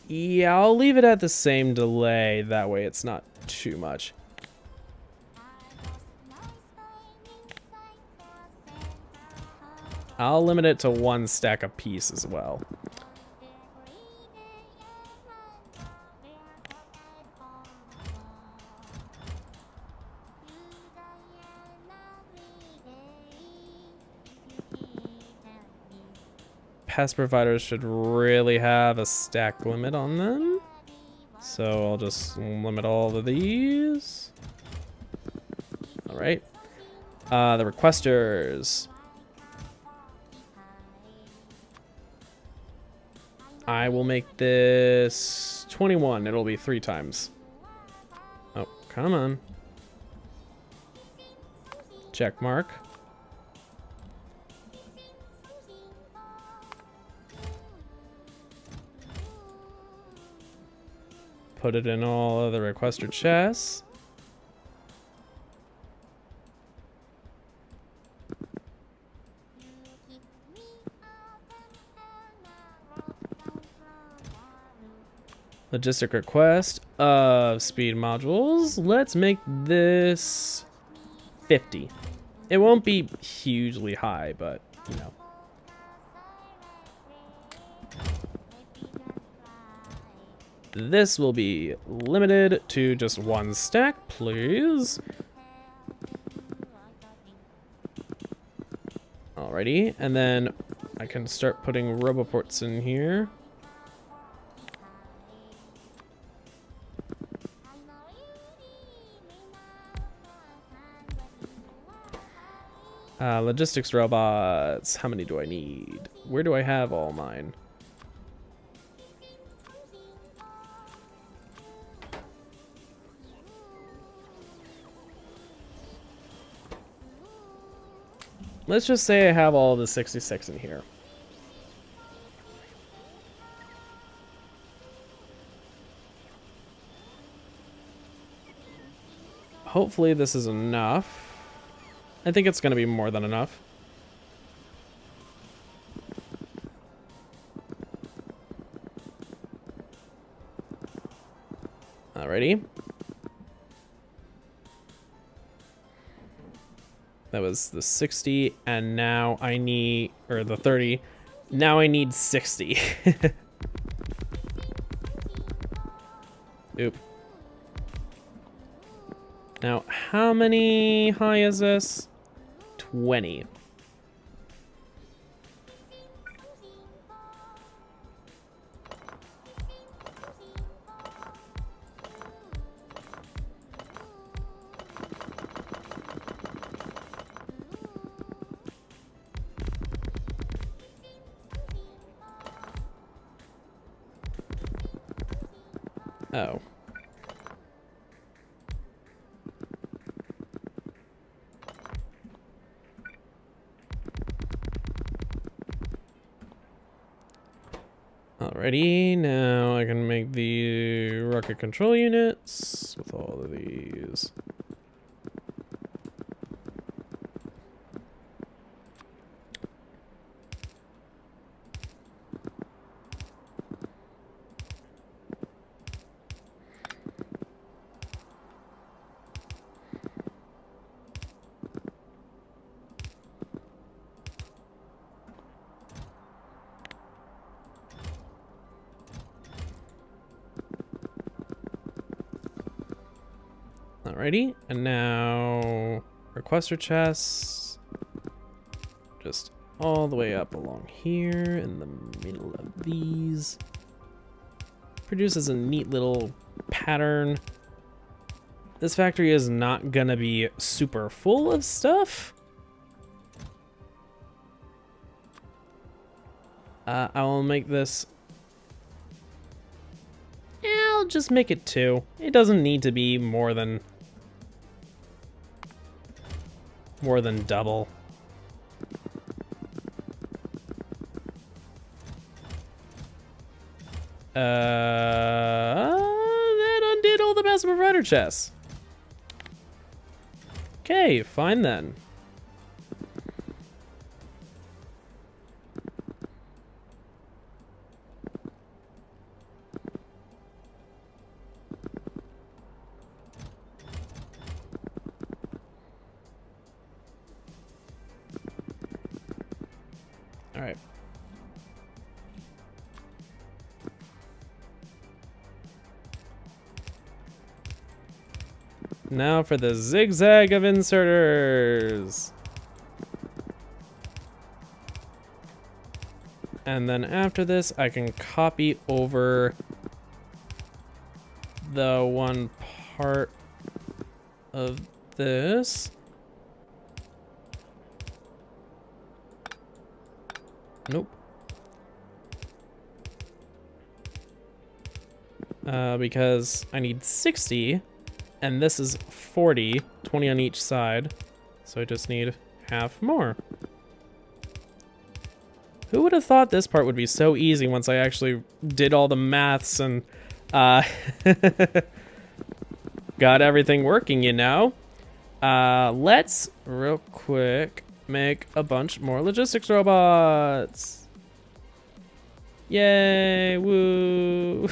Yeah, I'll leave it at the same delay. That way it's not too much. I'll limit it to 1 stack a piece as well. Pass providers should really have a stack limit on them. So I'll just limit all of these. All right. The requesters. I will make this 21. It'll be 3 times. Oh, come on. Check mark. Put it in all of the requester chests. Logistic request of speed modules. Let's make this 50. It won't be hugely high, but you know. This will be limited to just 1 stack, please. Alrighty, and then I can start putting roboports in here. Logistics robots, how many do I need? Where do I have all mine? Let's just say I have all the 66 in here. Hopefully this is enough. I think it's going to be more than enough. Alrighty. That was the 60, and now I need, or the 30. Now I need 60. Oop. Now, how many high is this? 20. Oh. Alrighty, now I can make the rocket control units with all of these. Alrighty, and now requester chests, just all the way up along here in the middle of these. Produces a neat little pattern. This factory is not gonna be super full of stuff. I will make this just make it 2. It doesn't need to be more than double. That undid all the passive provider chests. Okay, fine then. All right. Now for the zigzag of inserters. And then after this, I can copy over the one part of this. Nope. Because I need 60, and this is 40, 20 on each side. So I just need half more. Who would have thought this part would be so easy once I actually did all the maths and got everything working, you know? Let's real quick make a bunch more logistics robots. Yay, woo.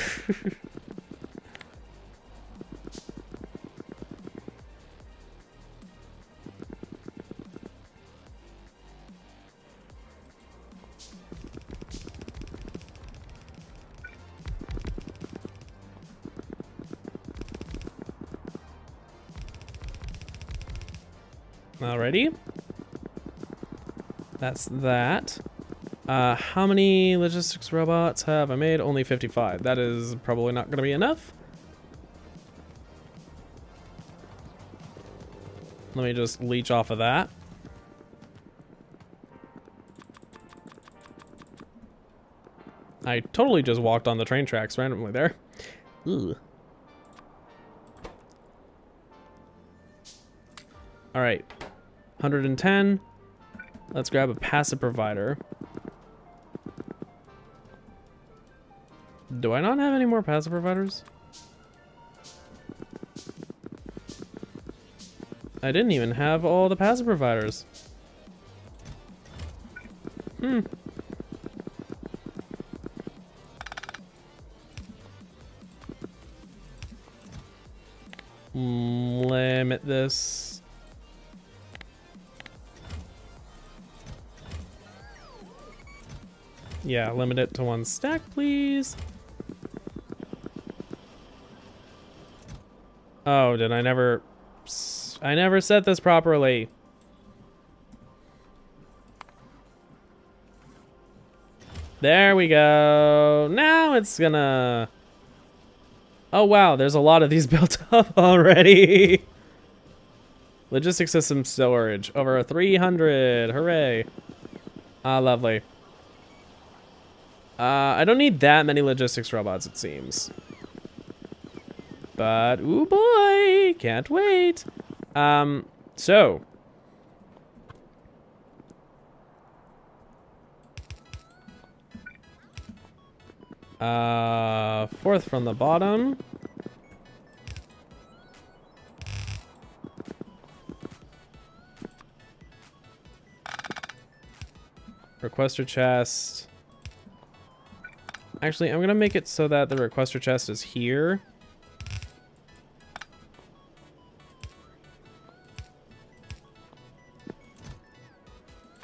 Alrighty. That's that. How many logistics robots have I made? Only 55. That is probably not going to be enough. Let me just leech off of that. I totally just walked on the train tracks randomly there. Ugh. All right, 110. Let's grab a passive provider. Do I not have any more passive providers? I didn't even have all the passive providers. Limit this. Yeah, limit it to 1 stack, please. Oh, did I never set this properly. There we go. Now it's gonna... Oh wow, there's a lot of these built up already. Logistics system storage, over 300, hooray. Ah, lovely. I don't need that many logistics robots, it seems. But, ooh boy, can't wait. So. Fourth from the bottom. Requester chest. Actually, I'm gonna make it so that the requester chest is here.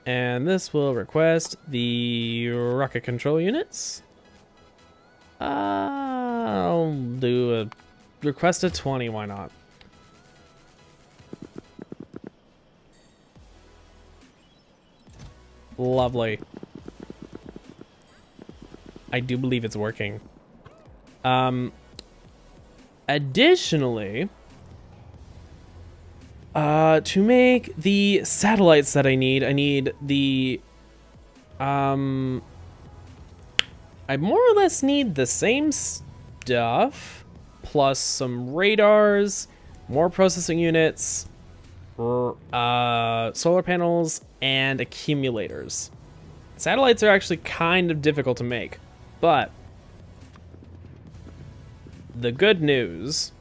And this will request the rocket control units. I'll do a request of 20, why not? Lovely. I do believe it's working. Additionally, to make the satellites that I need the, I more or less need the same stuff. plus some radars, more processing units, solar panels, and accumulators. Satellites are actually kind of difficult to make, but the good news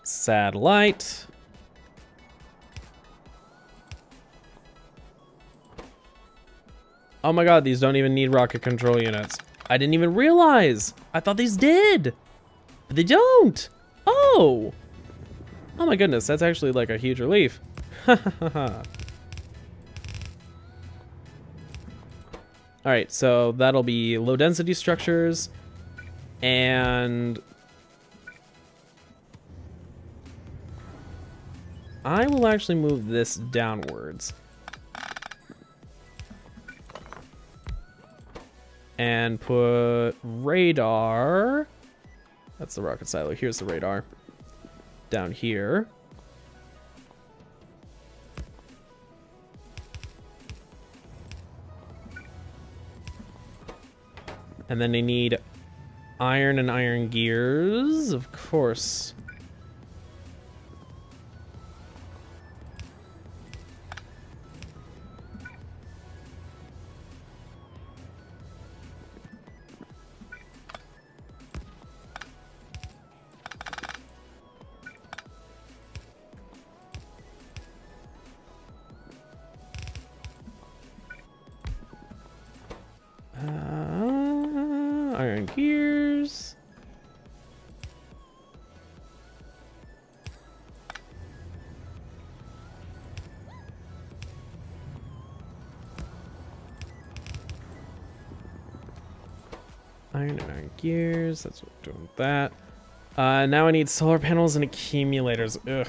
satellite. Oh my god, these don't even need rocket control units. I didn't even realize. I thought these did. But they don't. Oh. Oh my goodness, that's actually like a huge relief. Alright, so that'll be low density structures. And I will actually move this downwards. And put radar. That's the rocket silo. Here's the radar. Down here. And then they need iron and iron gears, of course. Iron gears. Iron and iron gears. That's what we're doing with that. Now I need solar panels and accumulators. Ugh.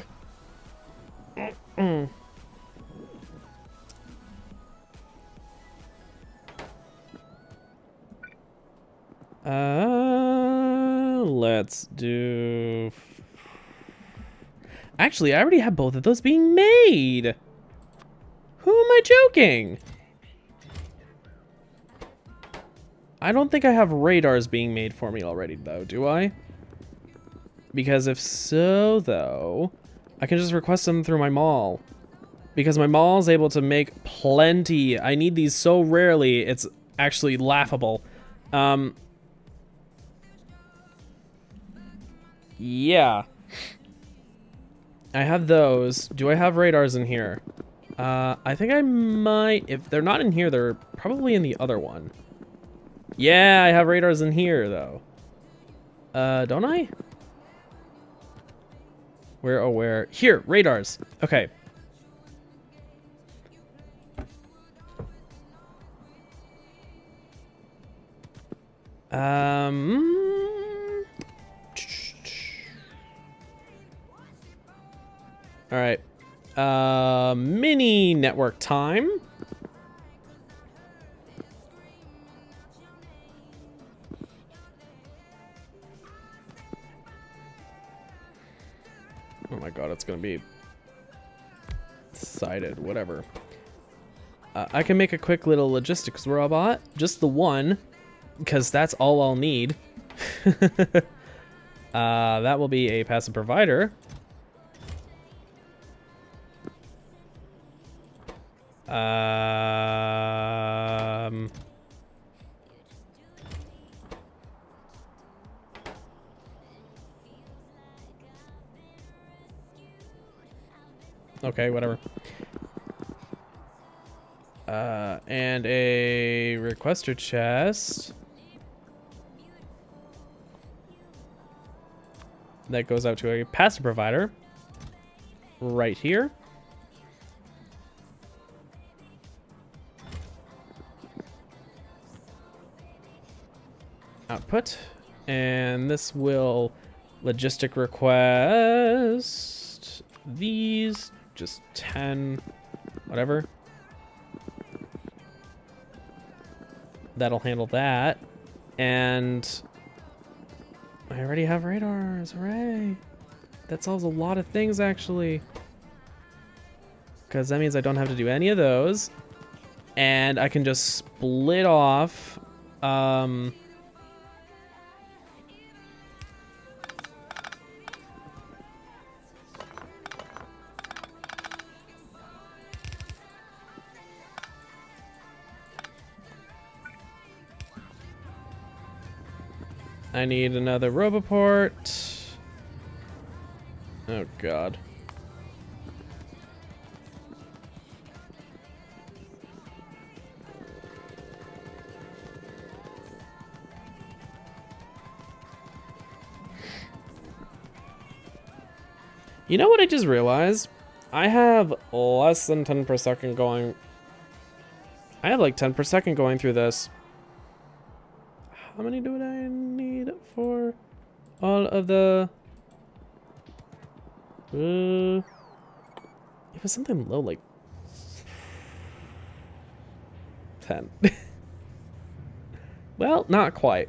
Let's do... Actually, I already have both of those being made. Who am I joking? I don't think I have radars being made for me already, though, do I? Because if so, though, I can just request them through my mall. Because my mall is able to make plenty. I need these so rarely, it's actually laughable. Yeah. I have those. Do I have radars in here? I think I might. If they're not in here, they're probably in the other one. Yeah, I have radars in here, though. Don't I? Where? Oh, where? Here, radars. Okay. All right. Mini network time. Oh my god, it's gonna be sided, whatever. I can make a quick little logistics robot, just the one, because that's all I'll need. That will be a passive provider. Okay, whatever. And a requester chest. That goes out to a passive provider. Right here. Output. And this will logistic request these. Just 10. whatever. That'll handle that. And I already have radars. Hooray. That solves a lot of things, actually. Because that means I don't have to do any of those. And I can just split off. I need another Roboport. Oh, God. You know what I just realized? I have less than 10 per second going. I have like 10 per second going through this. How many do I need for all of the... it was something low, like 10. Well, not quite.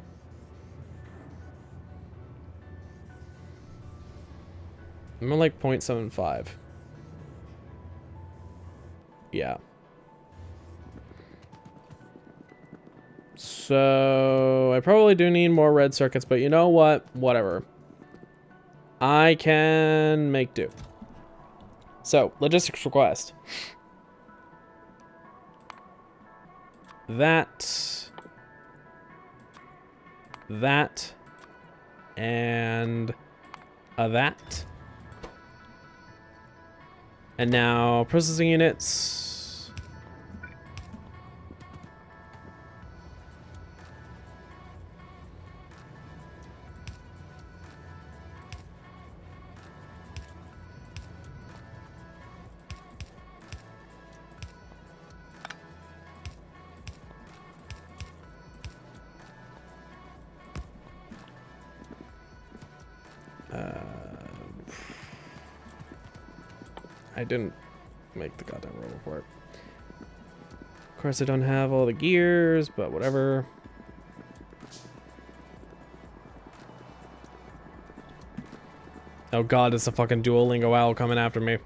I'm on like 0.75. Yeah. So I probably do need more red circuits, but you know what? Whatever. I can make do. So, logistics request. That, and that. And now processing units. I didn't make the goddamn roll report. Of course, I don't have all the gears, but whatever. Oh god, it's a fucking Duolingo owl coming after me.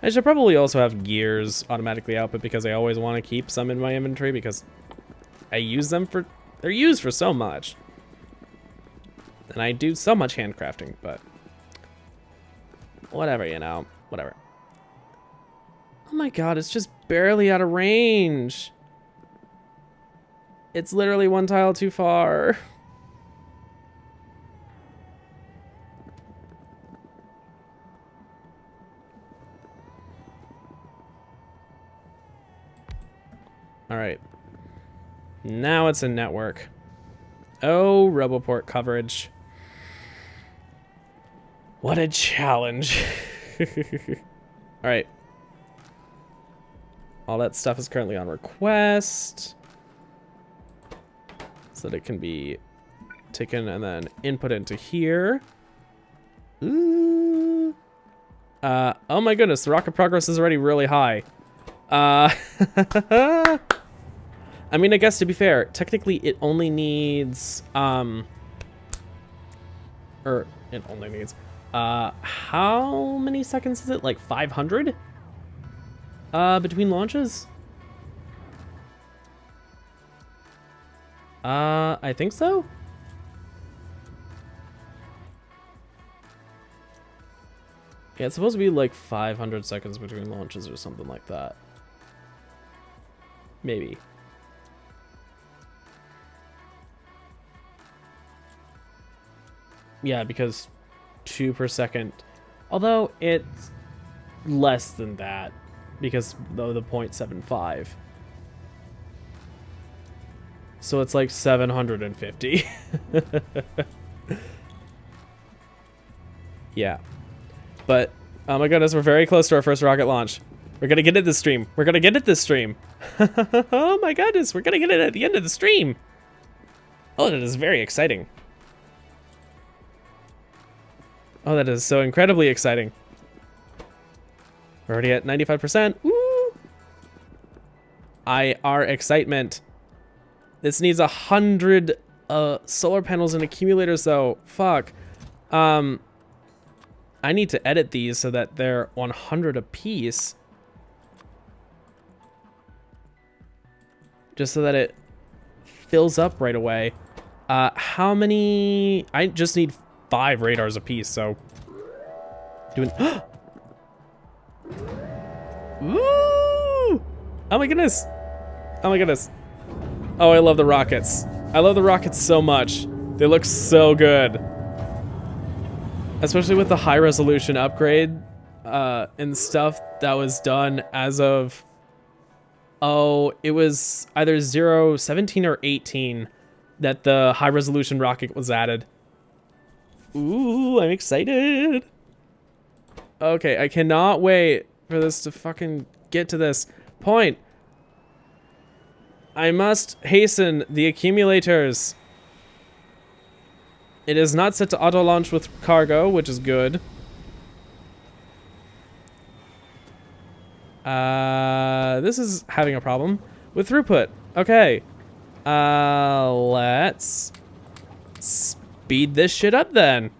I should probably also have gears automatically output because I always want to keep some in my inventory because I use them for... They're used for so much. And I do so much handcrafting, but... Whatever, you know. Whatever. Oh my god, it's just barely out of range. It's literally one tile too far. Alright. Now it's in network. Oh, Roboport coverage. What a challenge. Alright. All that stuff is currently on request. So that it can be taken and then input into here. Ooh. Oh my goodness, the rocket progress is already really high. I mean, I guess to be fair, technically it only needs, how many seconds is it? Like 500? Between launches? I think so? Yeah, it's supposed to be like 500 seconds between launches or something like that. Maybe. Yeah, because 2 per second. Although it's less than that because of the 0.75. So it's like 750. Yeah. But, oh my goodness, we're very close to our first rocket launch. We're gonna get it this stream. We're gonna get it this stream. Oh my goodness, we're gonna get it at the end of the stream. Oh, that is very exciting. Oh, that is so incredibly exciting. We're already at 95%. Woo! Our excitement. This needs 100 solar panels and accumulators though. Fuck. I need to edit these so that they're 100 apiece. Just so that it fills up right away. How many? I just need 5 radars apiece, so. Doing. Woo! Oh my goodness. Oh my goodness. Oh, I love the rockets. I love the rockets so much. They look so good. Especially with the high resolution upgrade and stuff that was done as of, oh, it was either 17 or 18 that the high resolution rocket was added. Ooh, I'm excited. Okay, I cannot wait for this to fucking get to this point. I must hasten the accumulators. It is not set to auto launch with cargo, which is good. This is having a problem with throughput. Okay. Let's speed this shit up then.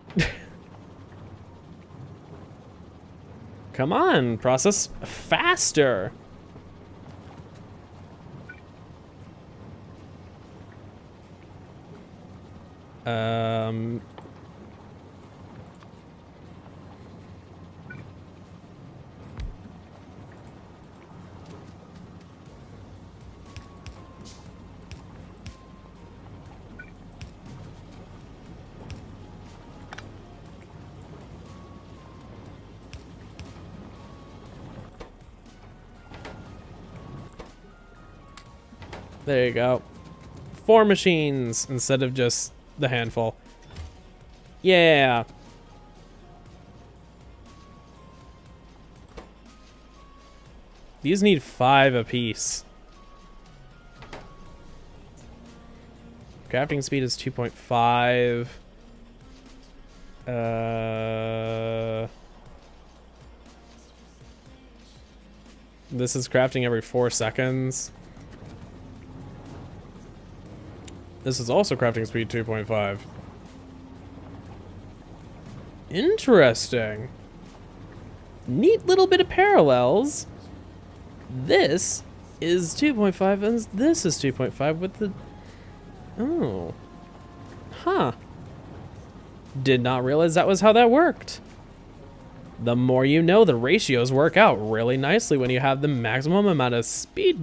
Come on, process faster. There you go. 4 machines instead of just the handful. Yeah. These need 5 apiece. Crafting speed is 2.5. This is crafting every 4 seconds. This is also crafting speed 2.5. Interesting. Neat little bit of parallels. This is 2.5 and this is 2.5 with the... Oh. Huh. Did not realize that was how that worked. The more you know, the ratios work out really nicely when you have the maximum amount of speed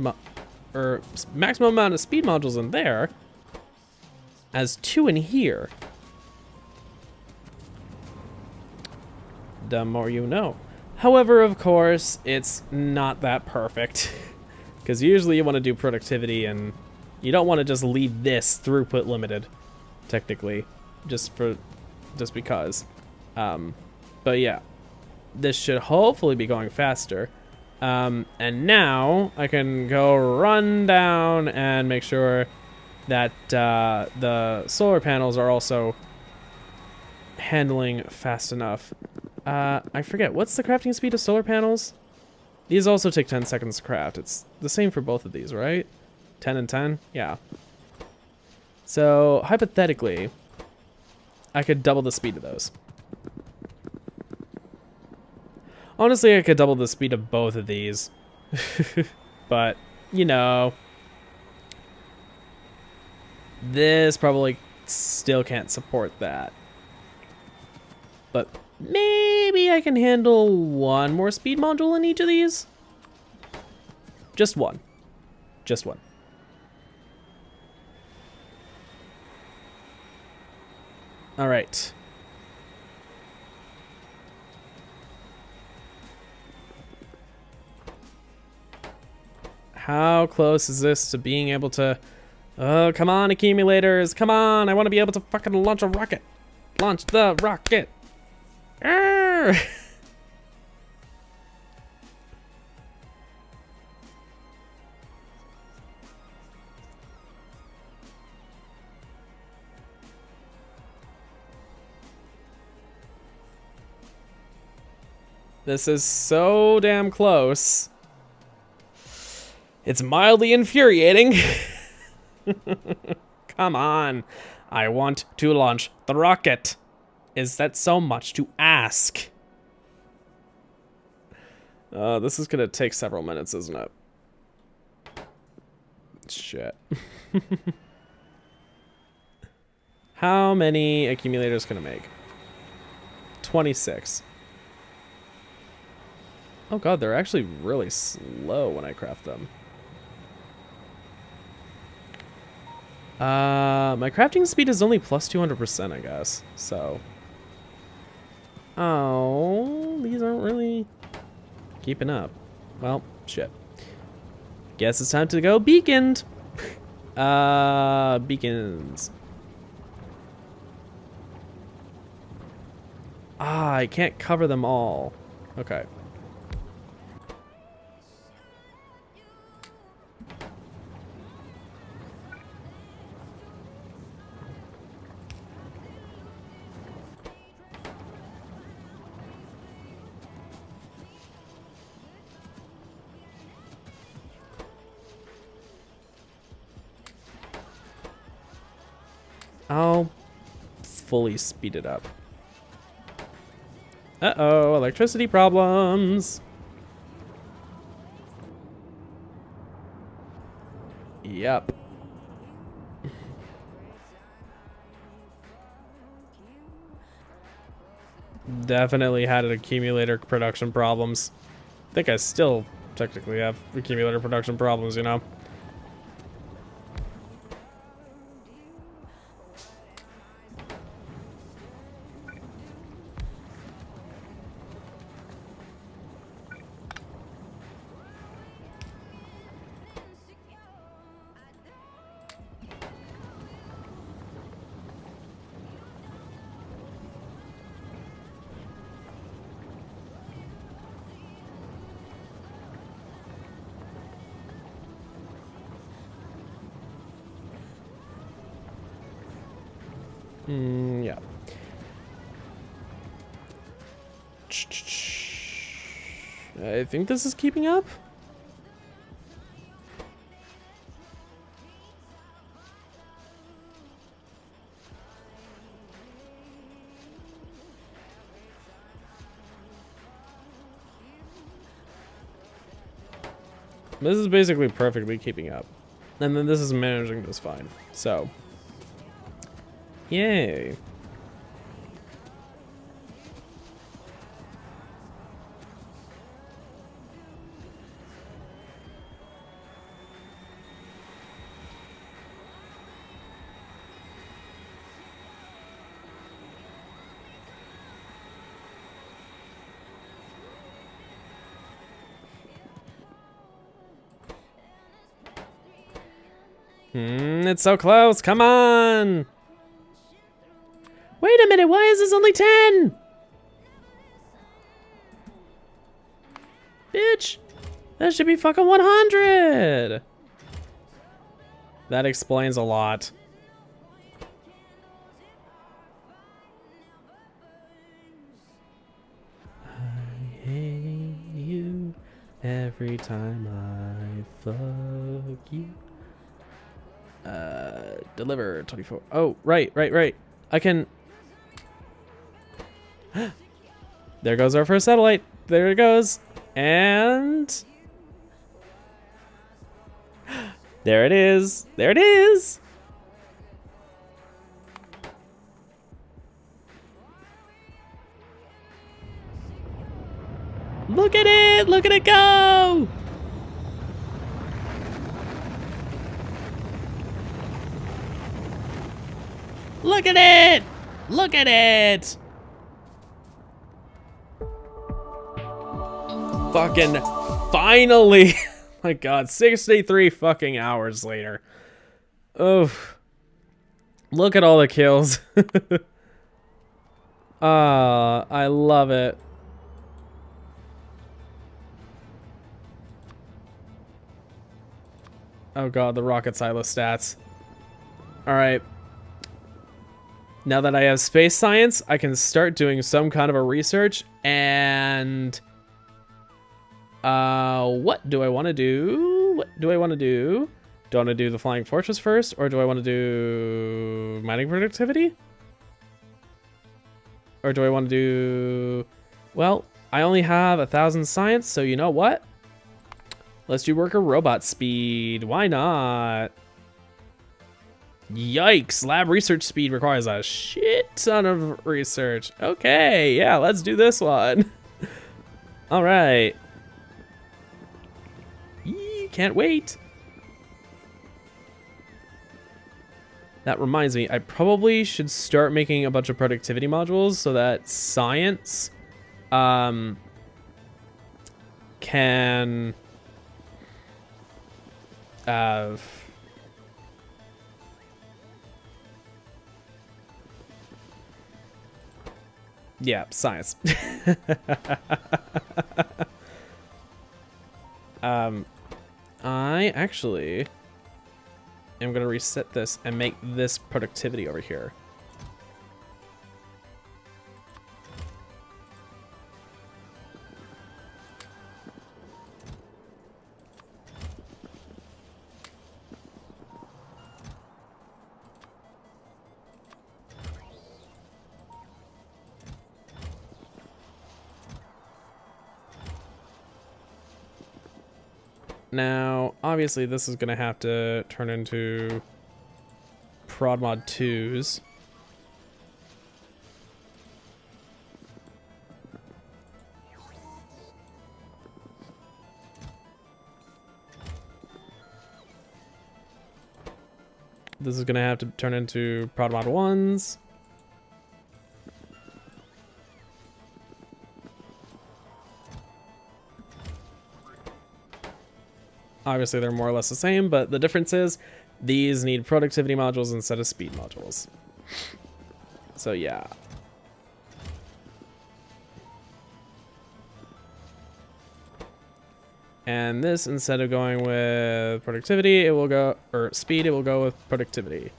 maximum amount of speed modules in there as 2 in here. The more you know. However, of course, it's not that perfect. Because usually you want to do productivity and you don't want to just leave this throughput limited, technically, just because. But yeah, this should hopefully be going faster. And now I can go run down and make sure that the solar panels are also handling fast enough. I forget, what's the crafting speed of solar panels? These also take 10 seconds to craft. It's the same for both of these, right? 10 and 10? Yeah. So, hypothetically, I could double the speed of those. Honestly, I could double the speed of both of these. But, you know, this probably still can't support that. But maybe I can handle 1 more speed module in each of these? Just 1. Just 1. All right. How close is this to being able to... Oh, come on, accumulators. Come on, I want to be able to fucking launch a rocket. Launch the rocket. Arr! This is so damn close. It's mildly infuriating. Come on. I want to launch the rocket. Is that so much to ask? This is gonna take several minutes, isn't it? Shit. How many accumulators can I make? 26. Oh god, they're actually really slow when I craft them. My crafting speed is only plus 200%, I guess. So. Oh, these aren't really keeping up. Well, shit. Guess it's time to go beaconed. Beacons. Ah, I can't cover them all. Okay. I'll fully speed it up. Uh-oh, electricity problems. Yep. Definitely had an accumulator production problems. I think I still technically have accumulator production problems, you know? Yeah. I think this is keeping up. This is basically perfectly keeping up. And then this is managing this fine. So. Yay. It's so close. Come on. Wait a minute, why is this only 10? Bitch, that should be fucking 100. That explains a lot. I hate you every time I fuck you. Deliver 24. Oh, right. I can... There goes our first satellite. There it goes. And... There it is. There it is. Look at it. Look at it go. Look at it. Look at it. Fucking finally. My god, 63 fucking hours later. Oh. Look at all the kills. I love it. Oh god, the rocket silo stats. Alright. Now that I have space science, I can start doing some kind of a research and What do I want to do? What do I want to do? Do I want to do the Flying Fortress first, or do I want to do mining productivity? Or do I want to do... Well, I only have 1,000 science, so you know what? Let's do worker robot speed. Why not? Yikes, lab research speed requires a shit ton of research. Okay, yeah, let's do this one. All right. Can't wait. That reminds me, I probably should start making a bunch of productivity modules so that science can yeah, science. I actually am going to reset this and make this productivity over here. Now, obviously, this is going to have to turn into prod mod 2s. This is going to have to turn into prod mod 1s. Obviously, they're more or less the same, but the difference is these need productivity modules instead of speed modules. So, yeah. And this, instead of going with productivity, it will go, or speed, it will go with productivity.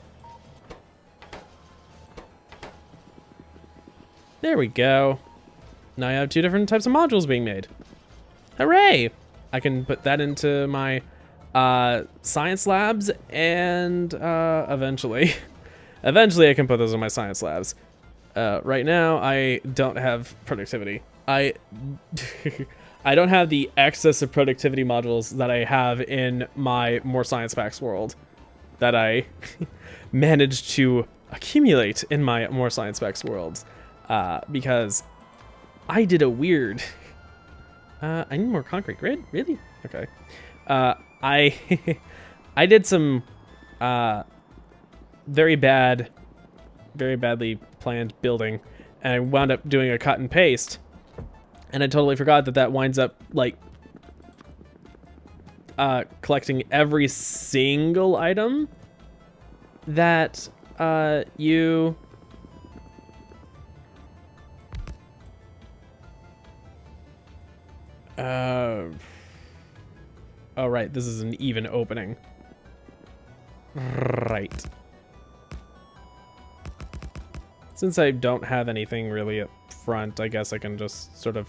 There we go. Now I have 2 different types of modules being made. Hooray! I can put that into my science labs, and eventually I can put those in my science labs. Right now, I don't have productivity. I don't have the excess of productivity modules that I have in my More Science Packs world that I managed to accumulate in my More Science Packs worlds, because I did a weird... I need more concrete grid? Really? Okay. I did some very badly planned building, and I wound up doing a cut and paste, and I totally forgot that that winds up like collecting every single item that you oh, right, this is an even opening. Right. Since I don't have anything really up front, I guess I can just sort of...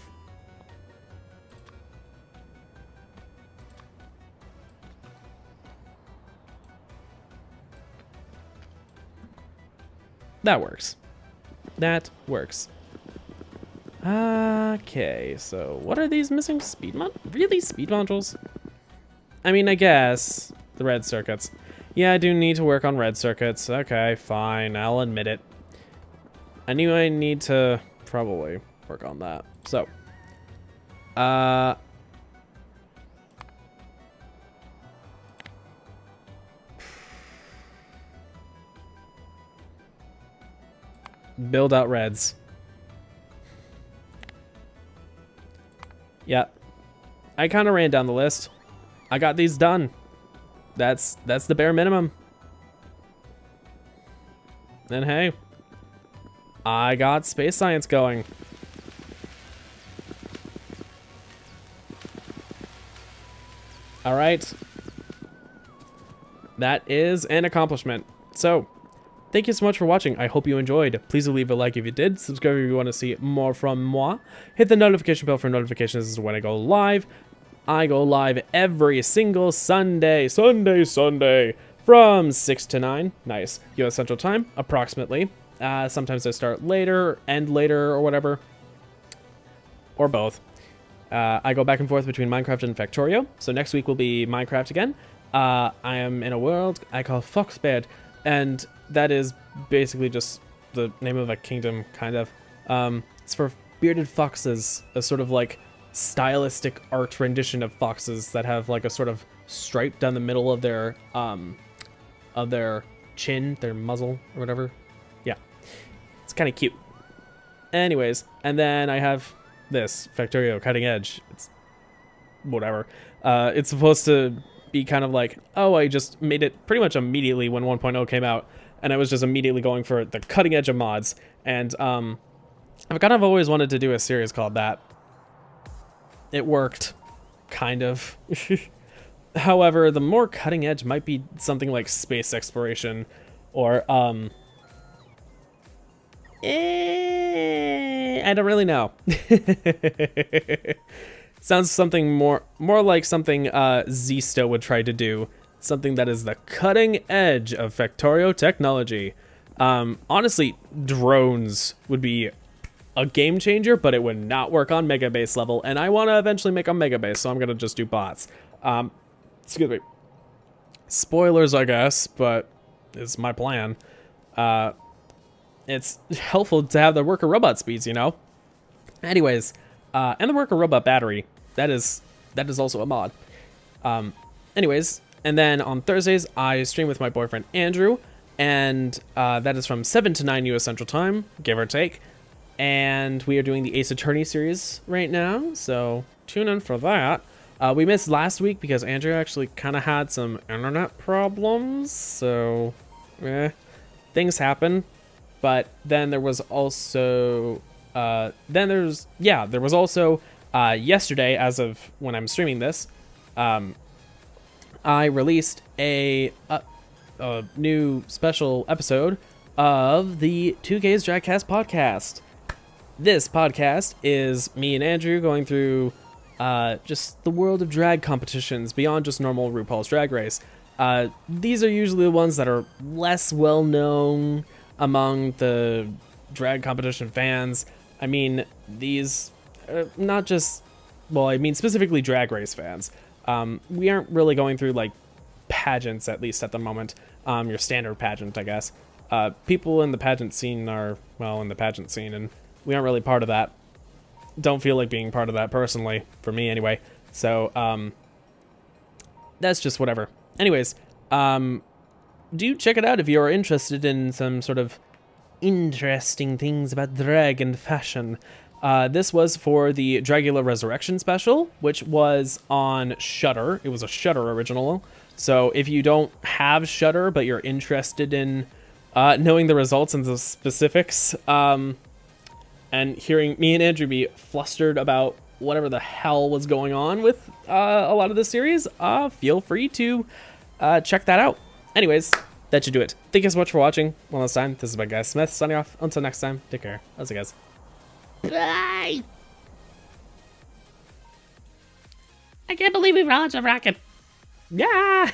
That works. That works. Okay, so what are these missing speed mod? Really? Speed modules? I mean, I guess the red circuits. Yeah, I do need to work on red circuits. Okay, fine, I'll admit it. I knew I need to probably work on that. So, build out reds. Yeah, I kind of ran down the list. I got these done. That's the bare minimum. And hey, I got space science going. All right. That is an accomplishment. So, thank you so much for watching. I hope you enjoyed. Please leave a like if you did. Subscribe if you want to see more from moi. Hit the notification bell for notifications when I go live. I go live every single Sunday, from 6 to 9, nice, US Central Time, approximately. Sometimes I start later, end later, or whatever, or both. I go back and forth between Minecraft and Factorio, so next week will be Minecraft again. I am in a world I call Foxbed, and that is basically just the name of a kingdom, kind of. It's for bearded foxes, a sort of like stylistic art rendition of foxes that have like a sort of stripe down the middle of their chin, their muzzle, or whatever. Yeah, it's kind of cute. Anyways, and then I have this Factorio Cutting Edge. It's whatever. It's supposed to be kind of like, oh, I just made it pretty much immediately when 1.0 came out, and I was just immediately going for the cutting edge of mods. And I've kind of always wanted to do a series called that. It worked, kind of. However, the more cutting edge might be something like space exploration, or I don't really know. Sounds something more like something Zisto would try to do. Something that is the cutting edge of Factorio technology. Honestly, drones would be a game changer, but it would not work on Mega Base level, and I want to eventually make a Mega Base, so I'm gonna just do bots. Excuse me. Spoilers, I guess, but it's my plan. It's helpful to have the worker robot speeds, you know? Anyways, and the worker robot battery. That is also a mod. Anyways, and then on Thursdays, I stream with my boyfriend, Andrew, and that is from 7 to 9 US Central Time, give or take. And we are doing the Ace Attorney series right now, so tune in for that. We missed last week because Andrew actually kind of had some internet problems, so things happen. But then there was also yesterday, as of when I'm streaming this, I released a new special episode of the 2K's Dragcast podcast. This podcast is me and Andrew going through just the world of drag competitions beyond just normal RuPaul's Drag Race. These are usually the ones that are less well known among the drag competition fans. I mean, these not just, well, I mean specifically Drag Race fans. We aren't really going through like pageants, at least at the moment. Your standard pageant, I guess. People in the pageant scene are, well, in the pageant scene, and we aren't really part of that. Don't feel like being part of that personally, for me anyway. So, that's just whatever. Anyways, do check it out if you're interested in some sort of interesting things about drag and fashion. This was for the Dragula Resurrection special, which was on Shudder. It was a Shudder original. So if you don't have Shudder, but you're interested in knowing the results and the specifics, and hearing me and Andrew be flustered about whatever the hell was going on with a lot of the series, feel free to check that out. Anyways, that should do it. Thank you so much for watching. One last time, this is my guy Smith signing off. Until next time, take care. How's it, guys? Bye! I can't believe we launched a rocket. Yeah!